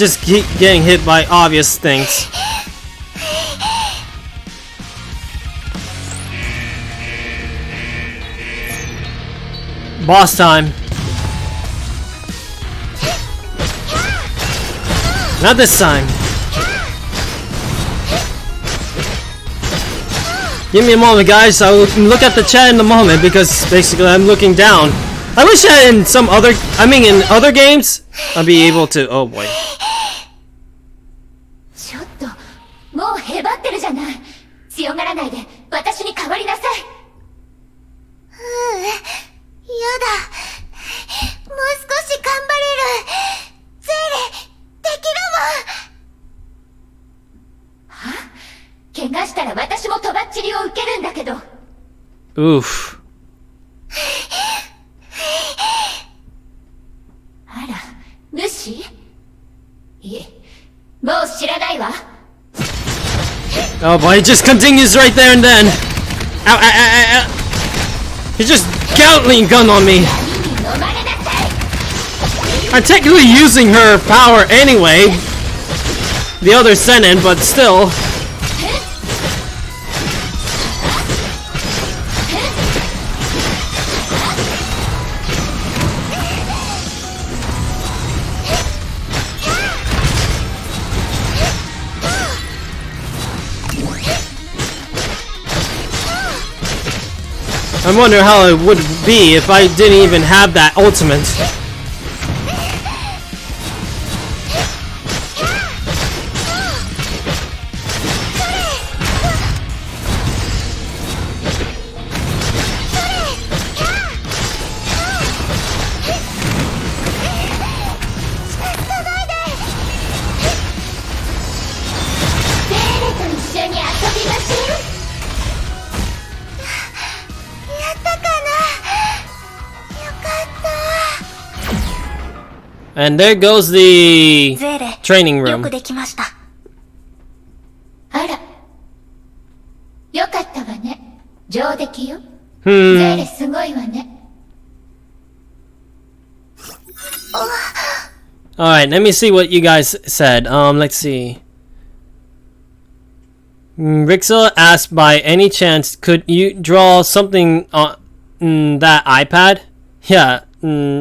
getting hit by obvious things. Boss time. Not this time. Give me a moment, guys. I'll look at the chat in a moment because basically I'm looking down. I wish that in some other, in other games, I'd be able to. Oh boy. ちょっともうへばってるじゃない。強がらないで私に代わりなさい。やだ。もう少し頑張れる。ゼーレ、できるもん。は？怪我したら私もとばっちりを受けるんだけど。Oof. あら、無視？いえ、もう知らないわ。Oh boy, it just continues right there and then. Ow, ow, ow, ow. He just Gatling gun on me. I'm technically using her power anyway. The other Senin, but still. I wonder how it would be if I didn't even have that ultimate. And there goes the training room. よくできました。あら、よかったわね。上出来よ。ゼーレすごいわね。Alright, let me see what you guys said. Let's see. Rixel asked, by any chance, could you draw something on that iPad? Yeah,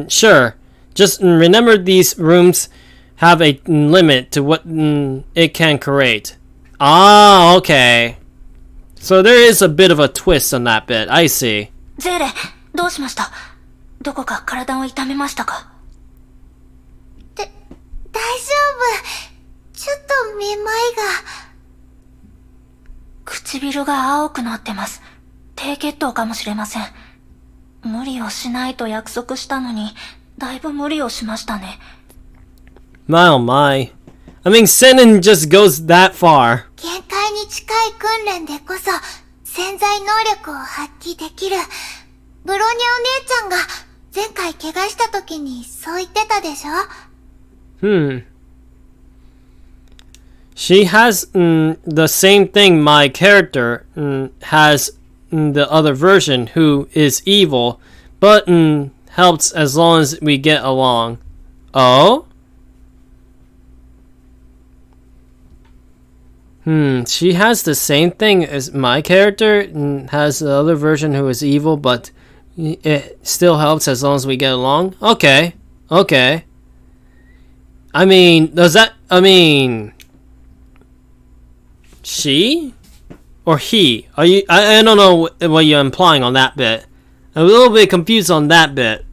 sure. Just remember these rooms have a limit to what it can create. Ah, okay. So there is a bit of a twist on that bit. I see. ゼーレ、どうしました？どこか体を痛めましたか？大丈夫。ちょっとめまいが。唇が青くなってます。低血糖かもしれません。無理をしないと約束したのに、だいぶ無理をしましたね。My oh my. Senin just goes that far. 限界に近い訓練でこそ潜在能力を発揮できる。ブロニャお姉ちゃんが前回怪我した時にそう言ってたでしょ？ She has the same thing my character has the other version who is evil, but helps as long as we get along. Oh? She has the same thing as my character and has the other version who is evil, but it still helps as long as we get along? Okay. Okay. Does that... She? Or he? Are you... I don't know what you're implying on that bit. I'm a little bit confused on that bit.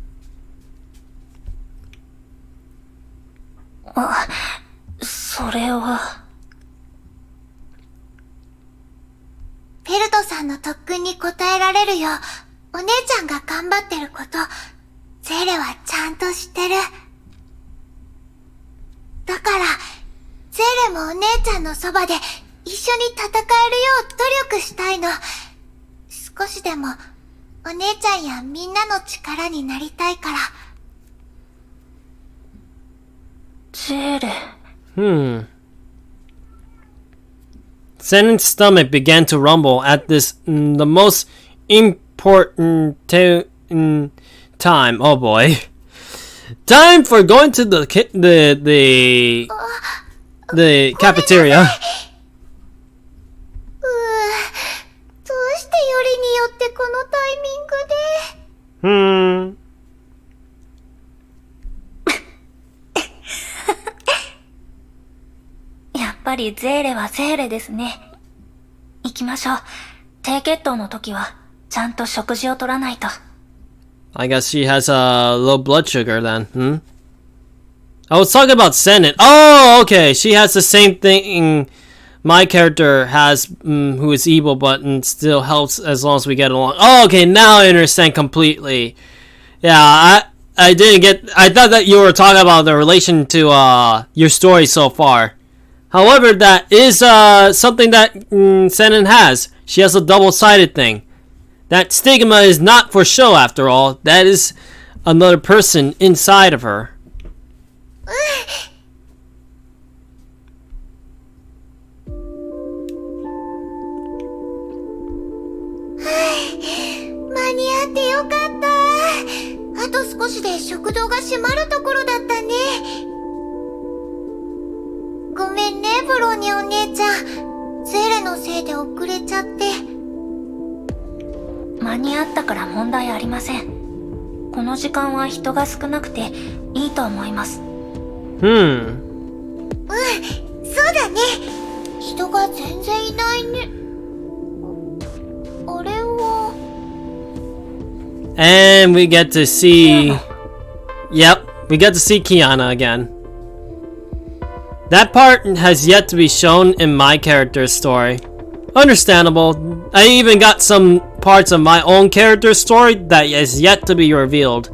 それは。ペルトさんの特訓に応えられるよう、お姉ちゃんが頑張ってること、ゼーレはちゃんと知ってる。だから、ゼーレもお姉ちゃんのそばで一緒に戦えるよう努力したいの。少しでも、お姉ちゃんやみんなの力になりたいから。ゼーレ。Senen's stomach began to rumble at this, the most important time. Oh boy. Time for going to the cafeteria. どうしてよりによってこのタイミングで。やっぱりゼーレはゼーレですね。行きましょう。低血糖の時はちゃんと食事を取らないと。I guess she has a low blood sugar then. I was talking about Senate. Oh, okay. She has the same thing my character has, who is evil but still helps as long as we get along. Oh, okay. Now I understand completely. Yeah, I didn't get. I thought that you were talking about the relation to your story so far. However, that is something that Senen has. She has a double-sided thing. That stigma is not for show, after all. That is another person inside of her. 間に合ってよかった。あと少しで食堂が閉まるところだったね。ごめんね、ブローニャお姉ちゃん。ゼーレのせいで遅れちゃって。間に合ったから問題ありません。この時間は人が少なくていいと思います。そうだね。人が全然いないね。あれは。And we get to see... Yep, we get to see Kiana again. That part has yet to be shown in my character's story. Understandable. I even got some parts of my own character's story that is yet to be revealed.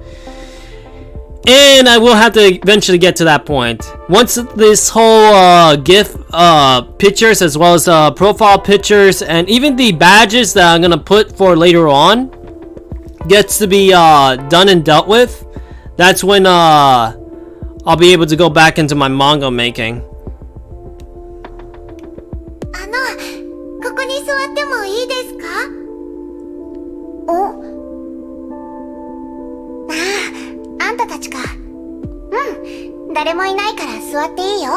And I will have to eventually get to that point. Once this whole GIF pictures as well as profile pictures and even the badges that I'm gonna put for later on gets to be done and dealt with, that's when I'll be able to go back into my manga making. ここに座ってもいいですか？あんたたちか。誰もいないから座っていいよ。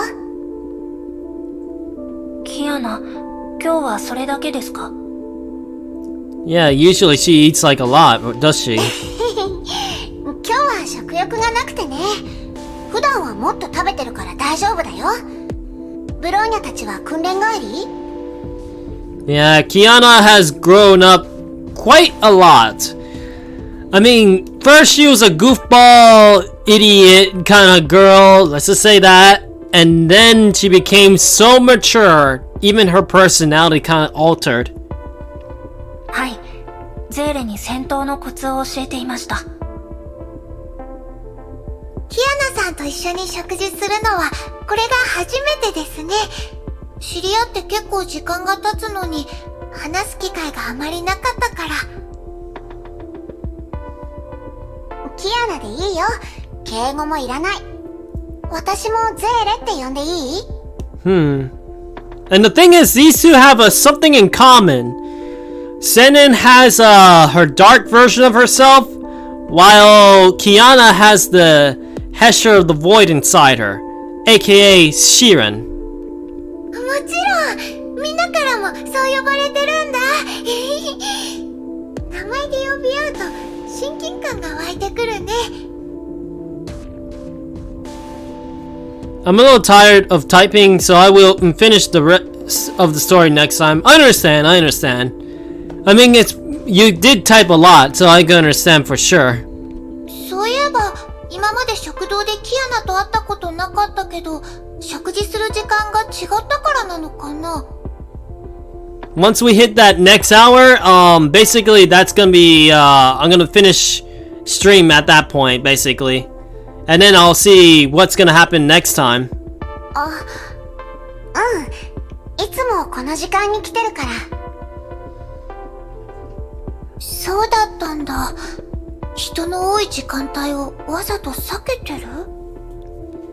キアナ、今日はそれだけですか？ Yeah, usually she eats like a lot, does she? 今日は食欲がなくてね。普段はもっと食べてるから大丈夫だよ。ブローニャたちは訓練帰り？ Yeah, Kiana has grown up quite a lot. I mean, first she was a goofball, idiot kind of girl, let's just say that. And then she became so mature, even her personality kind of altered. はい、ゼーレに戦闘のコツを教えていました。キアナさんと一緒に食事するのはこれが初めてですね。知り合って結構時間が経つのに話す機会があまりなかったから。キアナでいいよ。敬語もいらない。私もゼーレって呼んでいい？ And the thing is, these two have something in common. Senen has her dark version of herself, while Kiana has the Hesher of the Void inside her, aka Shiren. もちろん、みんなからもそう呼ばれてるんだ。名前で呼び合うと親近感が湧いてくるね。I'm a little tired of typing, so I will finish the rest of the story next time. I understand. I mean, you did type a lot, so I can understand for sure. そういえば、今まで食堂でキアナと会ったことなかったけど、食事する時間が違ったからなのかな。Once we hit that next hour, basically that's gonna be, I'm gonna finish stream at that point, basically. And then I'll see what's gonna happen next time. いつもこの時間に来てるから。そうだったんだ。人の多い時間帯をわざと避けてる？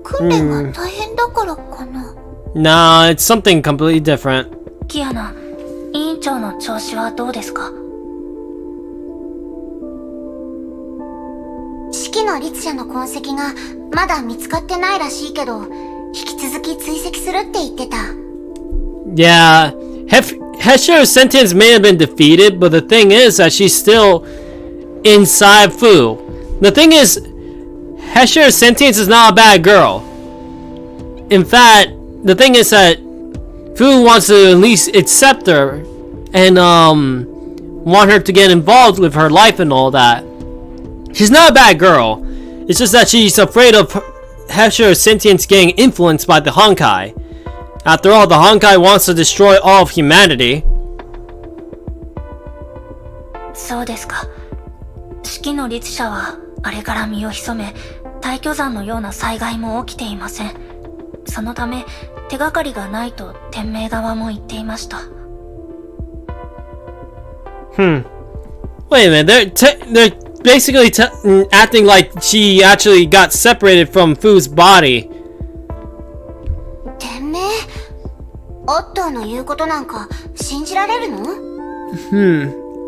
訓練が大変だからかな。Nah, it's something completely different. キアナ、委員長の調子はどうですか？式の律者の痕跡がまだ見つかってないらしいけど、引き続き追跡するって言ってた。Yeah, Hesher's sentence may have been defeated, but the thing is that she's still inside Fu. The thing is, Hesher's sentence is not a bad girl. In fact, the thing is that Fu wants to at least accept her and want her to get involved with her life and all that. She's not a bad girl. It's just that she's afraid of Hesher's sentience getting influenced by the Honkai. After all, the Honkai wants to destroy all of humanity. そうですか。式の律者はあれから身を潜め、大巨山のような災害も起きていません。そのため手がかりがないと天命側も言っていました。Wait a minute, they're basically acting like she actually got separated from Fu's body. 天命？オットーの言うことなんか信じられるの？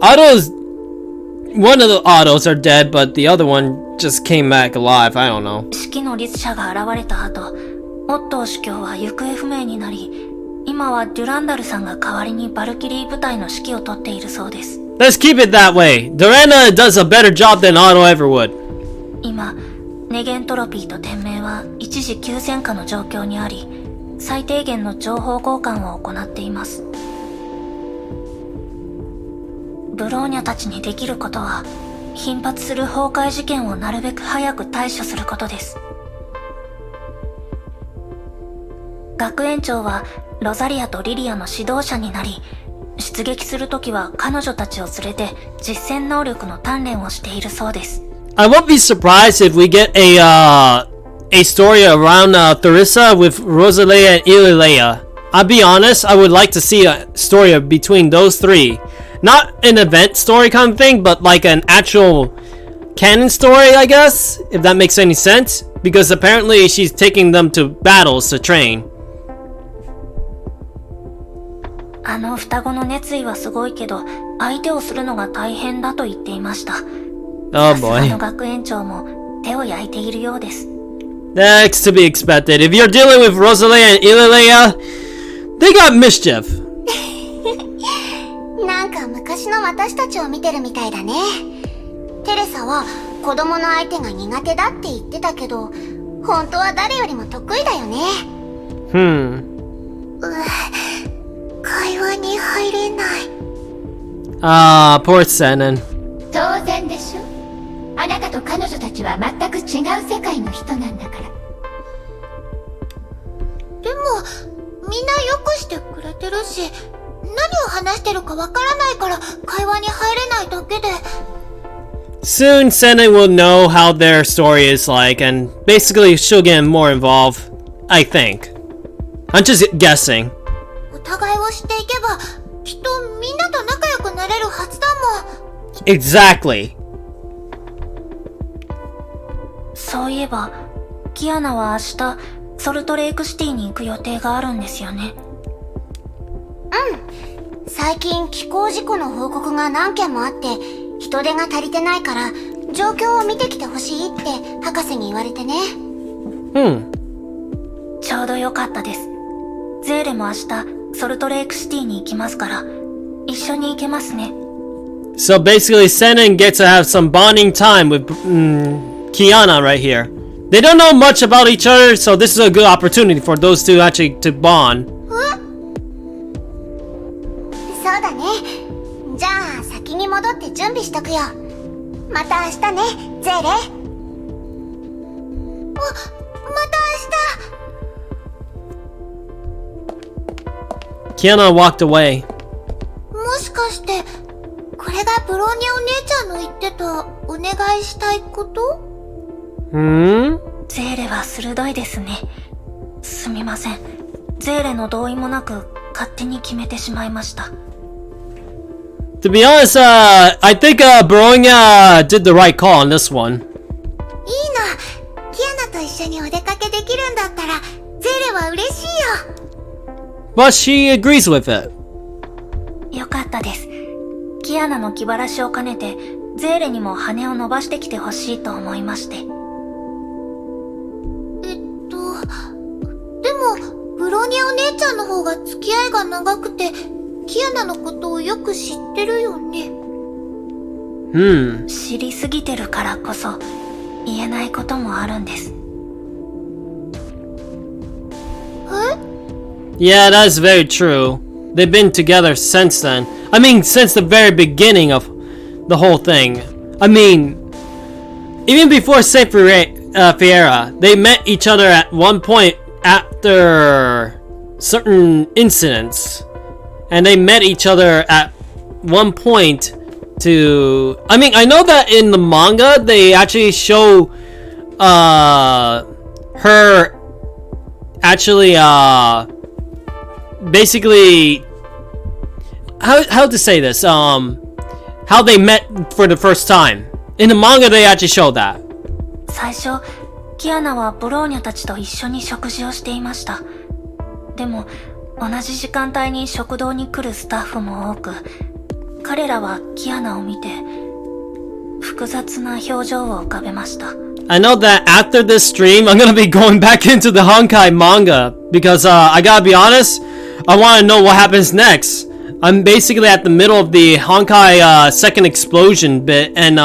Otto's... One of the Ottos are dead, but the other one just came back alive. I don't know. 式の律者が現れた後、オットー主教は行方不明になり、今はデュランダルさんが代わりにバルキリー部隊の指揮を執っているそうです。Let's keep it that way. Durana does a better job than Otto ever would. 今、ネゲントロピーと天命は一時急戦下の状況にあり、最低限の情報交換を行っています。ブローニャたちにできることは、頻発する崩壊事件をなるべく早く対処することです。学園長はロザリアとリリアの指導者になり、出撃するときは彼女たちを連れて実戦能力の鍛錬をしているそうです。I won't be surprised if we get a story around Theresa with Rosalia and Ililea. I'll be honest, I would like to see a story between those three. Not an event story kind of thing, but like an actual canon story, I guess, if that makes any sense. Because apparently she's taking them to battles to train. あの双子の熱意はすごいけど、相手をするのが大変だと言っていました。Oh boy. の学園長も手を焼いているようです。That's to be expected. If you're dealing with Rosalia and Ililea, they got mischief. なんか昔の私たちを見てるみたいだね。テレサは子供の相手が苦手だって言ってたけど、本当は誰よりも得意だよね。会話に入れない。Poor Sennen. 当然でしょ。あなたと彼女たちは全く違う世界の人なんだから。でもみんなよくしてくれてるし、何を話してるかわからないから会話に入れないだけで。Soon Sennen will know how their story is like, and basically she'll get more involved, I think. I'm just guessing. お互いを知っていけば、きっとみんなと仲良くなれるはずだもん。Exactly. そういえば、キアナは明日、ソルトレイクシティに行く予定があるんですよね。最近気候事故の報告が何件もあって、人手が足りてないから、状況を見てきてほしいって博士に言われてね。ちょうどよかったです。ゼーレも明日、ソルトレイクシティに行きますから、一緒に行けますね。So basically Sennen gets to have some bonding time with Kiana right here. They don't know much about each other, so this is a good opportunity for those two actually to bond. そうだね。じゃあ先に戻って準備しとくよ。また明日ね、ゼーレ。また明日。Kiana walked away. もしかしてこれがブローニャお姉ちゃんの言ってたお願いしたいこと？ゼーレは鋭いですね。すみません。ゼーレの同意もなく勝手に決めてしまいました。To be honest, I think Bronya did the right call on this one. いいな。キアナと一緒にお出かけできるんだったらゼーレは嬉しいよ。But she agrees with it. ったです。キアナの気晴らしを兼ねて、ゼーレにも羽を伸ばしてきてほしいと思いまして。でも、ブローニャお姉ちゃんの方が付き合いが長くて、キアナのことをよく知ってるよね。知りすぎてるからこそ、言えないこともあるんです。Yeah, that's very true. They've been together since then. I mean, since the very beginning of the whole thing. I mean, even before Saint Fiera, they met each other at one point after certain incidents. And they met each other at one point to... I mean, I know that in the manga, they actually show her actually basically how to say this, how they met for the first time. In the manga, they actually show that. 最初、キアナはブローニャたちと一緒に食事をしていました。でも、同じ時間帯に食堂に来るスタッフも多く、彼らはキアナを見て、複雑な表情を浮かべました。I know that after this stream, I'm gonna be going back into the Honkai manga because I gotta be honest, I want to know what happens next. I'm basically at the middle of the Honkai second explosion bit, and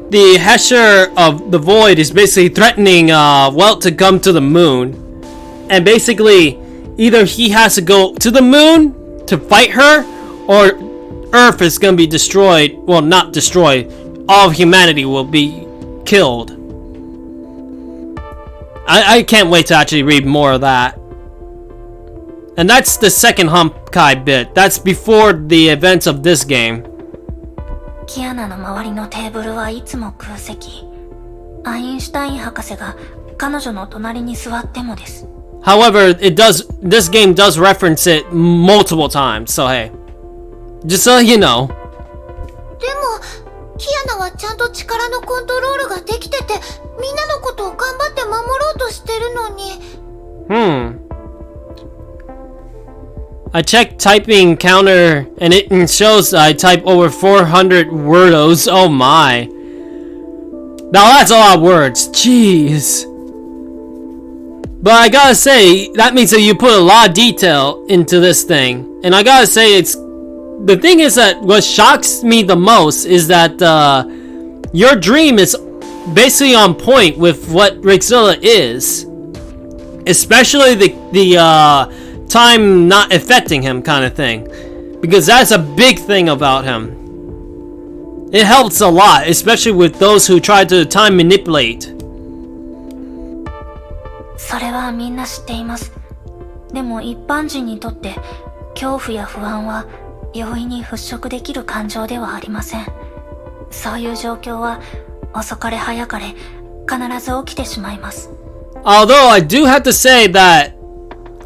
the Hesher of the Void is basically threatening Welt to come to the moon, and basically either he has to go to the moon to fight her, or Earth is gonna be destroyed. Well, not destroyed. All of humanity will be killed. I can't wait to actually read more of that. And that's the second Honkai bit. That's before the events of this game. キアナの周りのテーブルはいつも空席。アインシュタイン博士が彼女の隣に座ってもです。However, this game does reference it multiple times, so hey. Just so you know. でも、キアナはちゃんと力のコントロールができてて、みんなのことを頑張って守ろうとしてるのに。I checked typing counter and it shows I type over 400 wordos. Oh my. Now that's a lot of words. Jeez. But I gotta say, that means that you put a lot of detail into this thing. And I gotta say, the thing is that what shocks me the most is that your dream is basically on point with what Rixzilla is. Especially the time not affecting him kind of thing. Because that's a big thing about him. It helps a lot, especially with those who try to time manipulate. それはみんな知っています。でも一般人にとって恐怖や不安は容易に払拭できる感情ではありません。そういう状況は遅かれ早かれ必ず起きてしまいます。Although I do have to say that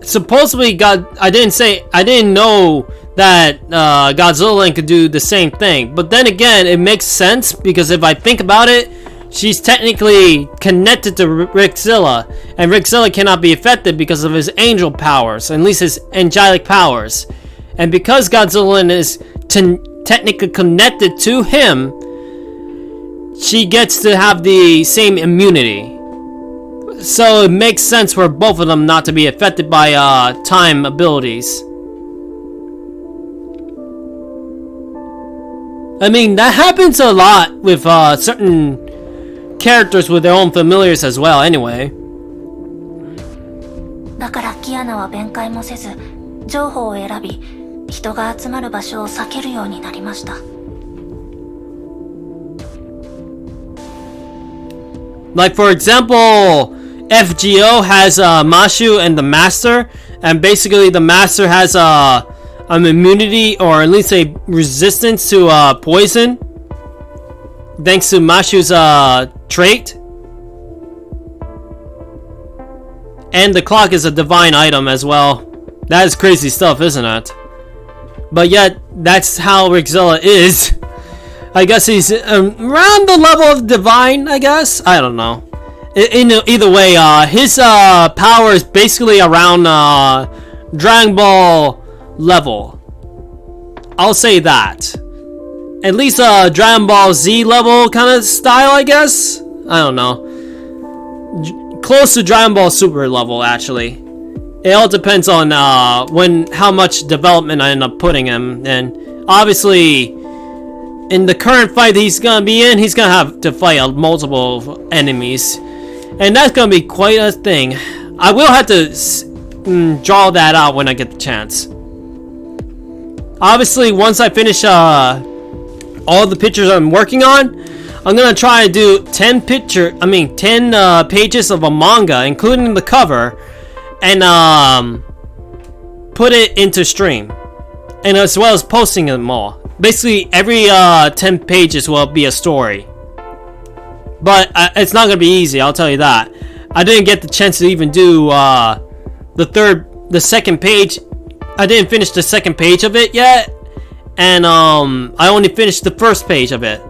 supposedly I didn't know that Godzilla could do the same thing. But then again, it makes sense because if I think about it, she's technically connected to Rixzilla, and Rixzilla cannot be affected because of his angel powers, at least his angelic powers. And because Godzilla is technically connected to him, she gets to have the same immunity. So it makes sense for both of them not to be affected by time abilities. I mean, that happens a lot with certain characters with their own familiars as well, anyway. だからキアナは弁解もせず、情報を選び、人が集まる場所を避けるようになりました。Like for example, FGO has Mashu and the Master, and basically the Master has an immunity or at least a resistance to poison, thanks to Mashu's trait. And the clock is a divine item as well. That is crazy stuff, isn't it? But yet, that's how Rixzilla is. I guess he's around the level of divine, I guess? I don't know. Either way, his power is basically around Dragon Ball level. I'll say that. At least a Dragon Ball Z level kind of style, I guess. I don't know. Close to Dragon Ball Super level, actually. It all depends on how much development I end up putting him. And obviously, in the current fight he's gonna be in, he's gonna have to fight multiple enemies, and that's gonna be quite a thing. I will have to draw that out when I get the chance. Obviously, once I finish all the pictures I'm working on, I'm gonna try to do 10 pages of a manga, including the cover, and put it into stream, and as well as posting them all. Basically, every 10 pages will be a story. But it's not gonna be easy, I'll tell you that. I didn't get the chance to even do the second page. I didn't finish the second page of it yet, and I only finished the first page of it.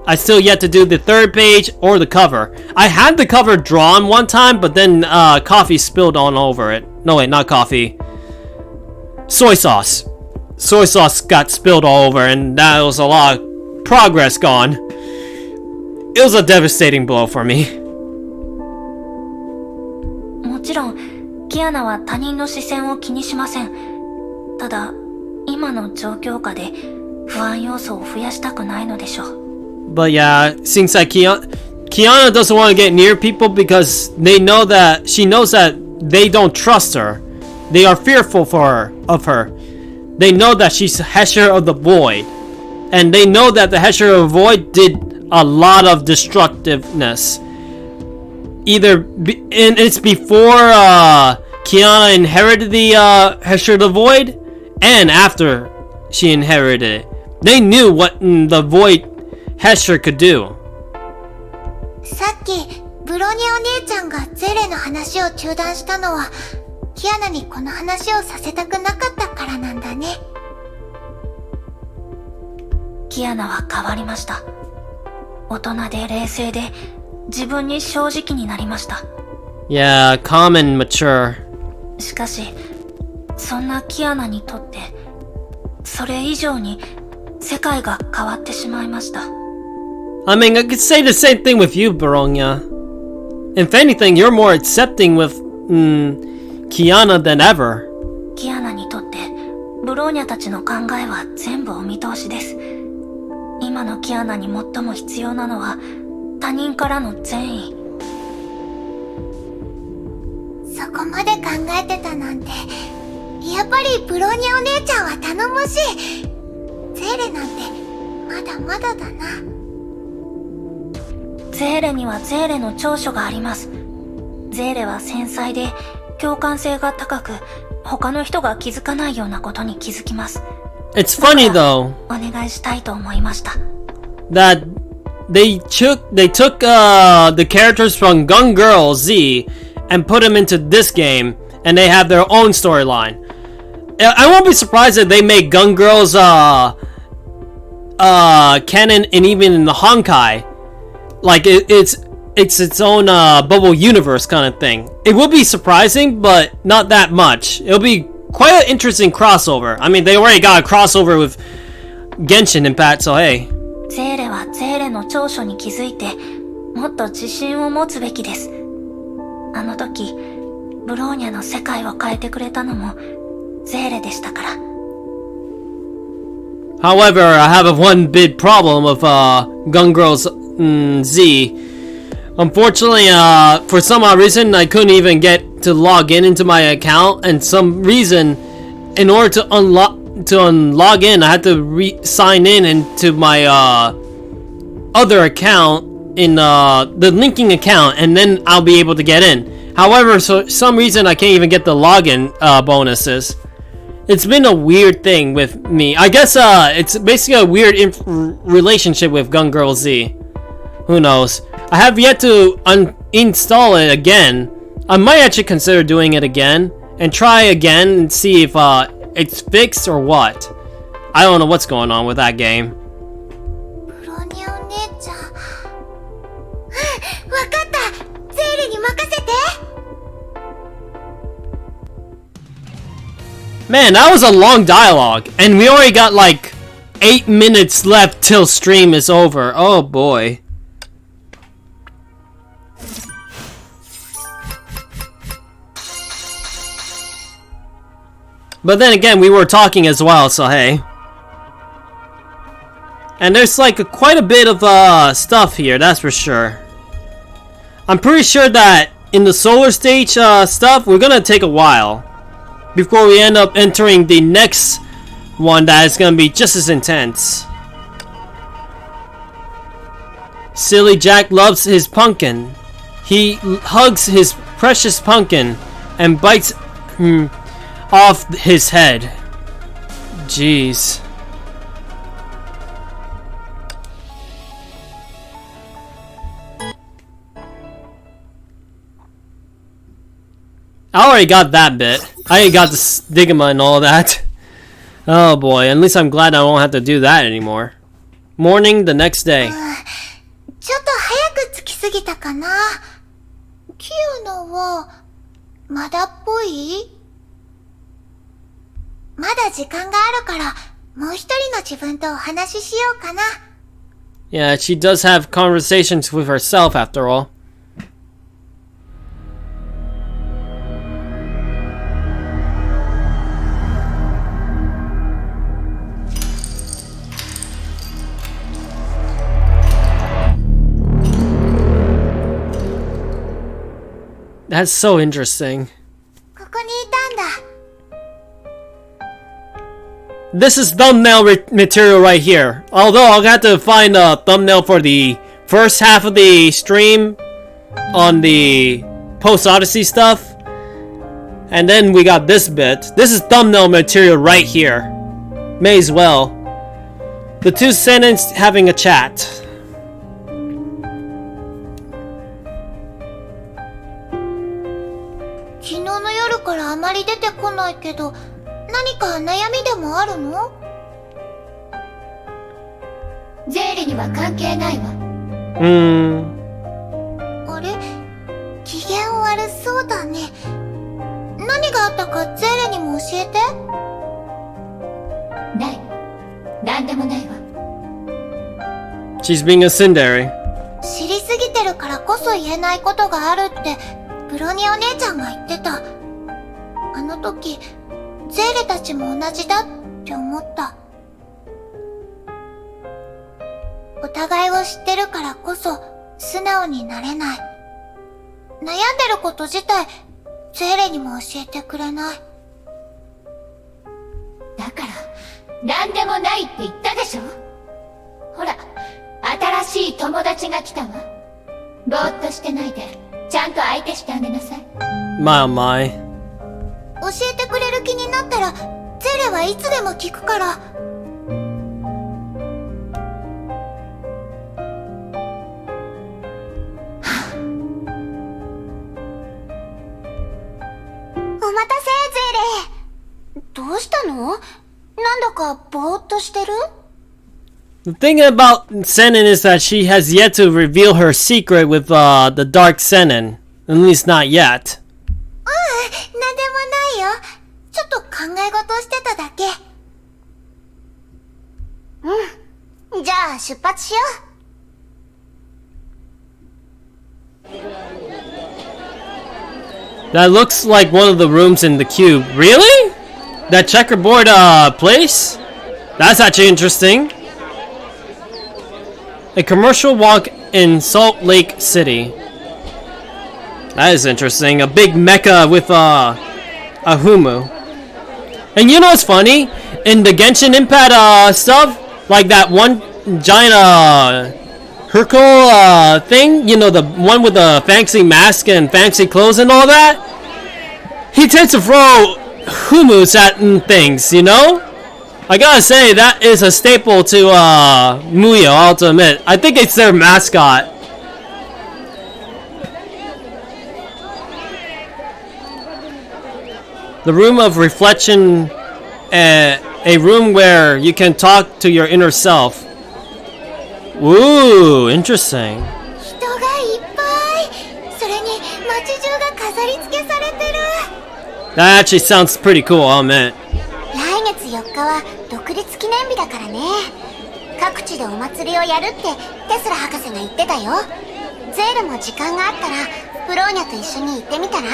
I still yet to do the third page or the cover. I had the cover drawn one time, but then coffee spilled on over it. No wait, not coffee. Soy sauce. Soy sauce got spilled all over, and that was a lot of progress gone. It was a devastating blow for me. もちろん、キアナは他人の視線を気にしません。ただ、今の状況下で不安要素を増やしたくないのでしょう。But yeah, seems like Kiana doesn't want to get near people because she knows that they don't trust her. They are fearful of her. They know that she's Hesher of the Void, and they know that the Hesher of the Void did a lot of destructiveness. And it's before Kiana inherited the Hesher of the Void, and after she inherited it. They knew what the Void Hesher could do. さっきブロニアお姉ちゃんがゼレの話を中断したのは、キアナにこの話をさせたくなかったからなんだね。キアナは変わりました。大人で冷静で自分に正直になりました。Yeah, calm and mature. しかし、そんなキアナにとって、それ以上に世界が変わってしまいました。I mean, I could say the same thing with you, Baronia. If anything, you're more accepting with Kiana than ever. キアナにとってブローニャたちの考えは全部お見通しです。今のキアナに最も必要なのは他人からの善意。そこまで考えてたなんて、やっぱりブロニアお姉ちゃんは頼もしい。ゼーレなんてまだまだだな。ゼーレにはゼーレの長所があります。ゼーレは繊細で共感性が高く、他の人が気づかないようなことに気づきます。It's funny though. お願いしたいと思いました。That they took the characters from Gun Girl Z and put them into this game, and they have their own storyline. I won't be surprised if they make Gun Girl's canon, and even in the Honkai, like it's its own bubble universe kind of thing. It will be surprising, but not that much. It'll be quite an interesting crossover. I mean, they already got a crossover with Genshin Impact, so hey. ゼーレはゼーレの長所に気づいて、もっと自信を持つべきです。あの時、ブローニャの世界を変えてくれたのもゼーレでしたから。However, I have one big problem with Gun Girl's Z. Unfortunately, for some odd reason, I couldn't even get to log into my account, and some reason, in order to log in, I had to sign in into my other account in the linking account, and then I'll be able to get in. However, for some reason, I can't even get the login bonuses. It's been a weird thing with me. I guess it's basically a weird relationship with Gun Girl Z. Who knows? I have yet to uninstall it again. I might actually consider doing it again and try again and see if it's fixed or what. I don't know what's going on with that game. ブロニアお姉ちゃん。わかった。ゼーレに任せて。Man, that was a long dialogue, and we already got like 8 minutes left till stream is over. Oh boy. But then again, we were talking as well, so hey. And there's like quite a bit of stuff here, that's for sure. I'm pretty sure that in the solar stage stuff, we're gonna take a while before we end up entering the next one that is gonna be just as intense. Silly Jack loves his pumpkin. He hugs his precious pumpkin and bites off his head. Jeez. I already got that bit. I already got the stigma and all that. Oh boy, at least I'm glad I won't have to do that anymore. Morning the next day. ちょっと早く着きすぎたかな。キユノはまだっぽい？まだ時間があるから、もう一人の自分とお話ししようかな。Yeah, she does have conversations with herself after all. That's so interesting. ここにいたんだ。This is thumbnail material right here. Although I'll have to find a thumbnail for the first half of the stream on the Post Odyssey stuff. And then we got this bit. This is thumbnail material right here. May as well. The two sentences having a chat. 昨日の夜からあまり出てこないけど、何か悩みでもあるの？ゼーレには関係ないわ。あれ？機嫌悪そうだね。何があったかゼーレにも教えて。ない。なんでもないわ。She's being a tsundere. 知りすぎてるからこそ言えないことがあるって、ブロニお姉ちゃんが言ってた。あの時、ゼーレたちも同じだって思った。お互いを知ってるからこそ素直になれない。悩んでること自体、ゼーレにも教えてくれない。だから、なんでもないって言ったでしょ？ほら、新しい友達が来たわ。ぼーっとしてないで、ちゃんと相手してあげなさい。My oh my. 教えてくれる気になったら、ゼレはいつでも聞くから。お待たせ、ゼレ。どうしたの？なんだかぼーっとしてる？ The thing about Senin is that she has yet to reveal her secret with the Dark Senin. At least not yet. なんでもないよ。ちょっと考え事してただけ。じゃあ出発しよう。That looks like one of the rooms in the cube. Really? That checkerboard place? That's actually interesting. A commercial walk in Salt Lake City. That is interesting. A big mecha with a Humu. And you know what's funny? In the Genshin Impact stuff, like that one giant Hercule thing, you know, the one with the fancy mask and fancy clothes and all that, he tends to throw Humus at things, you know? I gotta say, that is a staple to Muyo, I'll have to admit. I think it's their mascot. The room of reflection, a room where you can talk to your inner self. Ooh, interesting. 人がいっぱい。それに街中が飾り付けされてる。That actually sounds pretty cool, I'll admit. は独立記念日だからね。各地でお祭りをやるってテスラ博士が言ってたよ。ゼールも時間があったらブローニャと一緒に行ってみたら？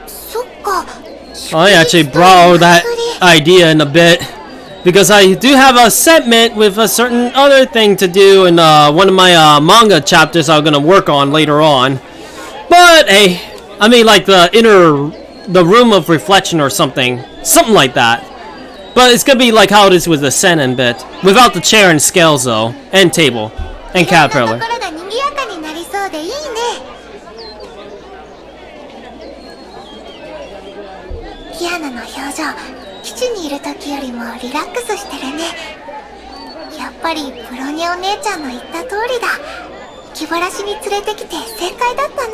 そっか。I actually borrowed that idea in a bit because I do have a segment with a certain other thing to do in one of my manga chapters I'm gonna work on later on. But hey, I mean like the room of reflection or something like that. But it's gonna be like how it is with the Sennen bit, without the chair and scales though, and table, and caterpillar. キアナの表情、基地にいる時よりもリラックスしてるね。やっぱりブロニャお姉ちゃんの言った通りだ。気晴らしに連れてきて正解だったな。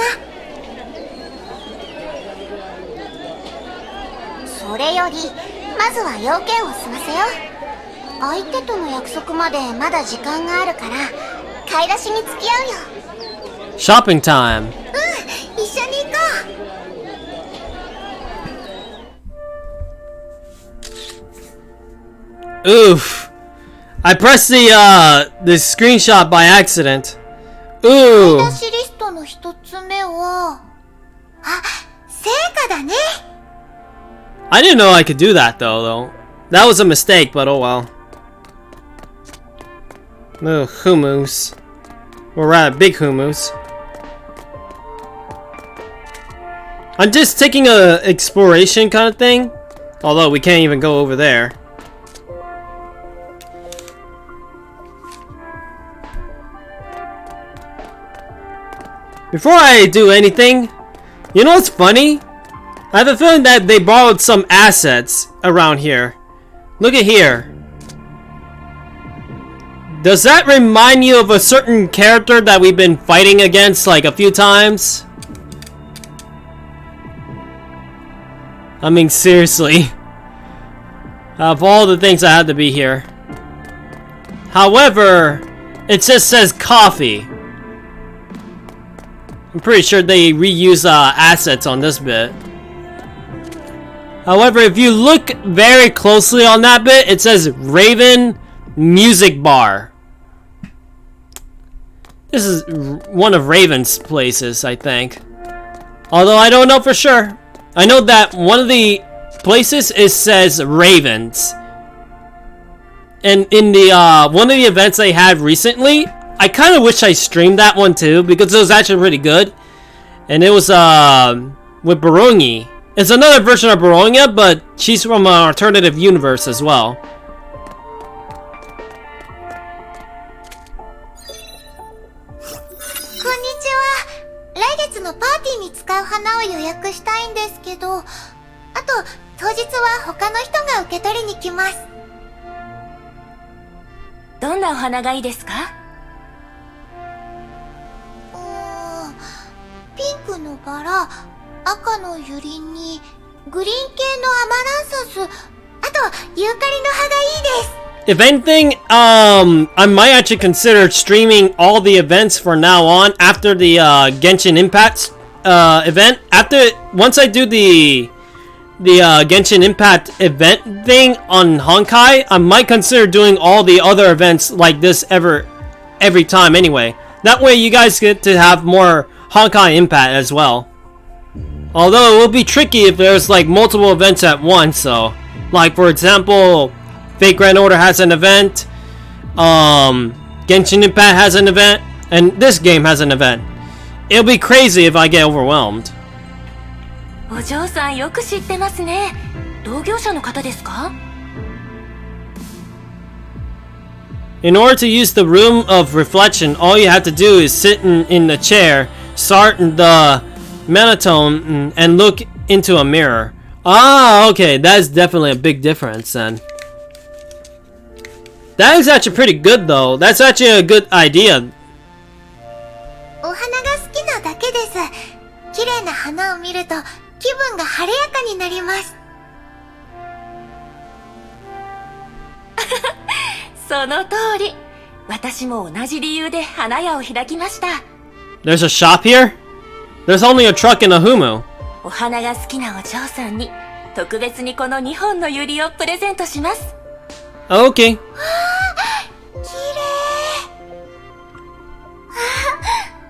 それよりまずは要件を済ませよう。相手との約束までまだ時間があるから買い出しに付き合うよ。Shopping time. うん、一緒に行こう。Oof. I pressed the screenshot by accident. Ooh. 買い出しリストの一つ目は、成果だね。I didn't know I could do that though. That was a mistake, but oh well. Ooh, humus. Or rather, big humus. I'm just taking a exploration kind of thing. Although we can't even go over there. Before I do anything, you know what's funny? I have a feeling that they borrowed some assets around here. Look at here. Does that remind you of a certain character that we've been fighting against like a few times? I mean, seriously. Of all the things that had to be here. However, it just says coffee. I'm pretty sure they reuse assets on this bit. However, if you look very closely on that bit, it says Raven Music Bar. This is one of Raven's places, I think. Although I don't know for sure. I know that one of the places it says Ravens. And in the one of the events they had recently, I kind of wish I streamed that one too, because it was actually pretty good. And it was with Barongi. It's another version of Baronga, but she's from an alternative universe as well. こんにちは。来月のパーティーに使う花を予約したいんですけど、あと当日は他の人が受け取りに来ます。どんなお花がいいですか？ピンクのバラ、赤のユリに、グリーン系のアマランサス、あとユーカリの葉がいいです。If anything, I might actually consider streaming all the events from now on after the Genshin Impact event. Once I do the Genshin Impact event thing on Honkai, I might consider doing all the other events like this every time anyway. That way you guys get to have more Honkai Impact as well. Although it will be tricky if there's like multiple events at once, so like for example, Fate Grand Order has an event, Genshin Impact has an event, and this game has an event. It'll be crazy if I get overwhelmed. お嬢さんよく知ってますね。同業者の方ですか？ In order to use the room of reflection, all you have to do is sit in the chair, start the monotone, and look into a mirror. Ah, okay, that is definitely a big difference then. That is actually pretty good though. That's actually a good idea. お花が好きなだけです。綺麗な花を見ると気分が晴れやかになります。その通り。私も同じ理由で花屋を開きました。 There's a shop here? There's only a truck and a humu. お花が好きなお嬢さんに特別にこの2本のユリをプレゼントします。 Okay. 綺麗。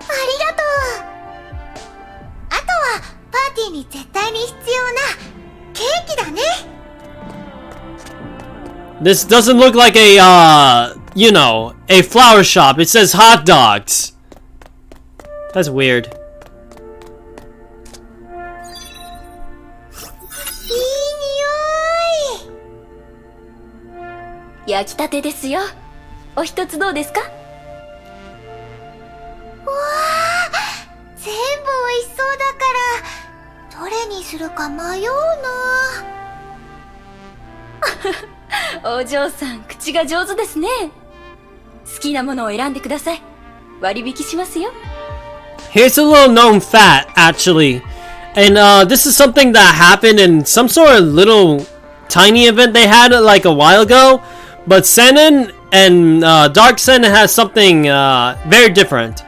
ありがとう。あとはパーティーに絶対に必要なケーキだね。 This doesn't look like a, you know, a flower shop. It says hot dogs. That's weird. いい匂い。焼きたてですよ。お一つどうですか？うわあ、全部美味しそうだからどれにするか迷うな。お嬢さん、口が上手ですね。好きなものを選んでください。割引しますよ。 Here's a little known fact, actually. And, this is something that happened in some sort of little tiny event they had, like, a while ago. But Sennen and, Dark Sennen has something, very different.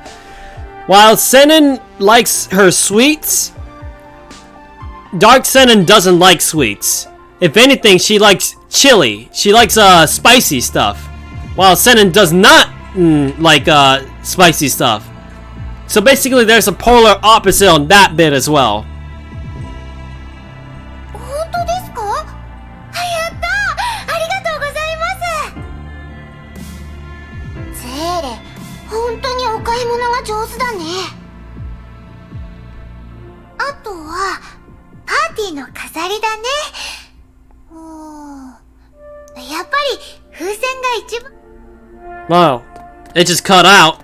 While Sennen likes her sweets, Dark Sennen doesn't like sweets. If anything, she likes chili. She likes, spicy stuff. While Sennen does not like, spicy stuff. So basically, there's a polar opposite on that bit as well. 本当ですか？やった！ありがとうございます。ゼーレ、本当にお買い物が上手だね。あとはパーティーの飾りだね。やっぱり風船が一番。 Wow, it just cut out.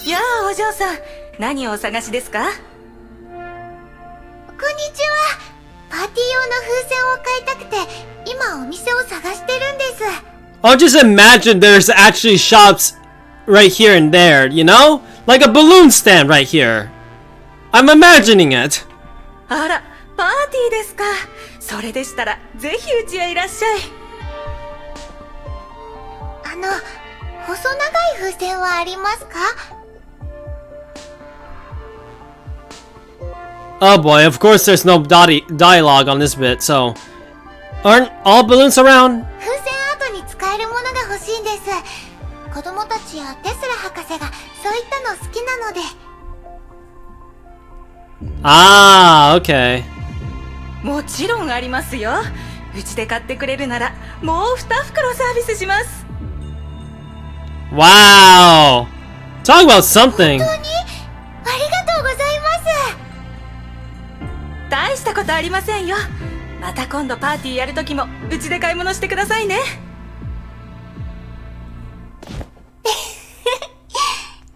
やあ、お嬢さん、何をお探しですか？こんにちは。パーティー用の風船を買いたくて、今お店を探してるんです。 I'll just imagine there's actually shops right here and there, you know? Like a balloon stand right here. I'm imagining it. あら、パーティーですか。それでしたら、ぜひうちへいらっしゃい。細長い風船はありますか？ Oh boy, of course there's no dialogue on this bit, so... Aren't all balloons around? 風船アートに使えるものが欲しいんです。子供たちやテスラ博士がそういったの好きなので。 Ah, okay. もちろんありますよ。うちで買ってくれるなら、もう2袋サービスします。 Wow! Talk about something. 本当に？ありがとうございます。大したことありませんよ。また今度パーティーやるときもうちで買い物してくださいね。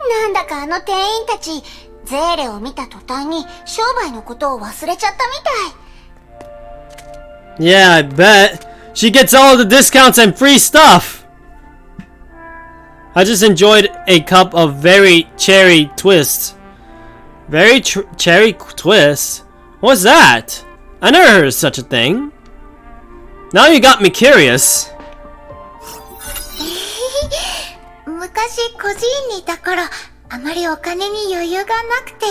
なんだか店員たち、ゼーレを見た途端に商売のことを忘れちゃったみたい。 Yeah, I bet. She gets all the discounts and free stuff. I just enjoyed a cup of very cherry twist. Very cherry twist? What's that? I never heard of such a thing. Now you got me curious. 昔孤児院にいた頃、あまりお金に余裕がなくて、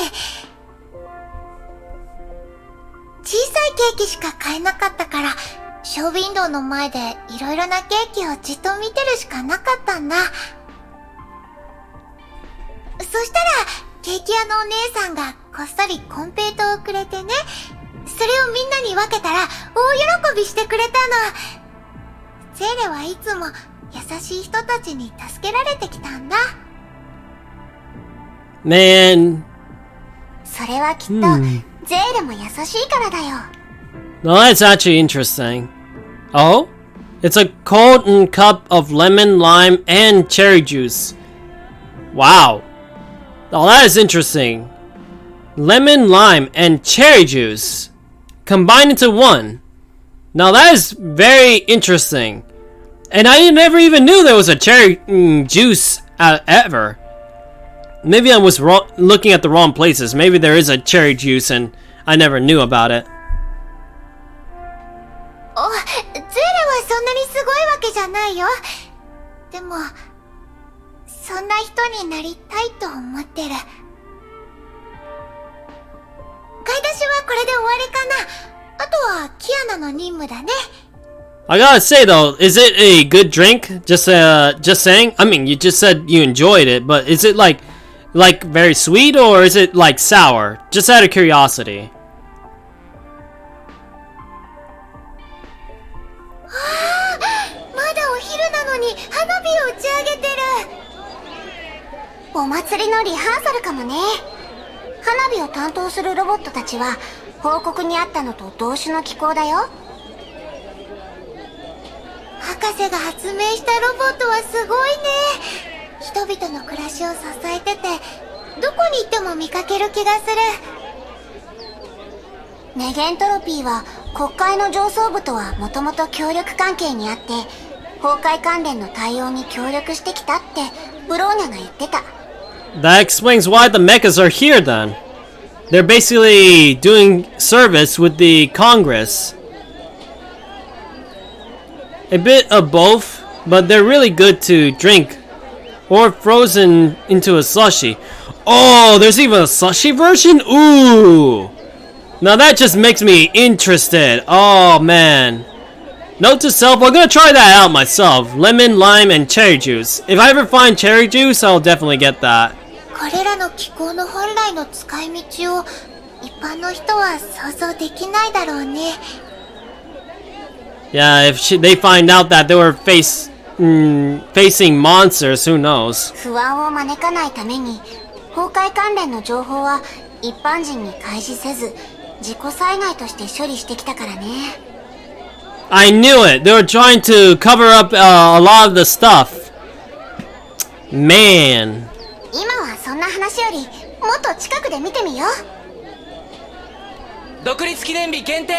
小さいケーキしか買えなかったから、ショーウィンドウの前でいろいろなケーキをじっと見てるしかなかったんだ。そしたら、ケーキ屋のお姉さんがこっそりコンペイトをくれてね、それをみんなに分けたら大喜びしてくれたの。ゼーレはいつも優しい人たちに助けられてきたんだ。 Man. それはきっと、ゼーレも優しいからだよ。 No, that's actually interesting. Oh? It's a cold cup of lemon, lime, and cherry juice. Wow. Oh, that is interesting. Lemon, lime, and cherry juice combined into one. Now that is very interesting. And I never even knew there was a cherry juice ever. Maybe I was looking at the wrong places. Maybe there is a cherry juice and I never knew about it. ゼーレはそんなにすごいわけじゃないよ。でも、そんな人になりたいと思ってる。私はこれで終わりかな。あとはキアナの任務だね。I gotta say though, is it a good drink? Just saying. I mean, you just said you enjoyed it, but is it like very sweet or is it like sour? Just out of curiosity. まだお昼なのに花火を打ち上げてる。お祭りのリハーサルかもね。花火を担当するロボットたちは報告にあったのと同種の機構だよ。博士が発明したロボットはすごいね。人々の暮らしを支えてて、どこに行っても見かける気がする。ネゲントロピーは国会の上層部とはもともと協力関係にあって、崩壊関連の対応に協力してきたってブローニャが言ってた。That explains why the mechas are here then. They're basically doing service with the Congress. A bit of both, but they're really good to drink. Or frozen into a slushy. Oh, there's even a slushy version? Ooh! Now that just makes me interested. Oh man. Note to self, I'm gonna try that out myself. Lemon, lime, and cherry juice. If I ever find cherry juice, I'll definitely get that. これらの機構の本来の使い道を一般の人は想像できないだろうね。Yeah, if they find out that they were facing monsters, who knows? 不安を招かないために、崩壊関連の情報は一般人に開示せず、自己災害として処理してきたからね。I knew it! They were trying to cover up a lot of the stuff. Man. 今はそんな話より、もっと近くで見てみよう。独立記念日限定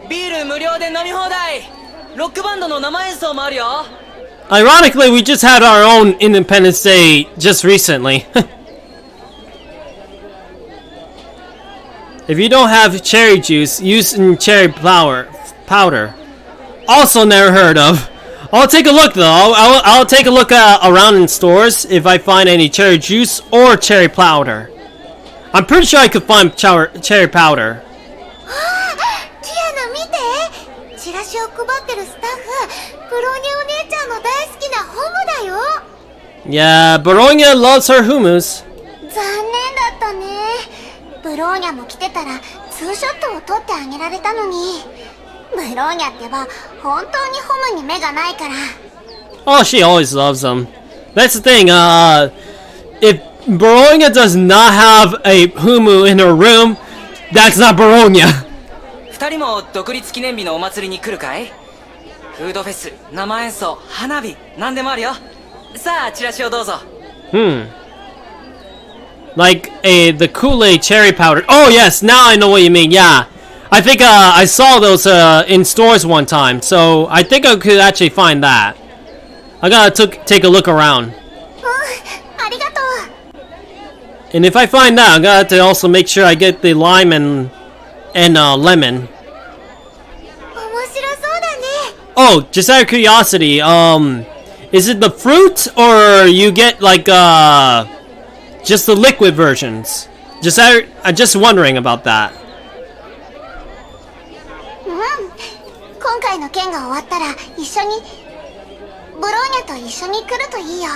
ビール無料で飲み放題ロックバンドの生演奏もあるよ Ironically, we just had our own Independence Day just recently. If you don't have cherry juice, use cherry powder. Also never heard of. I'll take a look though. I'll take a look around in stores if I find any cherry juice or cherry powder. I'm pretty sure I could find cherry powder. キアナ見て、チラシを配ってるスタッフ、ブローニャお姉ちゃんの大好きなホムだよ。Yeah, Baronia loves her humus. 残念だったね。ブローニャも来てたらツーショットを撮ってあげられたのに。ブローニャってば本当にホムに目がないから。Oh, she always loves them. That's the thing. If Baronia does not have a humu in her room, that's not Baronia. 二人も独立記念日のお祭りに来るかいフードフェス、生演奏、花火、何でもあるよさあ、チラシをどうぞ Like the Kool-Aid cherry powder. Oh yes, now I know what you mean. Yeah, I think I saw those in stores one time, so I think I could actually find that. I gotta take a look around. ありがとう。 And if I find that, I gotta to also make sure I get the lime and lemon. 面白そうだね。 Oh, just out of curiosity, is it the fruit or you get like just the liquid versions? I'm just wondering about that. 今回の件が終わったら一緒にブローニャと一緒に来るといいよ。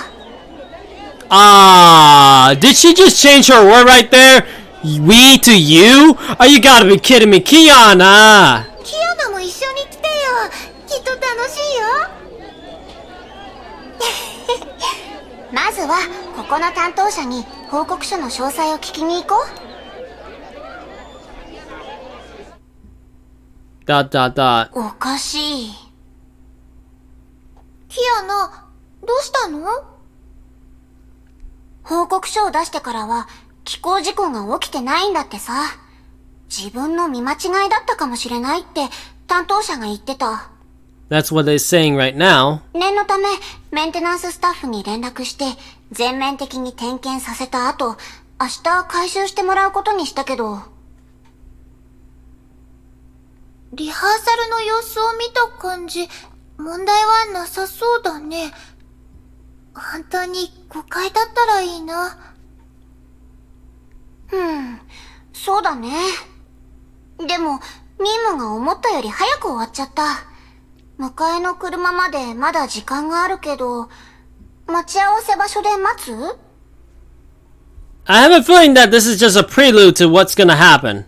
Did she just change her word right there? We to you? Oh, you gotta be kidding me, Kiana! キアナも一緒に来てよ。きっと楽しいよ。まずはここの担当者に報告書の詳細を聞きに行こう。おかしい。キアナ、どうしたの？報告書を出してからは気候事故が起きてないんだってさ。自分の見間違いだったかもしれないって担当者が言ってた。That's what they're saying right now. 念のためメンテナンススタッフに連絡して全面的に点検させた後、明日回収してもらうことにしたけど。リハーサルの様子を見た感じ、問題はなさそうだね。本当に誤解だったらいいな。そうだね。でも、任務が思ったより早く終わっちゃった。迎えの車までまだ時間があるけど、待ち合わせ場所で待つ？ I have a feeling that this is just a prelude to what's gonna happen.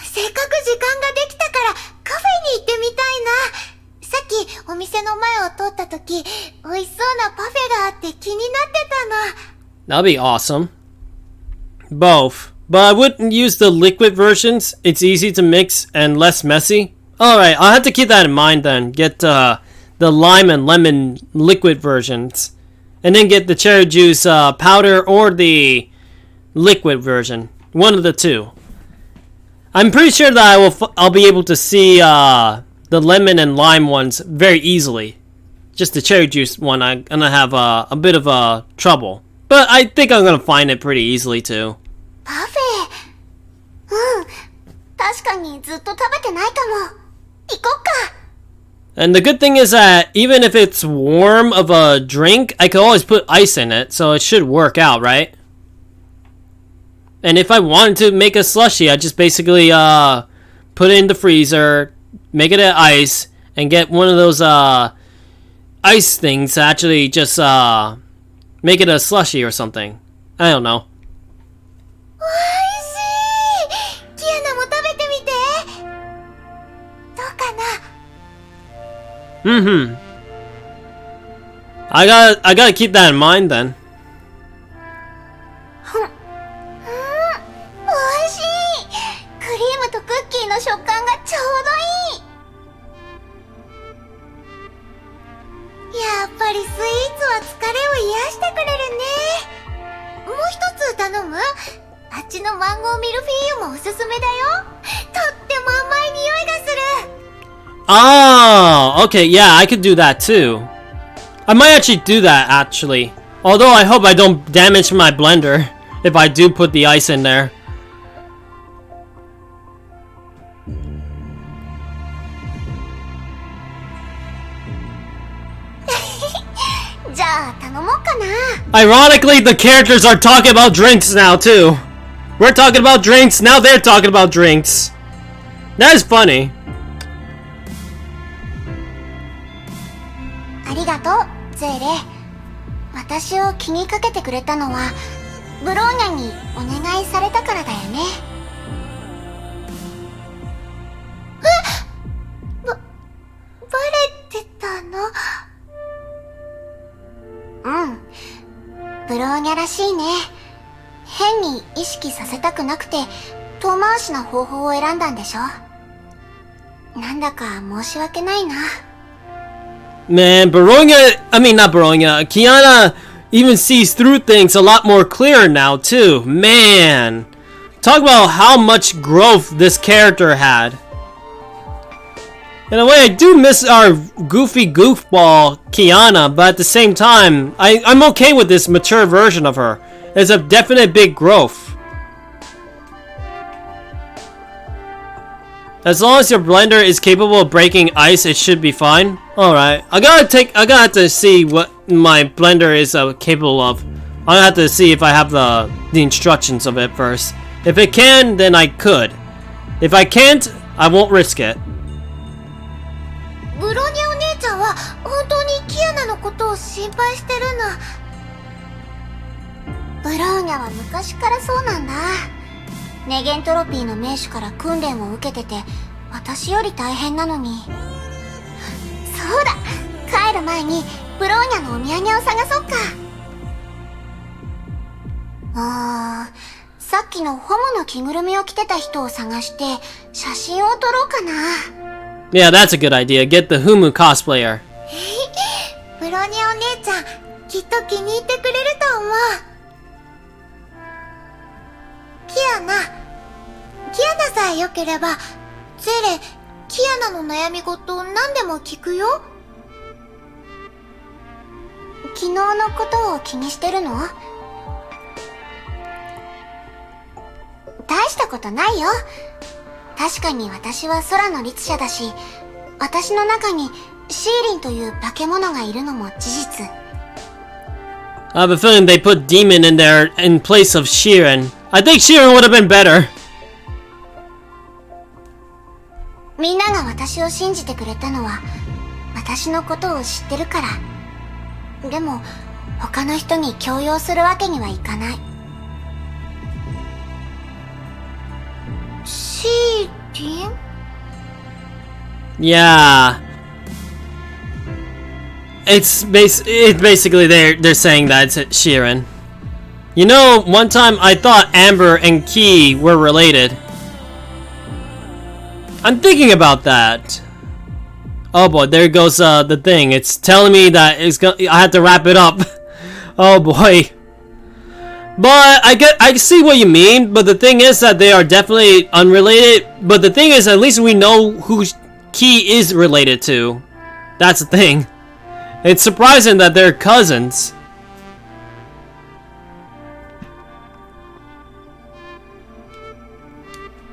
せっかく時間ができたからカフェに行ってみたいな。さっきお店の前を通った時、美味しそうなパフェがあって気になってたの。 That'll be awesome. Both. But I wouldn't use the liquid versions. It's easy to mix and less messy. Alright, I'll have to keep that in mind then. Get the lime and lemon liquid versions. And then get the cherry juice powder or the liquid version. One of the two. I'm pretty sure that I'll be able to see the lemon and lime ones very easily. Just the cherry juice one, I'm gonna have a bit of trouble. But I think I'm gonna find it pretty easily too. パフェ。確かにずっと食べてないかも。行こっか。And the good thing is that even if it's warm of a drink, I can always put ice in it, so it should work out, right? And if I wanted to make a slushie, I just basically put it in the freezer, make it an ice, and get one of those ice things to actually just make it a slushie or something. I don't know. おいしい。キアナも食べてみて。どうかな。I gotta keep that in mind then. おいしい。クリームとクッキーの食感がちょうどいい。やっぱりスイーツは疲れを癒してくれるね。もう一つ頼む？あっちのマンゴーミルフィーユもおすすめだよ。とっても甘い匂いがする。Oh, okay, yeah, I could do that too. I might actually do that, actually. Although I hope I don't damage my blender if I do put the ice in there. じゃあ頼もうかな。 Ironically, the characters are talking about drinks now too. We're talking about drinks, now they're talking about drinks. That is funny. ありがとう、ゼーレ。私を気にかけてくれたのは、ブローニャにお願いされたからだよね。バレてたの？ブローニャらしいね。変に意識させたくなくて、遠回しな方法を選んだんでしょ？なんだか申し訳ないな。Man, not Baronia, Kiana even sees through things a lot more clearer now too. Man, talk about how much growth this character had. In a way, I do miss our goofy goofball Kiana, but at the same time, I'm okay with this mature version of her. It's a definite big growth. As long as your blender is capable of breaking ice, it should be fine. Alright, I gotta have to see what my blender is capable of. I have to see if I have the instructions of it first. If it can, then I could. If I can't, I won't risk it. ブローニャお姉ちゃんは本当にキアナのことを心配してるの。ブローニャは昔からそうなんだ。ネゲントロピーの名手から訓練を受けてて、私より大変なのに。そうだ、帰る前にブローニャのお土産を探そっか。さっきのホモの着ぐるみを着てた人を探して写真を撮ろうかな。Yeah, that's a good idea. Get the Humu cosplayer. ブロニャお姉ちゃん、きっと気に入ってくれると思う。キアナさえ良ければ、ゼレ、キアナの悩み事何でも聞くよ。昨日のことを気にしてるの？大したことないよ。確かに私は空の律者だし、私の中にシーリンという化け物がいるのも事実。I have a feeling they put demon in there in place of Shirin. I think Sheeran would have been better. みんなが私を信じてくれたのは私のことを知ってるから。でも他の人に強要するわけにはいかない。シーリン？ Yeah. It's basically they're saying that it's Sheeran. You know, one time I thought Amber and Key were related. I'm thinking about that. Oh boy, there goes the thing. It's telling me that I have to wrap it up. Oh boy. But I see what you mean, but the thing is that they are definitely unrelated. But the thing is, at least we know who Key is related to. That's the thing. It's surprising that they're cousins.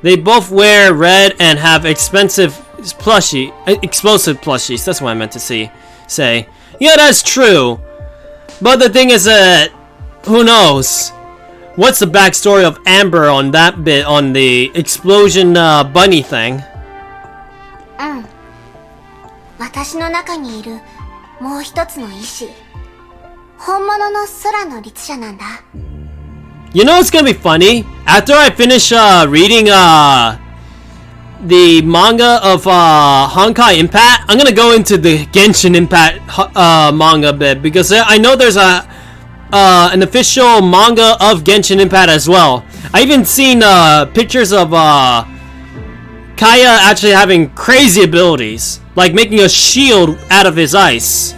They both wear red and have explosive plushies. That's what I meant to say. Yeah, that's true. But the thing is that, who knows? What's the backstory of Amber on that bit, on the explosion bunny thing? 私の中にいるもう一つの意志。本物の空の律者なんだ。You know what's gonna be funny? After I finish reading the manga of Honkai Impact, I'm gonna go into the Genshin Impact manga bit, because I know there's an official manga of Genshin Impact as well. I even seen pictures of Kaya actually having crazy abilities, like making a shield out of his ice.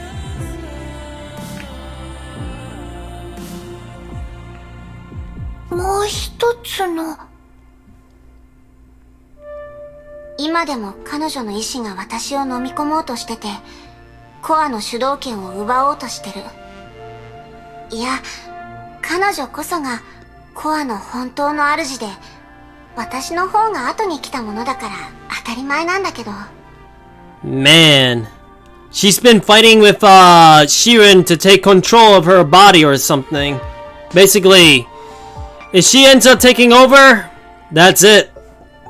もう一つの。今でも彼女の意志が私を飲み込もうとしてて、コアの主導権を奪おうとしてる。いや、彼女こそがコアの本当の主で、私の方が後に来たものだから当たり前なんだけど。Man, she's been fighting with Sheeran to take control of her body or something. Basically, if she ends up taking over, that's it.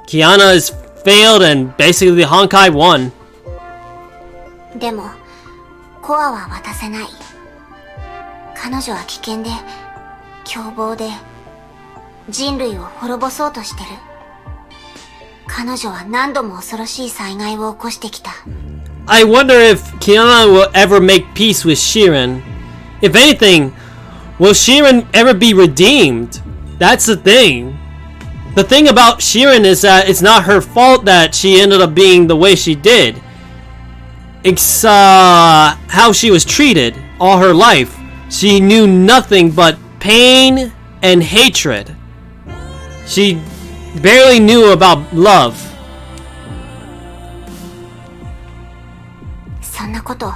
Kiana has failed and basically the Honkai won. でも、コアは渡せない。彼女は危険で、凶暴で、人類を滅ぼそうとしてる。彼女は何度も恐ろしい災害を起こしてきた。I wonder if Kiana will ever make peace with Sheeran. If anything, will Sheeran ever be redeemed? That's the thing. The thing about Sheeran is that it's not her fault that she ended up being the way she did. It's how she was treated all her life. She knew nothing but pain and hatred. She barely knew about love. そんなこと、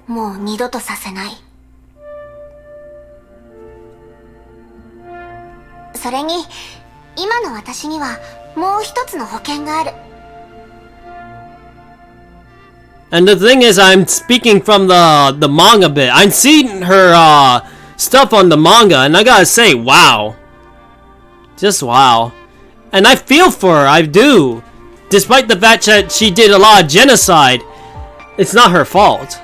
もう二度とさせない。それに、今の私にはもう一つの保険がある。And the thing is, I'm speaking from the manga bit. I'm seeing her stuff on the manga, and I gotta say, wow. Just wow. And I feel for her, I do. Despite the fact that she did a lot of genocide, it's not her fault.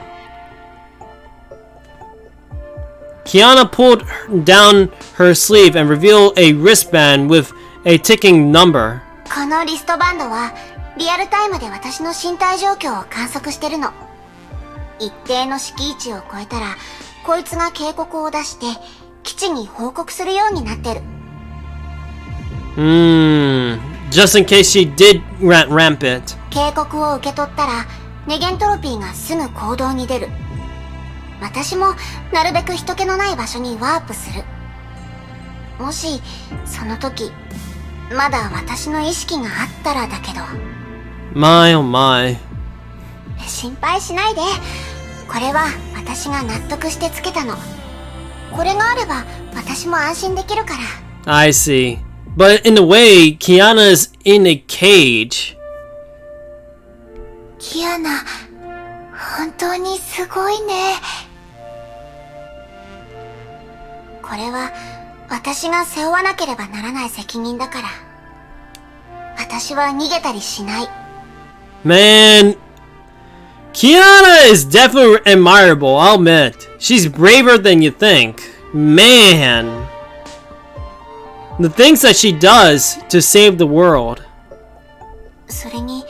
Kiana pulled down her sleeve and revealed a wristband with a ticking number. このリストバンドはリアルタイムで私の身体状況を観測してるの。一定の敷地を超えたら、こいつが警告を出して基地に報告するようになってる。Just in case she did rampant. 警告を受け取ったら、ネゲントロピーがすぐ行動に出る。私もなるべく人気のない場所にワープする。もしその時まだ私の意識があったらだけど。My oh my. 心配しないで。これは私が納得してつけたの。これがあれば私も安心できるから。I see. But in a way, Kiana is in a cage. キアナ、本当にすごいね。これは私が背負わなければならない責任だから。私は逃げたりしない。Man, Kiana is definitely admirable, I'll admit. She's braver than you think. Man. The things that she does to save the world. それに、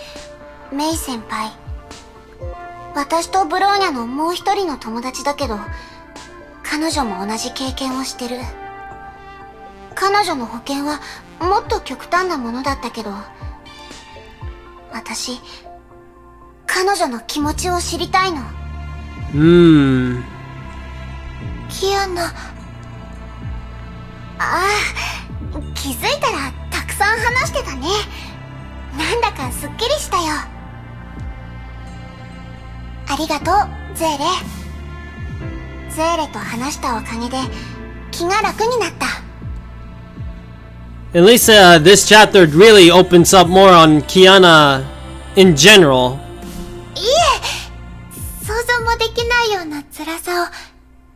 メイ先輩。私とブローニャのもう一人の友達だけど、彼女も同じ経験をしてる。彼女の保険はもっと極端なものだったけど、私、彼女の気持ちを知りたいの。キアナ。ああ、気づいたらたくさん話してたね。なんだかすっきりしたよ。ありがとう、ゼーレ。ゼーレと話したおかげで気が楽になった。At least this chapter really opens up more on Kiana in general. いえ、想像もできないような辛さを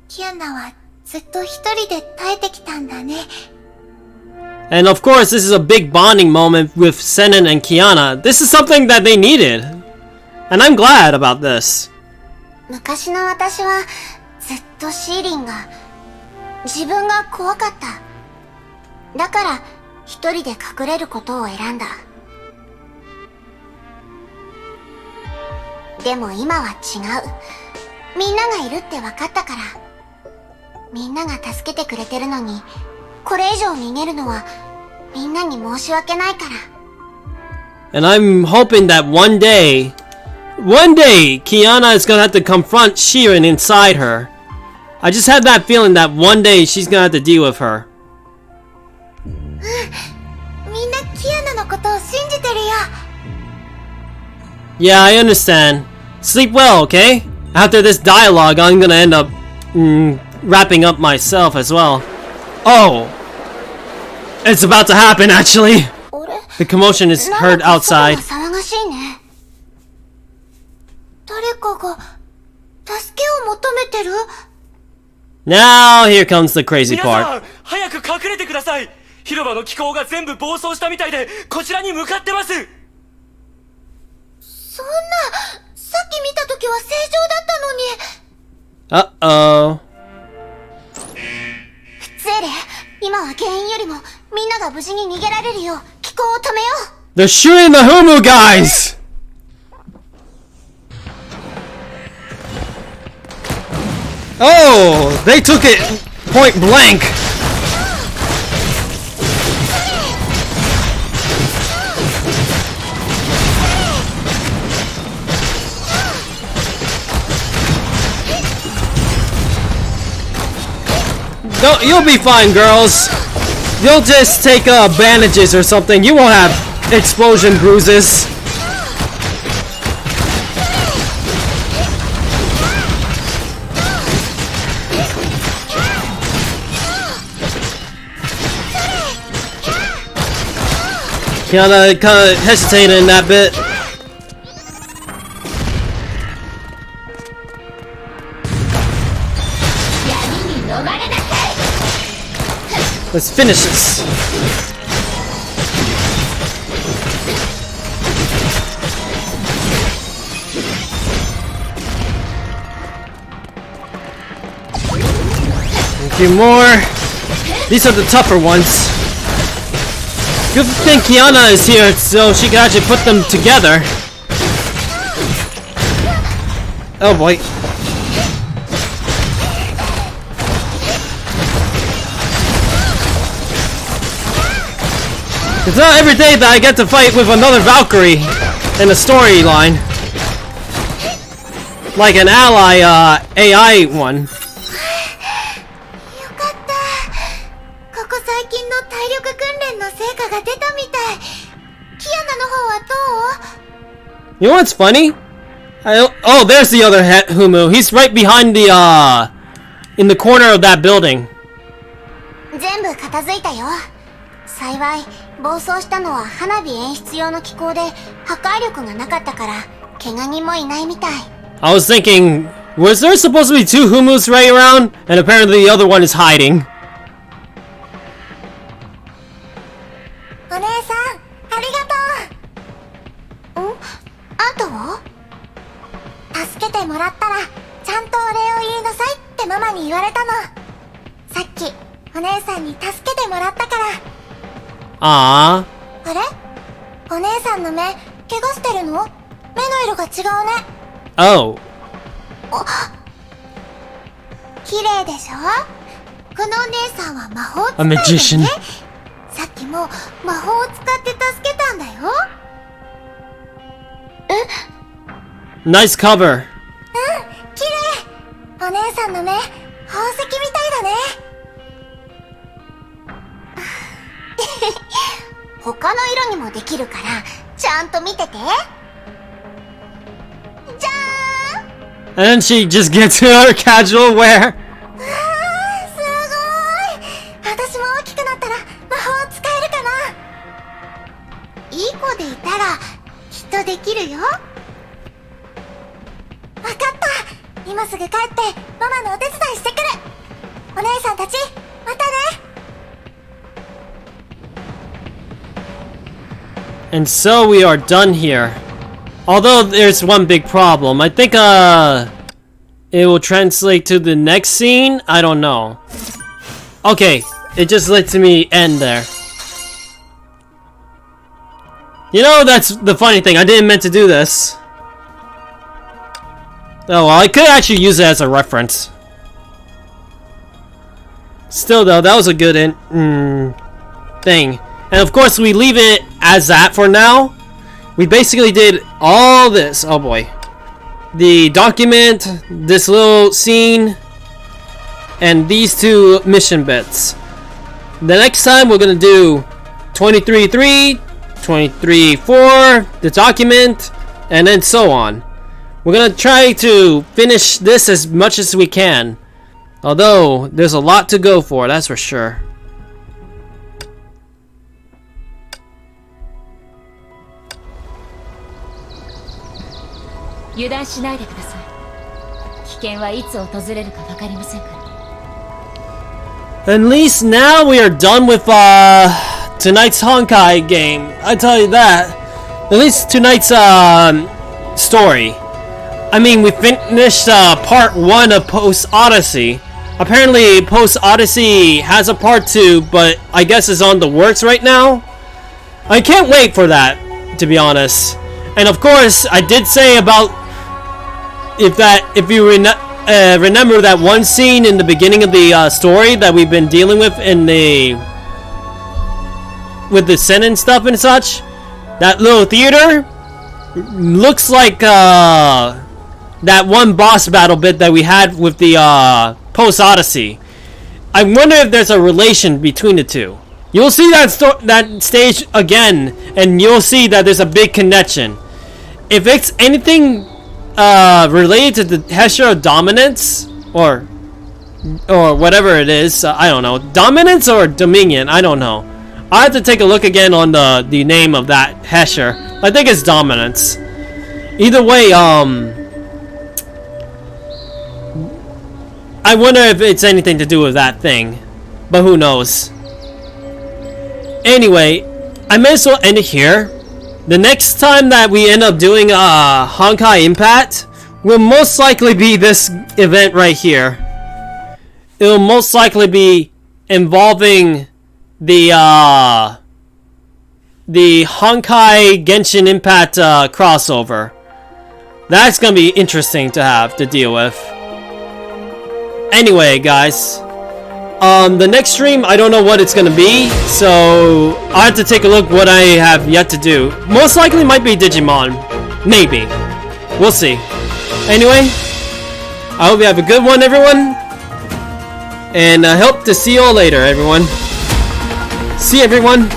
キアナはずっと一人で耐えてきたんだね。And of course, this is a big bonding moment with Sennen and Kiana. This is something that they needed. And I'm glad about this. 昔の私はずっとシーリンが自分が怖かった。だから一人で隠れることを選んだ。でも今は違う。みんながいるって分かったから。みんなが助けてくれてるのに、これ以上逃げるのはみんなに申し訳ないから。And I'm hoping that one day, Kiana is gonna have to confront Shirin inside her. I just have that feeling that one day she's gonna have to deal with her. みんなキアナのことを信じてるよ。Yeah, I understand. Sleep well, okay? After this dialogue, I'm gonna end up wrapping up myself as well. Oh! It's about to happen, actually! The commotion is heard outside. 騒がしいね。誰かが助けを求めてる？ Now here comes the crazy 皆さ part. ん、早く隠れてください。広場の気候が全部暴走したみたいで、こちらに向かってます。そんな、さっき見た時は正常だったのに。Uh-oh. ゼーレ、今は原因よりもみんなが無事に逃げられるよう気候を止めよう。 They're shooting the Humu guys! Oh! They took it point blank! No, you'll be fine, girls. You'll just take bandages or something. You won't have explosion bruises. Kinda hesitating that bit. Let's finish this. A few more. These are the tougher ones. Good thing Kiana is here so she can actually put them together. Oh boy. It's not every day that I get to fight with another Valkyrie in a storyline. Like an ally, AI one. よかった。ここ最近の体力訓練の成果が出たみたい。キアナの方はどう？ You know what's funny? Oh, there's the other Humu. He's right behind the, in the corner of that building. 全部片付いたよ。幸い、暴走したのは花火演出用の機構で破壊力がなかったから、怪我人もいないみたい。I was thinking, was there supposed to be two Humus right around? And apparently the other one is hiding. よもらったらちゃんとお礼を言いなさいってママに言われたの。さっきお姉さんに助けてもらったから。ああれ、お姉さんの目怪我してるの？目の色が違うね。Oh. 綺麗でしょ？このお姉さんは魔法使いだ A よね。 magician. さっきも魔法を使って助けたんだよ。Nice cover. 綺麗。お姉さんの目、宝石みたいだね。他の色にもできるから、ちゃんと見てて。じゃーん。 And then she just gets her casual wear. すごーい。私も大きくなったら魔法使えるかな。いい子でいたらきっとできるよ。わかった。今すぐ帰ってママのお手伝いしてくる。お姉さんたち、またね。 And so we are done here. Although there's one big problem. I think it will translate to the next scene. I don't know. Okay, it just lets me end there. You know, that's the funny thing. I didn't meant to do this. Oh well, I could actually use it as a reference. Still though, that was a good thing. And of course, we leave it as that for now. We basically did all this. Oh boy. The document, this little scene, and these two mission bits. The next time we're gonna do 23.3, 23.4, the document, and then so on. We're gonna try to finish this as much as we can. Although, there's a lot to go for, that's for sure. At least now we are done with tonight's Honkai game. I tell you that. At least tonight's story. I mean, we finished part 1 of Post Odyssey. Apparently Post Odyssey has a part 2, but I guess it's on the works right now. I can't wait for that, to be honest. And of course, I did say about if you remember that one scene in the beginning of the story that we've been dealing with in with the Sen and stuff and such, that little theater looks like that one boss battle bit that we had with the Post Odyssey. I wonder if there's a relation between the two. You'll see that stage again, and you'll see that there's a big connection. If it's anything related to the Heshira dominance, or whatever it is, I don't know, dominance or dominion, I don't know. I have to take a look again on the name of that Heshira. I think it's dominance. Either way, I wonder if it's anything to do with that thing, but who knows. Anyway, I may as well end it here. The next time that we end up doing Honkai Impact will most likely be this event right here. It will most likely be involving the Honkai Genshin Impact crossover. That's gonna be interesting to have to deal with. Anyway, guys, the next stream, I don't know what it's gonna be, so I have to take a look what I have yet to do. Most likely might be Digimon. Maybe. We'll see. Anyway, I hope you have a good one, everyone. And I hope to see you all later, everyone. See you, everyone.